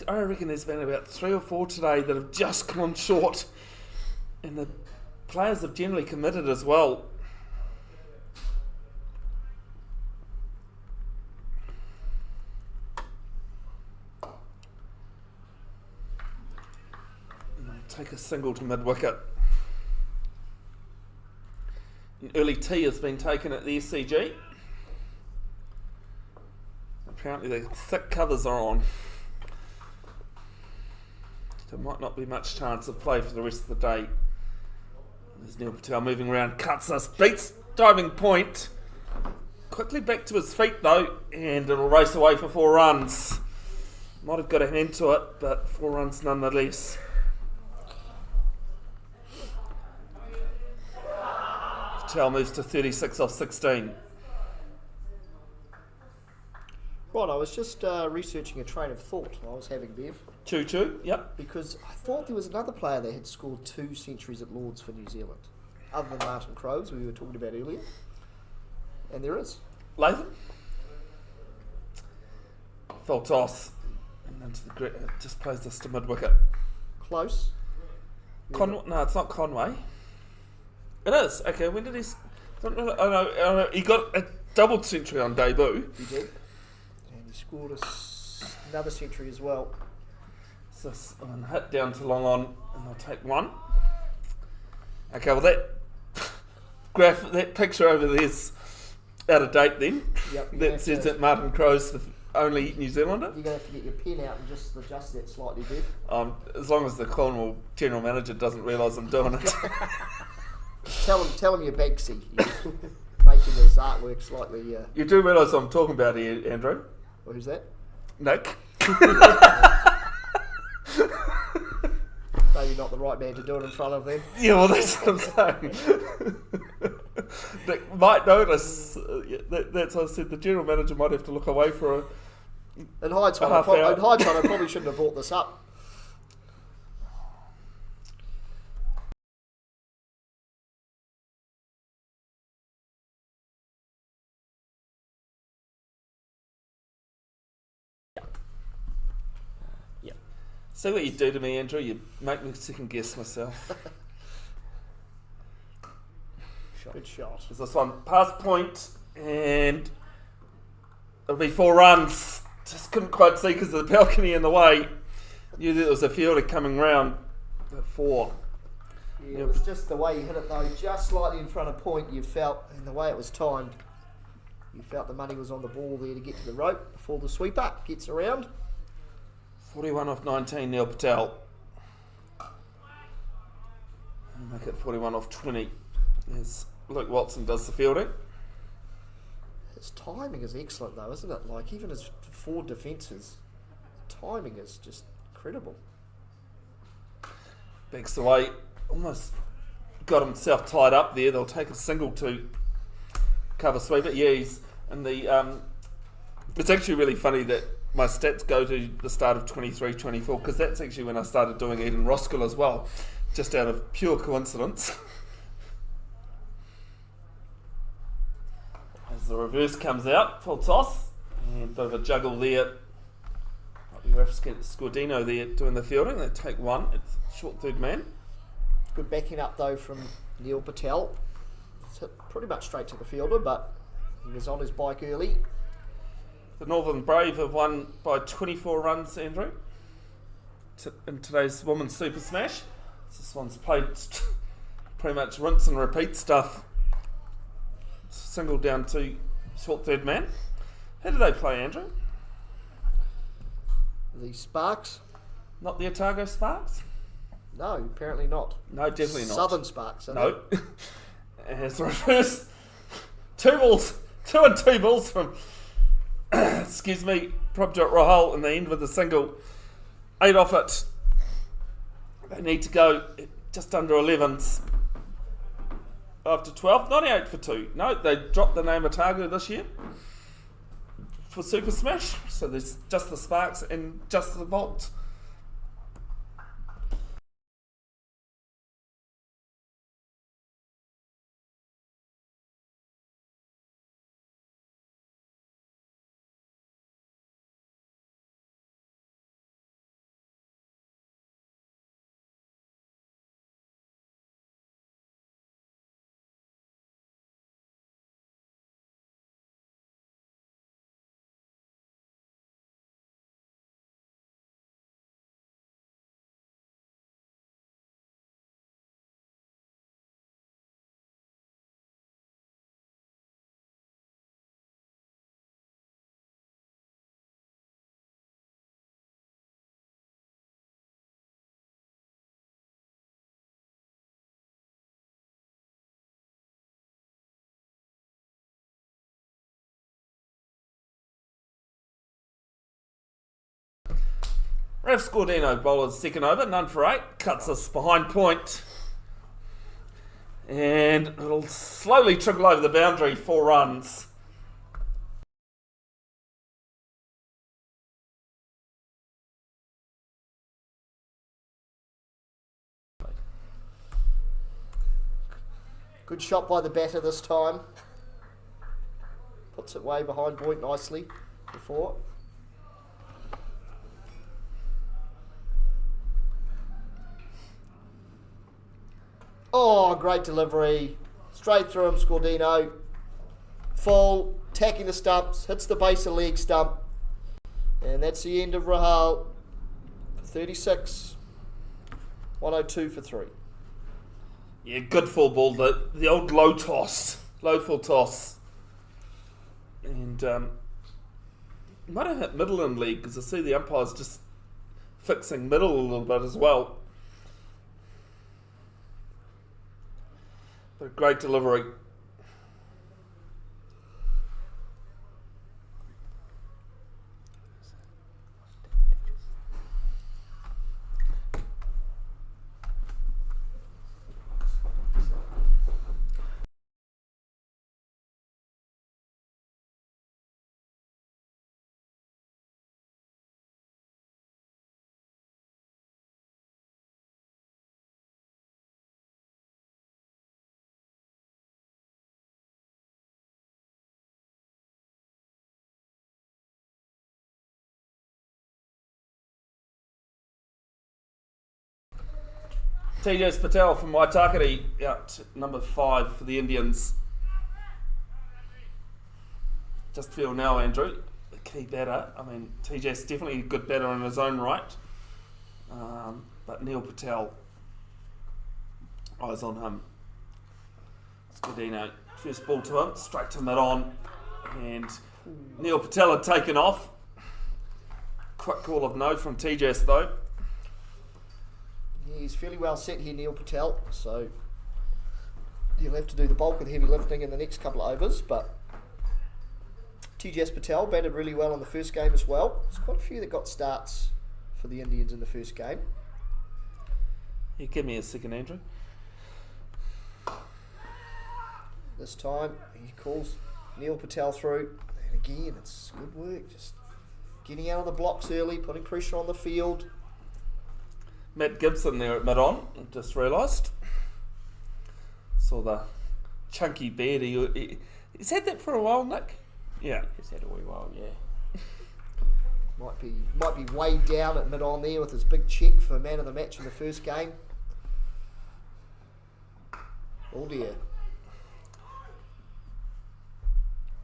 I reckon there's been about 3 or 4 today that have just gone short. And the players have generally committed as well. And they'll take a single to mid-wicket. An early tee has been taken at the SCG. Apparently the thick covers are on. There might not be much chance of play for the rest of the day. There's Neil Patel moving around, cuts us, beats diving point. Quickly back to his feet though, and it'll race away for 4 runs. Might have got a hand to it, but 4 runs nonetheless. Patel moves to 36 off 16. Right, I was just researching a train of thought I was having, Bev. Choo-choo, yep. Because I thought there was another player that had scored 2 centuries at Lords for New Zealand, other than Martin Crowe, we were talking about earlier. And there is. Latham. Full toss. And into the just plays this to mid-wicket. Close. No, it's not Conway. It is. Okay, when did he... Oh no, he got a double century on debut. He did. And he scored another century as well. So one hit down to long on, and I'll take 1. Okay, well that picture over there's out of date then. Yep, That says that Martin Crowe's the only New Zealander. You're going to have to get your pen out and just adjust that slightly, Bev. As long as the Cornwall general manager doesn't realise I'm doing it. Tell him you're Banksy. You're making his artwork slightly... You do realise what I'm talking about here, Andrew? Well, who's that? Nick. Maybe not the right man to do it in front of them. Yeah, well, that's what I'm saying. Nick might notice. That's what I said. The general manager might have to look away for In hindsight, I probably shouldn't have brought this up. See what you do to me, Andrew? You make me second guess myself. Good shot. There's this one. Pass point, and it'll be 4 runs. Just couldn't quite see because of the balcony in the way. Knew that there was a fielder coming round at 4. Yeah, it was just the way you hit it though, just slightly in front of point. You felt, and the way it was timed, you felt the money was on the ball there to get to the rope before the sweeper gets around. 41 off 19, Neil Patel. And make it 41 off 20 as Luke Watson does the fielding. His timing is excellent though, isn't it? Like even his 4 defences, timing is just incredible. Backs away, almost got himself tied up there. They'll take a single to cover sweeper. Yeah, he's in the... it's actually really funny that my stats go to the start of 23-24 because that's actually when I started doing Eden Roskill as well, just out of pure coincidence. As the reverse comes out, full toss, and a bit of a juggle there. Scordino there doing the fielding. They take 1. It's short third man. Good backing up though from Neil Patel. It's hit pretty much straight to the fielder, but he was on his bike early. The Northern Brave have won by 24 runs, Andrew, in today's Women's Super Smash. This one's played pretty much rinse and repeat stuff. Single down to short third man. How do they play, Andrew? The Sparks. Not the Otago Sparks? No, apparently not. No, definitely not. Southern Sparks, No. As reverse, 2 and 2 balls from, excuse me, Prabjot Rahal in the end with a single. 8 off it. They need to go just under 11s after 12. 98 for 2. No, they dropped the name Otago this year for Super Smash. So there's just the Sparks and just the Volt. Ref Scordino bowlers second over, none for 8, cuts us behind point. And it'll slowly trickle over the boundary, 4 runs. Good shot by the batter this time. Puts it way behind point nicely before. Oh, great delivery. Straight through him, Scordino. Full, tacking the stumps, hits the base of leg stump. And that's the end of Rahal for 36. 102 for 3. Yeah, good full ball, the old low full toss. And might have hit middle in leg because I see the umpire's just fixing middle a little bit as well. But a great delivery. TJ Patel from Waitakere out number 5 for the Indians. Just feel now, Andrew, the key batter. I mean, TJ's definitely a good batter in his own right. But Neil Patel, eyes on him. Scordino, first ball to him, straight to mid-on. And Neil Patel had taken off. Quick call of no from TJ's though. He's fairly well set here, Neil Patel, so he'll have to do the bulk of the heavy lifting in the next couple of overs, but TJS Patel batted really well in the first game as well. There's quite a few that got starts for the Indians in the first game. You give me a second, Andrew. This time he calls Neil Patel through, and again it's good work, just getting out of the blocks early, putting pressure on the field. Matt Gibson there at mid-on, just realised. Saw the chunky beard. He's had that for a while, Nick? Yeah. He's had a wee while, yeah. Might be weighed down at mid-on there with his big check for man of the match in the first game. Oh dear.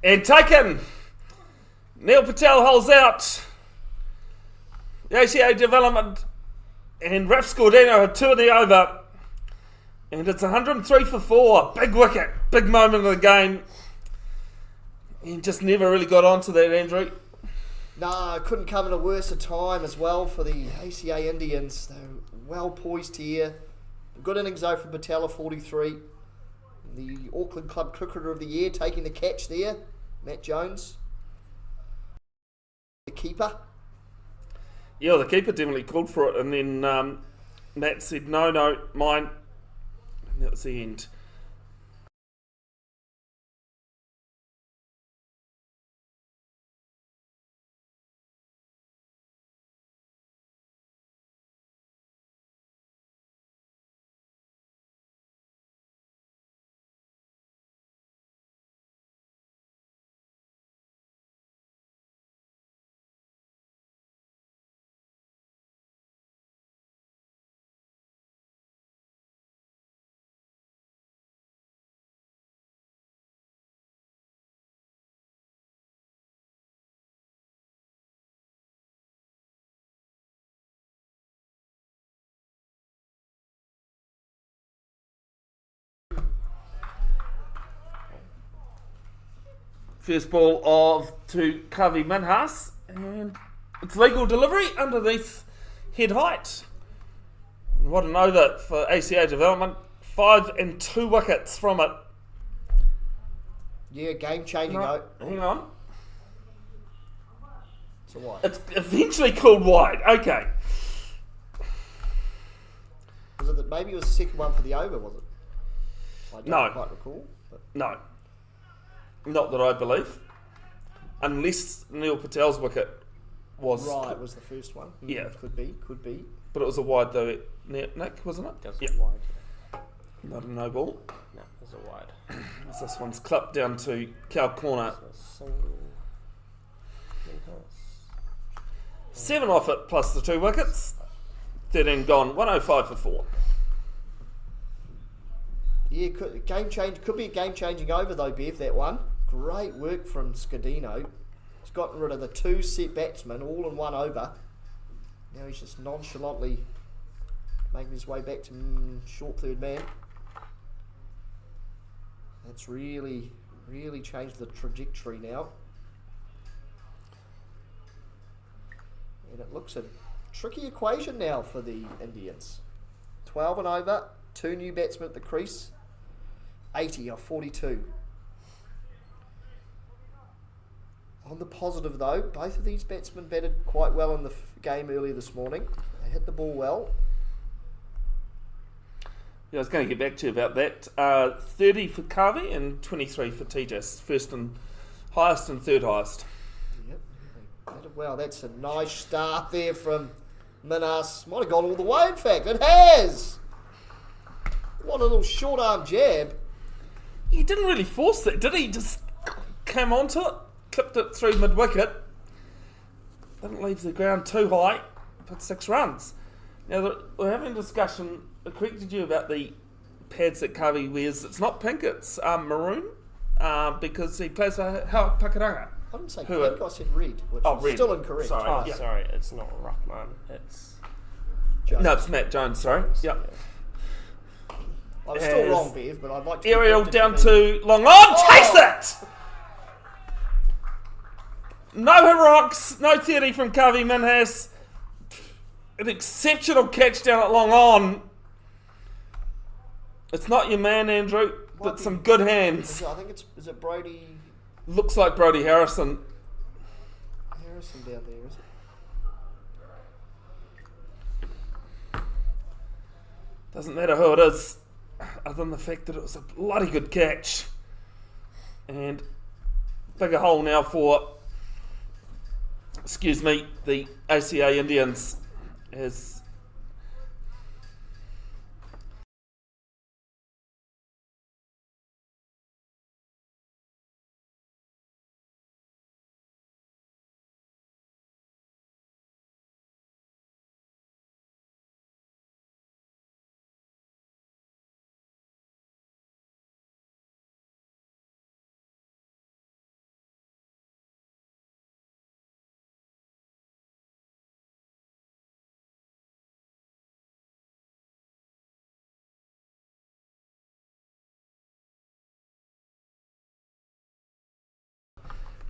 And taken! Neil Patel holds out. The ACA development and Raf Scordino had 2 in the over. And it's 103 for 4. Big wicket. Big moment of the game. And just never really got onto that, Andrew. No, couldn't come at a worse time as well for the ACA Indians. They're well poised here. Good innings though from Patella, 43. The Auckland Club Cricketer of the Year taking the catch there, Matt Jones. The keeper. Yeah, the keeper definitely called for it, and then Matt said, no, mine. And that was the end. First ball to Kavi Minhas, and it's legal delivery underneath head height. And what an over for ACA development. 5 and 2 wickets from it. Yeah, game changing. Hang on. So what? It's eventually called wide. Okay. Was it that maybe it was the second one for the over, was it? I don't No. quite recall. But No. Not that I believe. Unless Neil Patel's wicket was... right, was the first one. Yeah. Could be. But it was a wide though, Nick, wasn't it? That's Yeah. wide. Not a no ball. No, there's a wide. So this one's clipped down to cow corner. So a single. Minhas. 7 off it plus the 2 wickets. 13 gone. 105 for 4. Yeah, could be a game changing over though, Bev, that one. Great work from Scudino. He's gotten rid of the 2 set batsmen all in one over. Now he's just nonchalantly making his way back to short third man. That's really changed the trajectory now. And it looks a tricky equation now for the Indians. 12 and over, 2 new batsmen at the crease, 80 off 42. On the positive though, both of these batsmen batted quite well in the game earlier this morning. They hit the ball well. Yeah, I was going to get back to you about that. 30 for Kavi and 23 for Tejas. First and highest and third highest. Yep, they batted well. That's a nice start there from Minas. Might have gone all the way, in fact. It has! What a little short arm jab. He didn't really force it, did he? Just came onto it, clipped it through mid-wicket. Didn't leave the ground too high. Put 6 runs. Now, we're having a discussion. I corrected you about the pads that Kavi wears. It's not pink, it's maroon, because he plays for Pakaranga. I didn't say Who pink, I said red, which is red. still incorrect. Sorry. Oh, Yeah. sorry, it's not Rahman. It's Jones. No, it's Matt Jones, sorry. Yep. I was still As wrong, Bev, but I'd like to... Aerial corrected down be- to long on, takes it! No Hirocks, no 30 from Kavi Minhas. An exceptional catch down at long on. It's not your man, Andrew, but some good hands. I think it's... Is it Brody Looks like Brodie Harrison. Harrison down there, is it? Doesn't matter who it is, other than the fact that it was a bloody good catch. And bigger hole now for, the ACA Indians as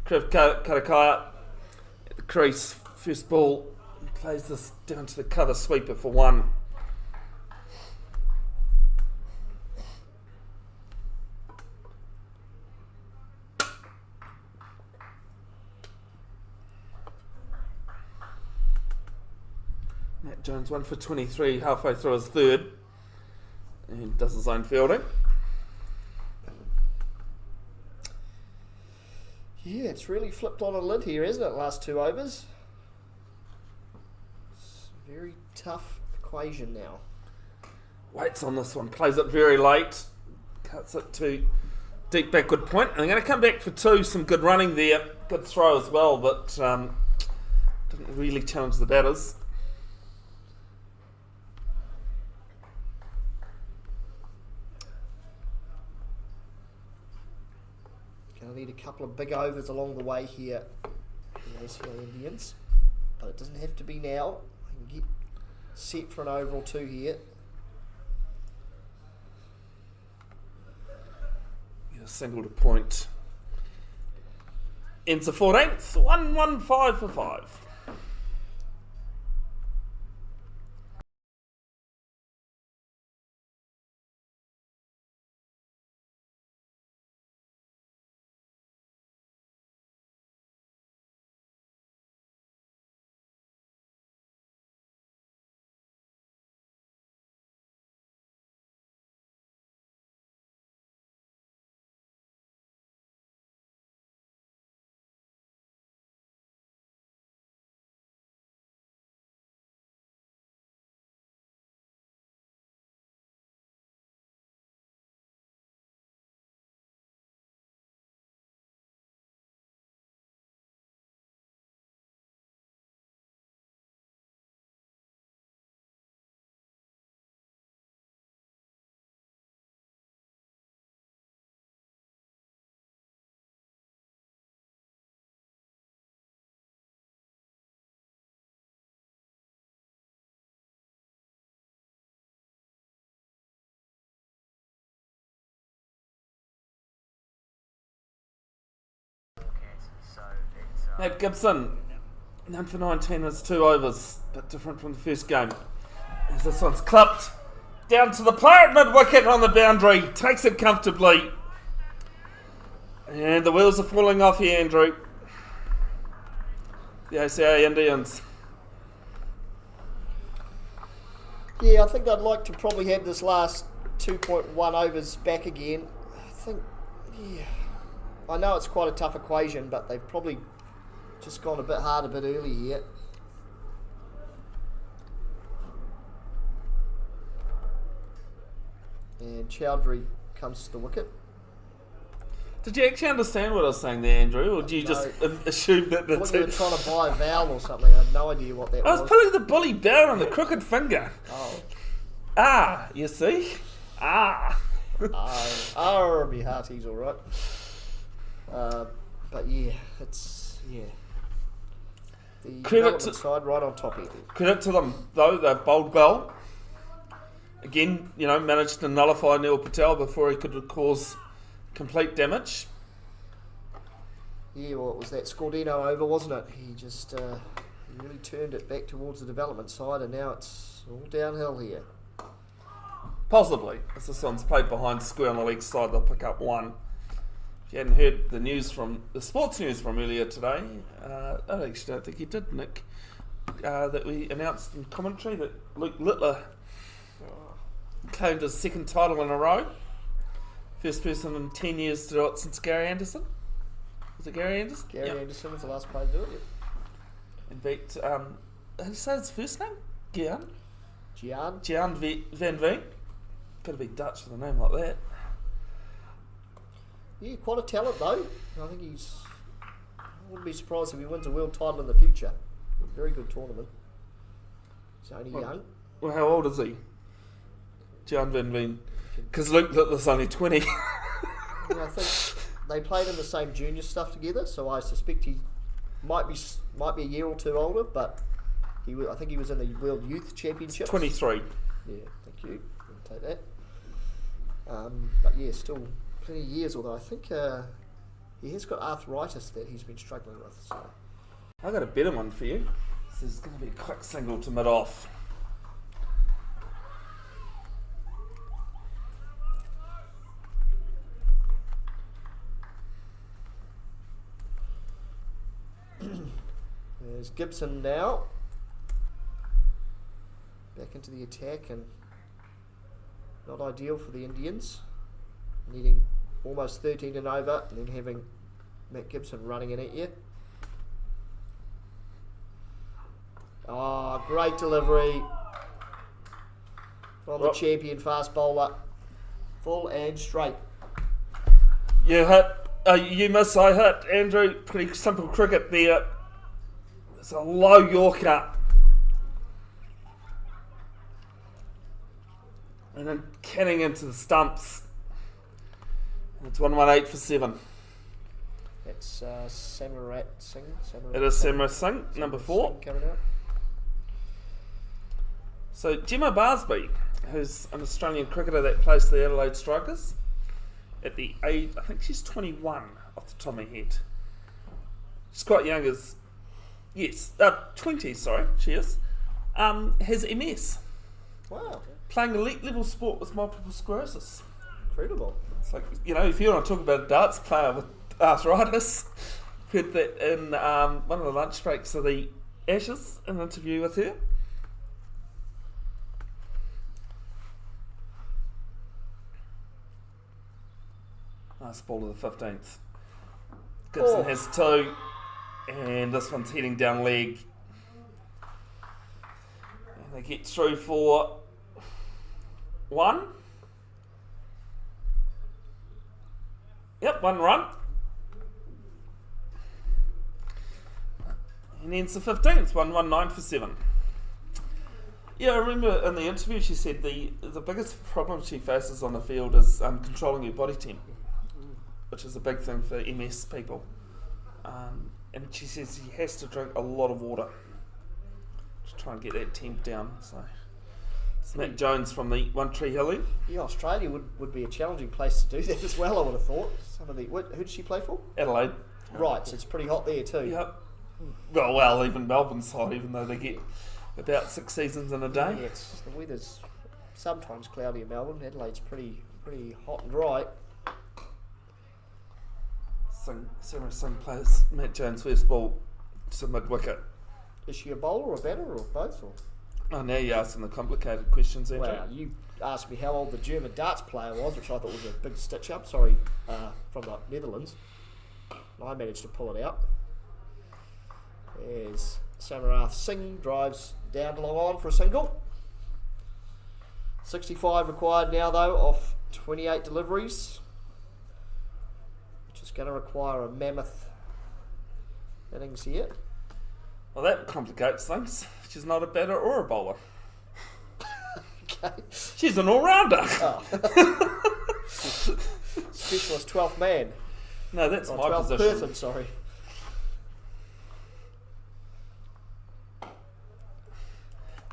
Kriv Karakaya, crease. First ball, plays this down to the cover sweeper for 1. Matt Jones 1 for 23 halfway through his third, and does his own fielding. Yeah, it's really flipped on a lid here, isn't it? Last 2 overs. It's a very tough equation now. Waits on this one, plays it very late, cuts it to deep backward point. I'm going to come back for 2, some good running there, good throw as well, but didn't really challenge the batters. Going to need a couple of big overs along the way here for the ACA Indians, but it doesn't have to be now. I can get set for an over or 2 here. Yeah, single to point. Ends the 14th, 1-1-5 for 5. Matt Gibson, 9 for 19 is 2 overs, but different from the first game. As this one's clipped down to the player at mid-wicket on the boundary, takes it comfortably. And the wheels are falling off here, Andrew. The ACA Indians. Yeah, I think I'd like to probably have this last 2.1 overs back again. I think, yeah, I know it's quite a tough equation, but they've probably just gone a bit hard a bit early here. And Chowdhury comes to the wicket. Did you actually understand what I was saying there, Andrew, or do you just assume that the I thought two... you were trying to buy a vowel or something. I had no idea what that I was. was putting the bully bear on the crooked finger. Oh. Ah, you see? Ah. Me hearty's all right. But yeah, it's, yeah. The development side right on top here. Credit to them, though. They've bowled well. Again, you know, managed to nullify Neil Patel before he could cause complete damage. Yeah, well, it was that Scordino over, wasn't it? He just he really turned it back towards the development side, and now it's all downhill here. Possibly. As this one's played behind square on the leg side, they'll pick up 1. If you hadn't heard the sports news from earlier today, I actually don't think you did, Nick, that we announced in commentary that Luke Littler claimed his 2nd title in a row. First person in 10 years to do it since Gary Anderson. Was it Gary Anderson? Gary Anderson was the last player to do it. In fact, how do you say his first name? Gian Van Veen. Got to be Dutch with a name like that. Yeah, quite a talent though. I think I wouldn't be surprised if he wins a world title in the future. A very good tournament. He's only young. Well, how old is he? Gian Van Veen. Because Luke Littler's only 20. Yeah, I think they played in the same junior stuff together, so I suspect he might be a year or 2 older, but I think he was in the World Youth Championships. 23. Yeah, thank you. I'll take that. But yeah, still plenty of years, although I think he has got arthritis that he's been struggling with. So I got a better one for you. This is going to be a quick single to mid-off. There's Gibson now. Back into the attack, and not ideal for the Indians. Needing almost 13 and over, and then having Matt Gibson running in at you. Oh, great delivery from the champion fast bowler. Full and straight. You hit, you miss, I hit. Andrew, pretty simple cricket there. It's a low Yorker. And then canning into the stumps. It's 118 for 7. That's Samarat Singh. It is Samarat Singh, number 4. Singh coming out. So Gemma Barsby, who's an Australian cricketer that plays for the Adelaide Strikers, at the age, I think she's 21 off the top of my head. She's quite young, 20, sorry, she is. Has MS. Wow, Playing elite level sport with multiple sclerosis. incredible. It's like, if you want to talk about a darts player with arthritis, heard that in one of the lunch breaks of the Ashes, an interview with her. Nice ball of the 15th. Gibson has 2, and this one's heading down leg. And they get through for 1. Yep, 1 run. And ends the 15th, 119 for 7. Yeah, I remember in the interview she said the biggest problem she faces on the field is controlling her body temp, which is a big thing for MS people. And she says she has to drink a lot of water to try and get that temp down. So it's Matt Jones from the One Tree Hill end. Yeah, Australia would be a challenging place to do that as well, I would have thought. Who did she play for? Adelaide. Right, so it's pretty hot there too. Yep. Well, even Melbourne's hot, even though they get about 6 seasons in a day. Yeah, the weather's sometimes cloudy in Melbourne. Adelaide's pretty hot and dry. Sarah Singh plays Matt Jones' first ball to mid-wicket. Is she a bowler or a batter or both? Or? Oh, now you're asking the complicated questions, Andrew. Wow, you asked me how old the German darts player was, which I thought was a big stitch-up. Sorry, from the Netherlands. I managed to pull it out. There's Samarat Singh, drives down to long on for a single. 65 required now, though, off 28 deliveries. Which is going to require a mammoth innings here. Well, that complicates things. She's not a batter or a bowler. Okay. She's an all-rounder. Oh. Specialist 12th man. No, that's Oh, my 12th position. person, sorry.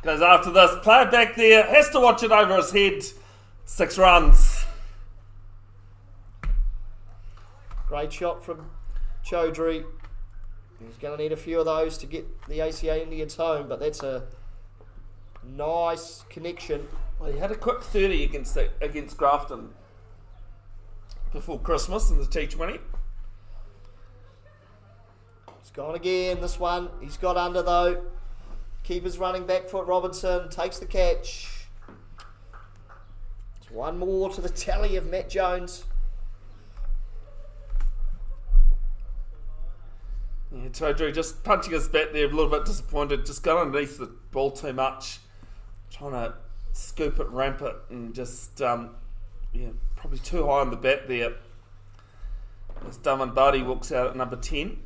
Goes after this. Player back there. Has to watch it over his head. 6 runs. Great shot from Chaudhry. He's going to need a few of those to get the ACA Indians home, but that's a nice connection. Well, he had a quick 30 against Grafton before Christmas in the T20. He's gone again, this one. He's got under, though. Keeper's running back foot. Robinson takes the catch. It's one more to the tally of Matt Jones. Yeah, Chaudhry just punching his bat there, a little bit disappointed. Just got underneath the ball too much. Trying to scoop it, ramp it, and just, probably too high on the bat there. As Daman Bardi walks out at number 10.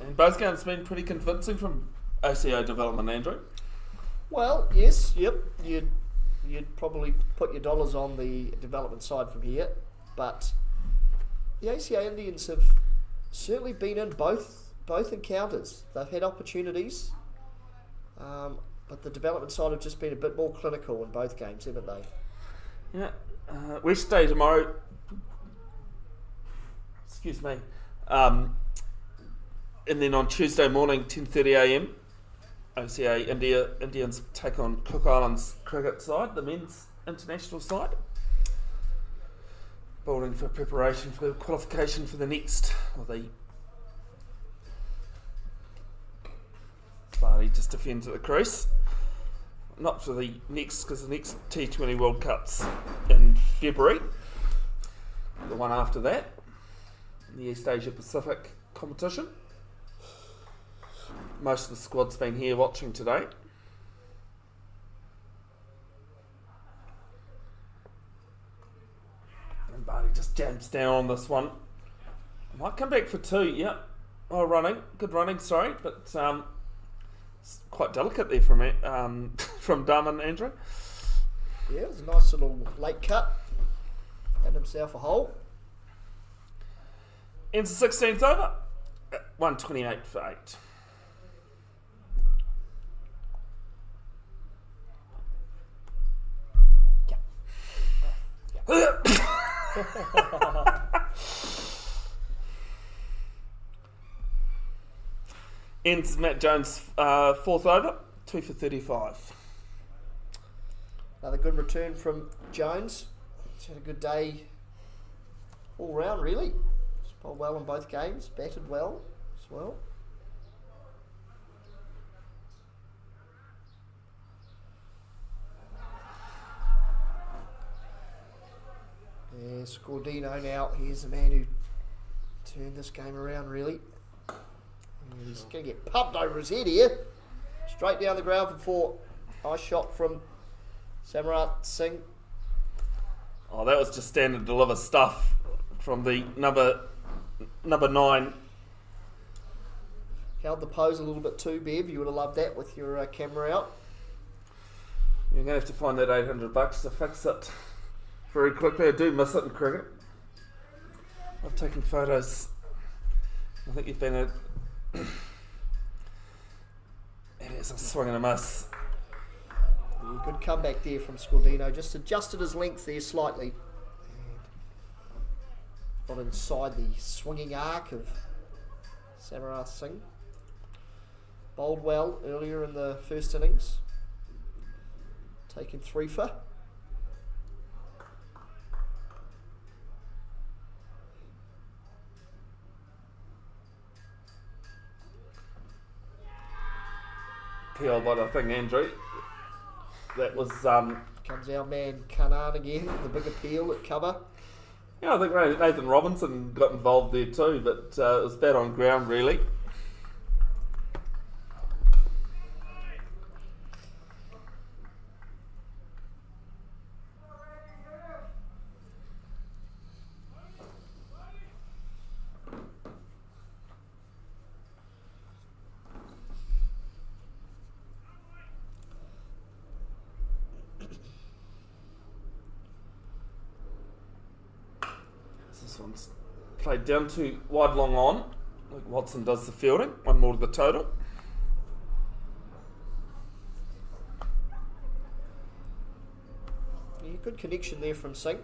And both games have been pretty convincing from ACA development, Andrew. Well, yes, yep. You'd probably put your dollars on the development side from here, but the ACA Indians have certainly been in both encounters. They've had opportunities, but the development side have just been a bit more clinical in both games, haven't they? Yeah, West Day tomorrow. Excuse me. And then on Tuesday morning, 10:30am, ACA Indians take on Cook Islands cricket side, the men's international side. Building for preparation for qualification for the next, or the Barney just defends at the crease. Not for the next, because the next T20 World Cup's in February. The one after that, the East Asia Pacific competition. Most of the squad's been here watching today. And Barney just jumps down on this one. Might come back for two, yeah. Oh, good running, sorry, but it's quite delicate there from from Darman, Andrew. Yeah, it was a nice little late cut. Had himself a hole. Ends the 16th over. 128 for 8. Ends Matt Jones' fourth over, 2 for 35. Another good return from Jones. He's had a good day all round, really. He's bowled well in both games, batted well as well. Yeah, Scordino now. Here's the man who turned this game around, really. And he's going to get pumped over his head here. Straight down the ground for 4. Nice shot from Samarat Singh. Oh, that was just standard deliver stuff from the number 9. Held the pose a little bit too, Bev. You would have loved that with your camera out. You're going to have to find that $800 to fix it very quickly. I do miss it in cricket. I've taken photos. I think you've been it is a swing and a miss. Yeah, good comeback there from Scordino. Just adjusted his length there slightly. And got inside the swinging arc of Samarat Singh. Bowled well earlier in the first innings. Taken 3 for. PL, but I think, Andrew, that was Comes our man Kanan again, the big appeal at cover. yeah, I think Nathan Robinson got involved there too, but it was bad on ground really. This one's played down to wide long on, like Watson does the fielding, 1 more to the total. Yeah, good connection there from Singh.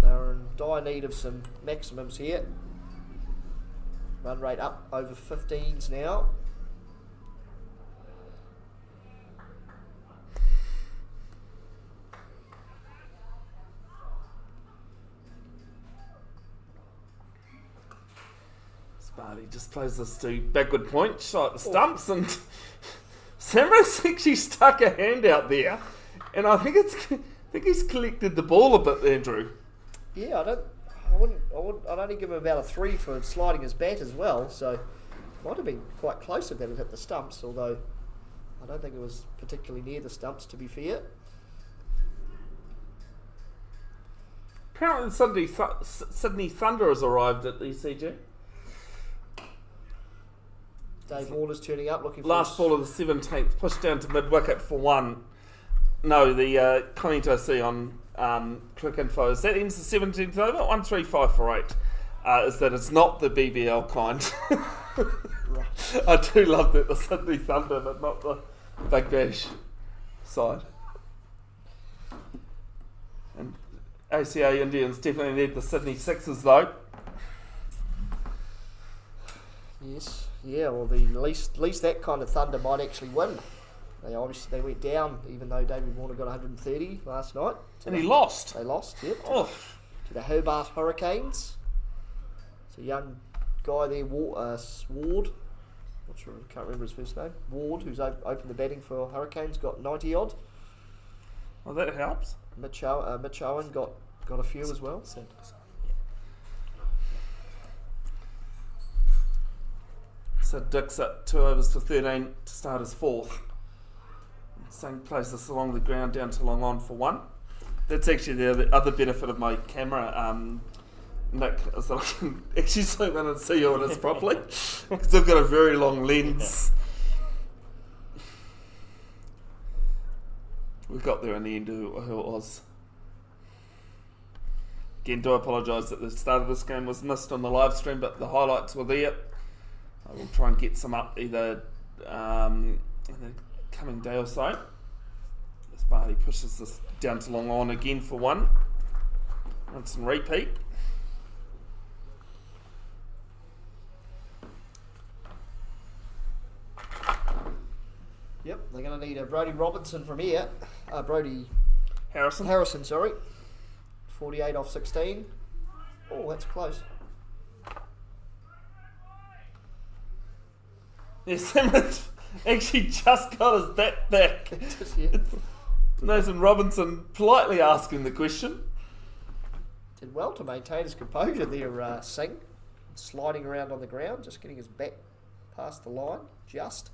They're in dire need of some maximums here. Run rate up over 15s now. He just plays this to backward point, shot at the stumps, and Samaras actually stuck a hand out there, and I think he's collected the ball a bit, Andrew. Yeah, I'd only give him about a 3 for sliding his bat as well, so might have been quite close if that had hit the stumps, although I don't think it was particularly near the stumps, to be fair. Apparently Sydney Thunder has arrived at the ECG. Dave Warner's turning up, looking for Last ball of the 17th, pushed down to mid-wicket for 1. No, the comment I see on Click Info is that ends the 17th over, 135 for 8. Is that it's not the BBL kind. Right. I do love that, the Sydney Thunder, but not the Big Bash side. And ACA Indians definitely need the Sydney Sixers though. Yes, yeah. Well, at least that kind of thunder might actually win. They went down, even though David Warner got 130 last night. And he lost. They lost, yep. Oh, To the Hobart Hurricanes. It's a young guy there, Ward. Not sure, can't remember his first name. Ward, who's opened the batting for Hurricanes, got 90 odd. well that helps. Mitch Owen got a few as well. So Dick's at 2 overs for 13 to start his fourth. Same places along the ground down to long on for 1. That's actually the other benefit of my camera, Nick, is that I can actually zoom in and see who it is properly. Because I've got a very long lens. We got there in the end who it was. Again, do apologise that the start of this game was missed on the live stream, but the highlights were there. I will try and get some up either in the coming day or so. As Barty pushes this down to long on again for 1. Rinse and repeat. Yep, they're going to need a Brodie Robinson from here. Brodie Harrison. Sorry. 48 off 16. Oh, that's close. Yes, Simmons actually just got his bat back. Yeah. Nathan Robinson politely asking the question. Did well to maintain his composure there, Singh. Sliding around on the ground, just getting his bat past the line, just.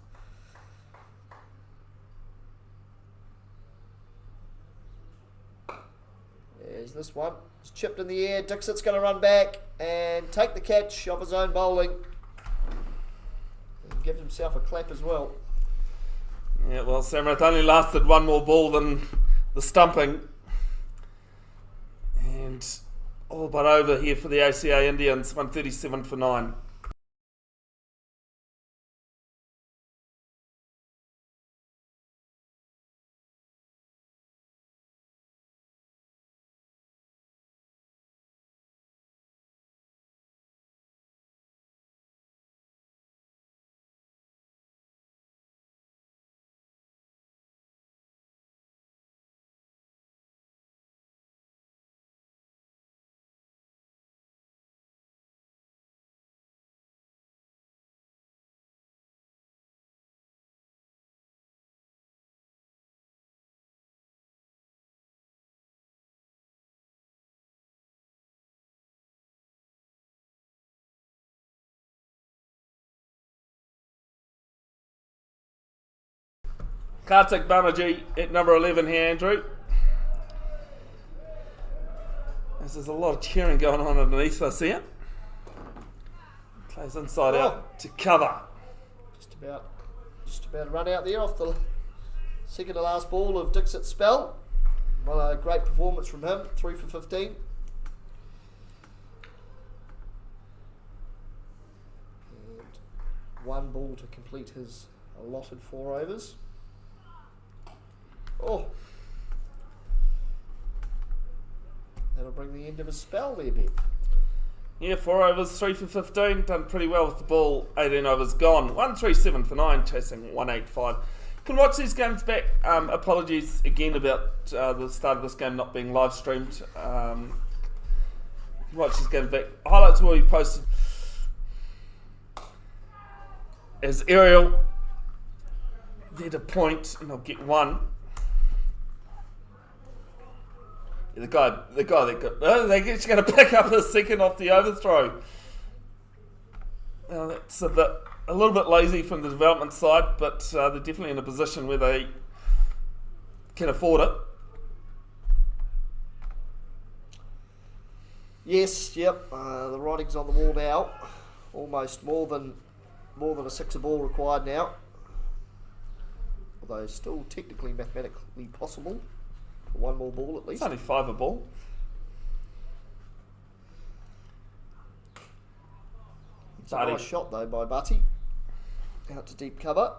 There's this one. It's chipped in the air. Dixit's going to run back and take the catch of his own bowling. And gives himself a clap as well. Yeah, well, Samrath only lasted 1 more ball than the stumping. And all but over here for the ACA Indians, 137 for 9. Kartik Banerjee at number 11 here, Andrew. There's a lot of cheering going on underneath us here. Plays inside out to cover. Just about to run out there off the second to last ball of Dixit's spell. Well, a great performance from him, 3 for 15. And 1 ball to complete his allotted 4 overs. Oh, that'll bring the end of his spell there, Ben. Yeah, 4 overs, 3 for 15. Done pretty well with the ball. 18 overs gone. 137 for 9, chasing 185. Can watch these games back. Apologies again about the start of this game not being live streamed. Watch these games back. Highlights will be posted. As Ariel there to point, and I'll get 1. The guy that got, they're just going to pick up a second off the overthrow. Now that's a little bit lazy from the development side, but they're definitely in a position where they can afford it. Yes, yep. The writing's on the wall now. Almost more than a 6 ball required now. Although still technically mathematically possible. 1 more ball at least. It's only 5 a ball. It's a nice shot though by Butty. Out to deep cover.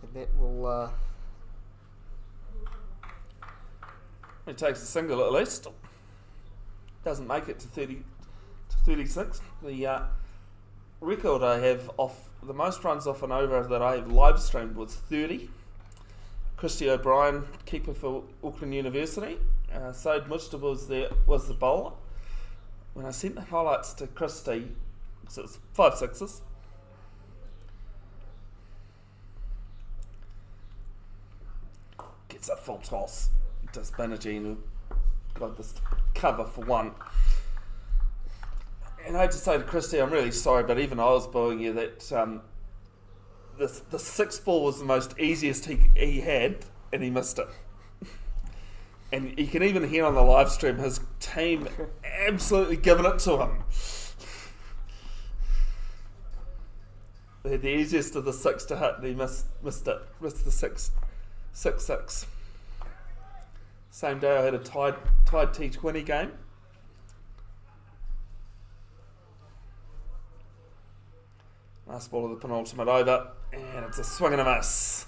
And that will He takes a single at least. Doesn't make it to 36. The record I have off the most runs off an over that I have live streamed was 30. Christy O'Brien, keeper for Auckland University. Said Mujtaba was the bowler. When I sent the highlights to Christy, so it's 5 sixes. Gets a full toss. Does Banerjee, who got this cover for one. And I had to say to Christy, I'm really sorry, but even I was bowling you that the 6 ball was the most easiest he had, and he missed it. And you can even hear on the live stream his team absolutely giving it to him. They had the easiest of the 6 to hit, and he missed it. Missed the 6. Same day I had a tied T20 game. Last ball of the penultimate over, and it's a swing and a miss.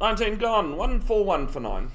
19 gone, 1-4-1 for 9.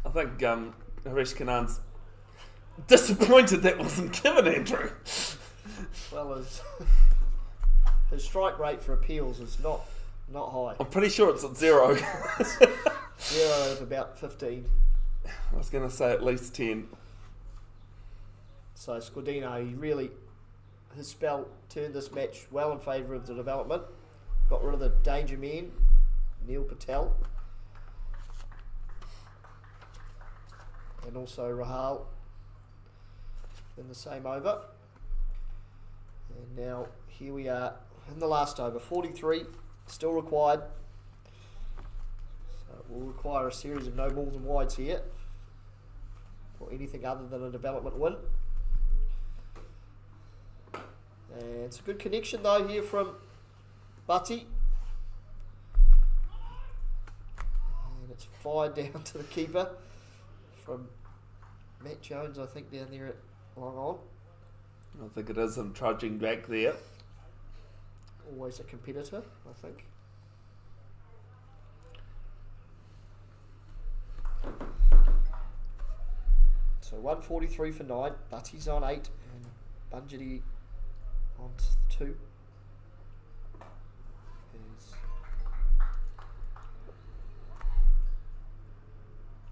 I think Harish Kanan's disappointed that wasn't given, Andrew. Well, his strike rate for appeals is not high. I'm pretty sure it's at 0. 0 of about 15. I was going to say at least 10. So Scordino, his spell turned this match well in favour of the development. Got rid of the danger man, Neil Patel. And also Rahal in the same over. And now here we are in the last over, 43, still required. So it will require a series of no balls and wides here for anything other than a development win. And it's a good connection though here from Butty. And it's fired down to the keeper from Matt Jones, I think, down there at Long On. I think it is him trudging back there. Always a competitor, I think. So 143 for 9, Butty's on 8 and Bunjity on 2. There's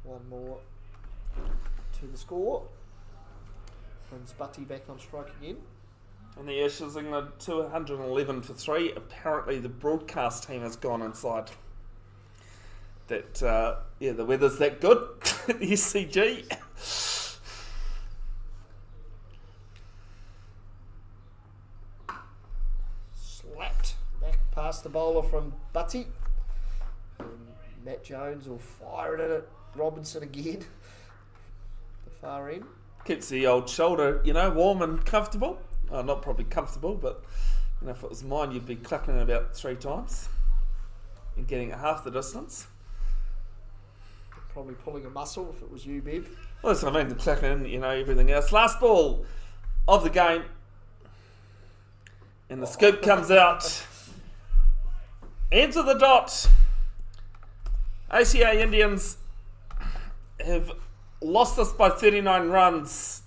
one more to the score. Brings Butty back on strike again. And the Ashes England 211 for 3. Apparently the broadcast team has gone inside. That the weather's that good at the SCG. Slapped back past the bowler from Butty. And Matt Jones will fire it in at Robinson again. The far end. Keeps the old shoulder, warm and comfortable. Not probably comfortable, but if it was mine, you'd be clapping it about 3 times and getting it half the distance. Probably pulling a muscle if it was you, Bev. Well, that's what I mean, the clapping, everything else. Last ball of the game. And the scoop comes out. Into the dot. ACA Indians have lost this by 39 runs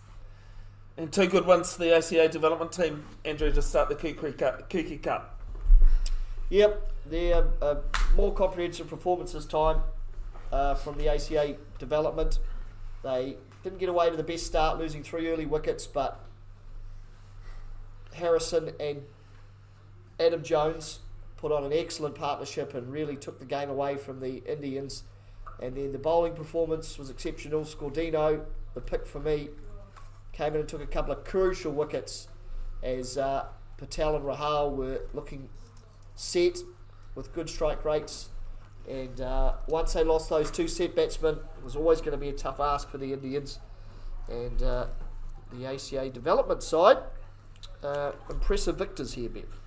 And 2 good wins for the ACA development team, Andrew, to start the Kuki Cup. Yep, they're a more comprehensive performance this time from the ACA development. They didn't get away to the best start, losing 3 early wickets, but Harrison and Adam Jones put on an excellent partnership and really took the game away from the Indians. And then the bowling performance was exceptional. Scordino, the pick for me, came in and took a couple of crucial wickets as Patel and Rahal were looking set with good strike rates. And once they lost those 2 set batsmen, it was always going to be a tough ask for the Indians. And the ACA development side, impressive victors here, Bev.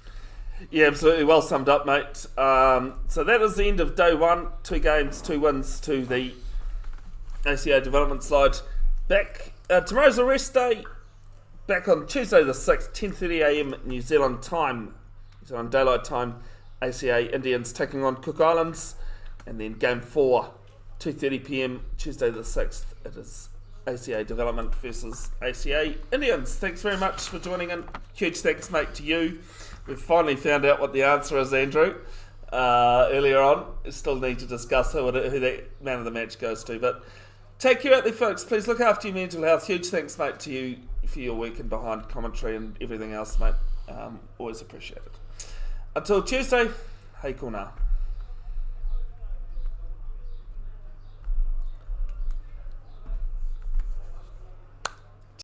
Yeah, absolutely. Well summed up, mate. So that is the end of day 1. 2 games, 2 wins to the ACA development side. Back tomorrow's a rest day. Back on Tuesday the 6th, 10:30am New Zealand time. New Zealand Daylight Time. ACA Indians taking on Cook Islands. And then game 4, 2:30pm Tuesday the 6th. It is ACA Development versus ACA Indians. Thanks very much for joining in. Huge thanks, mate, to you. We've finally found out what the answer is, Andrew. Earlier on, we still need to discuss who that man of the match goes to. But take care out there, folks. Please look after your mental health. Huge thanks, mate, to you for your work and behind commentary and everything else, mate. Always appreciate it. Until Tuesday, hey, cool now.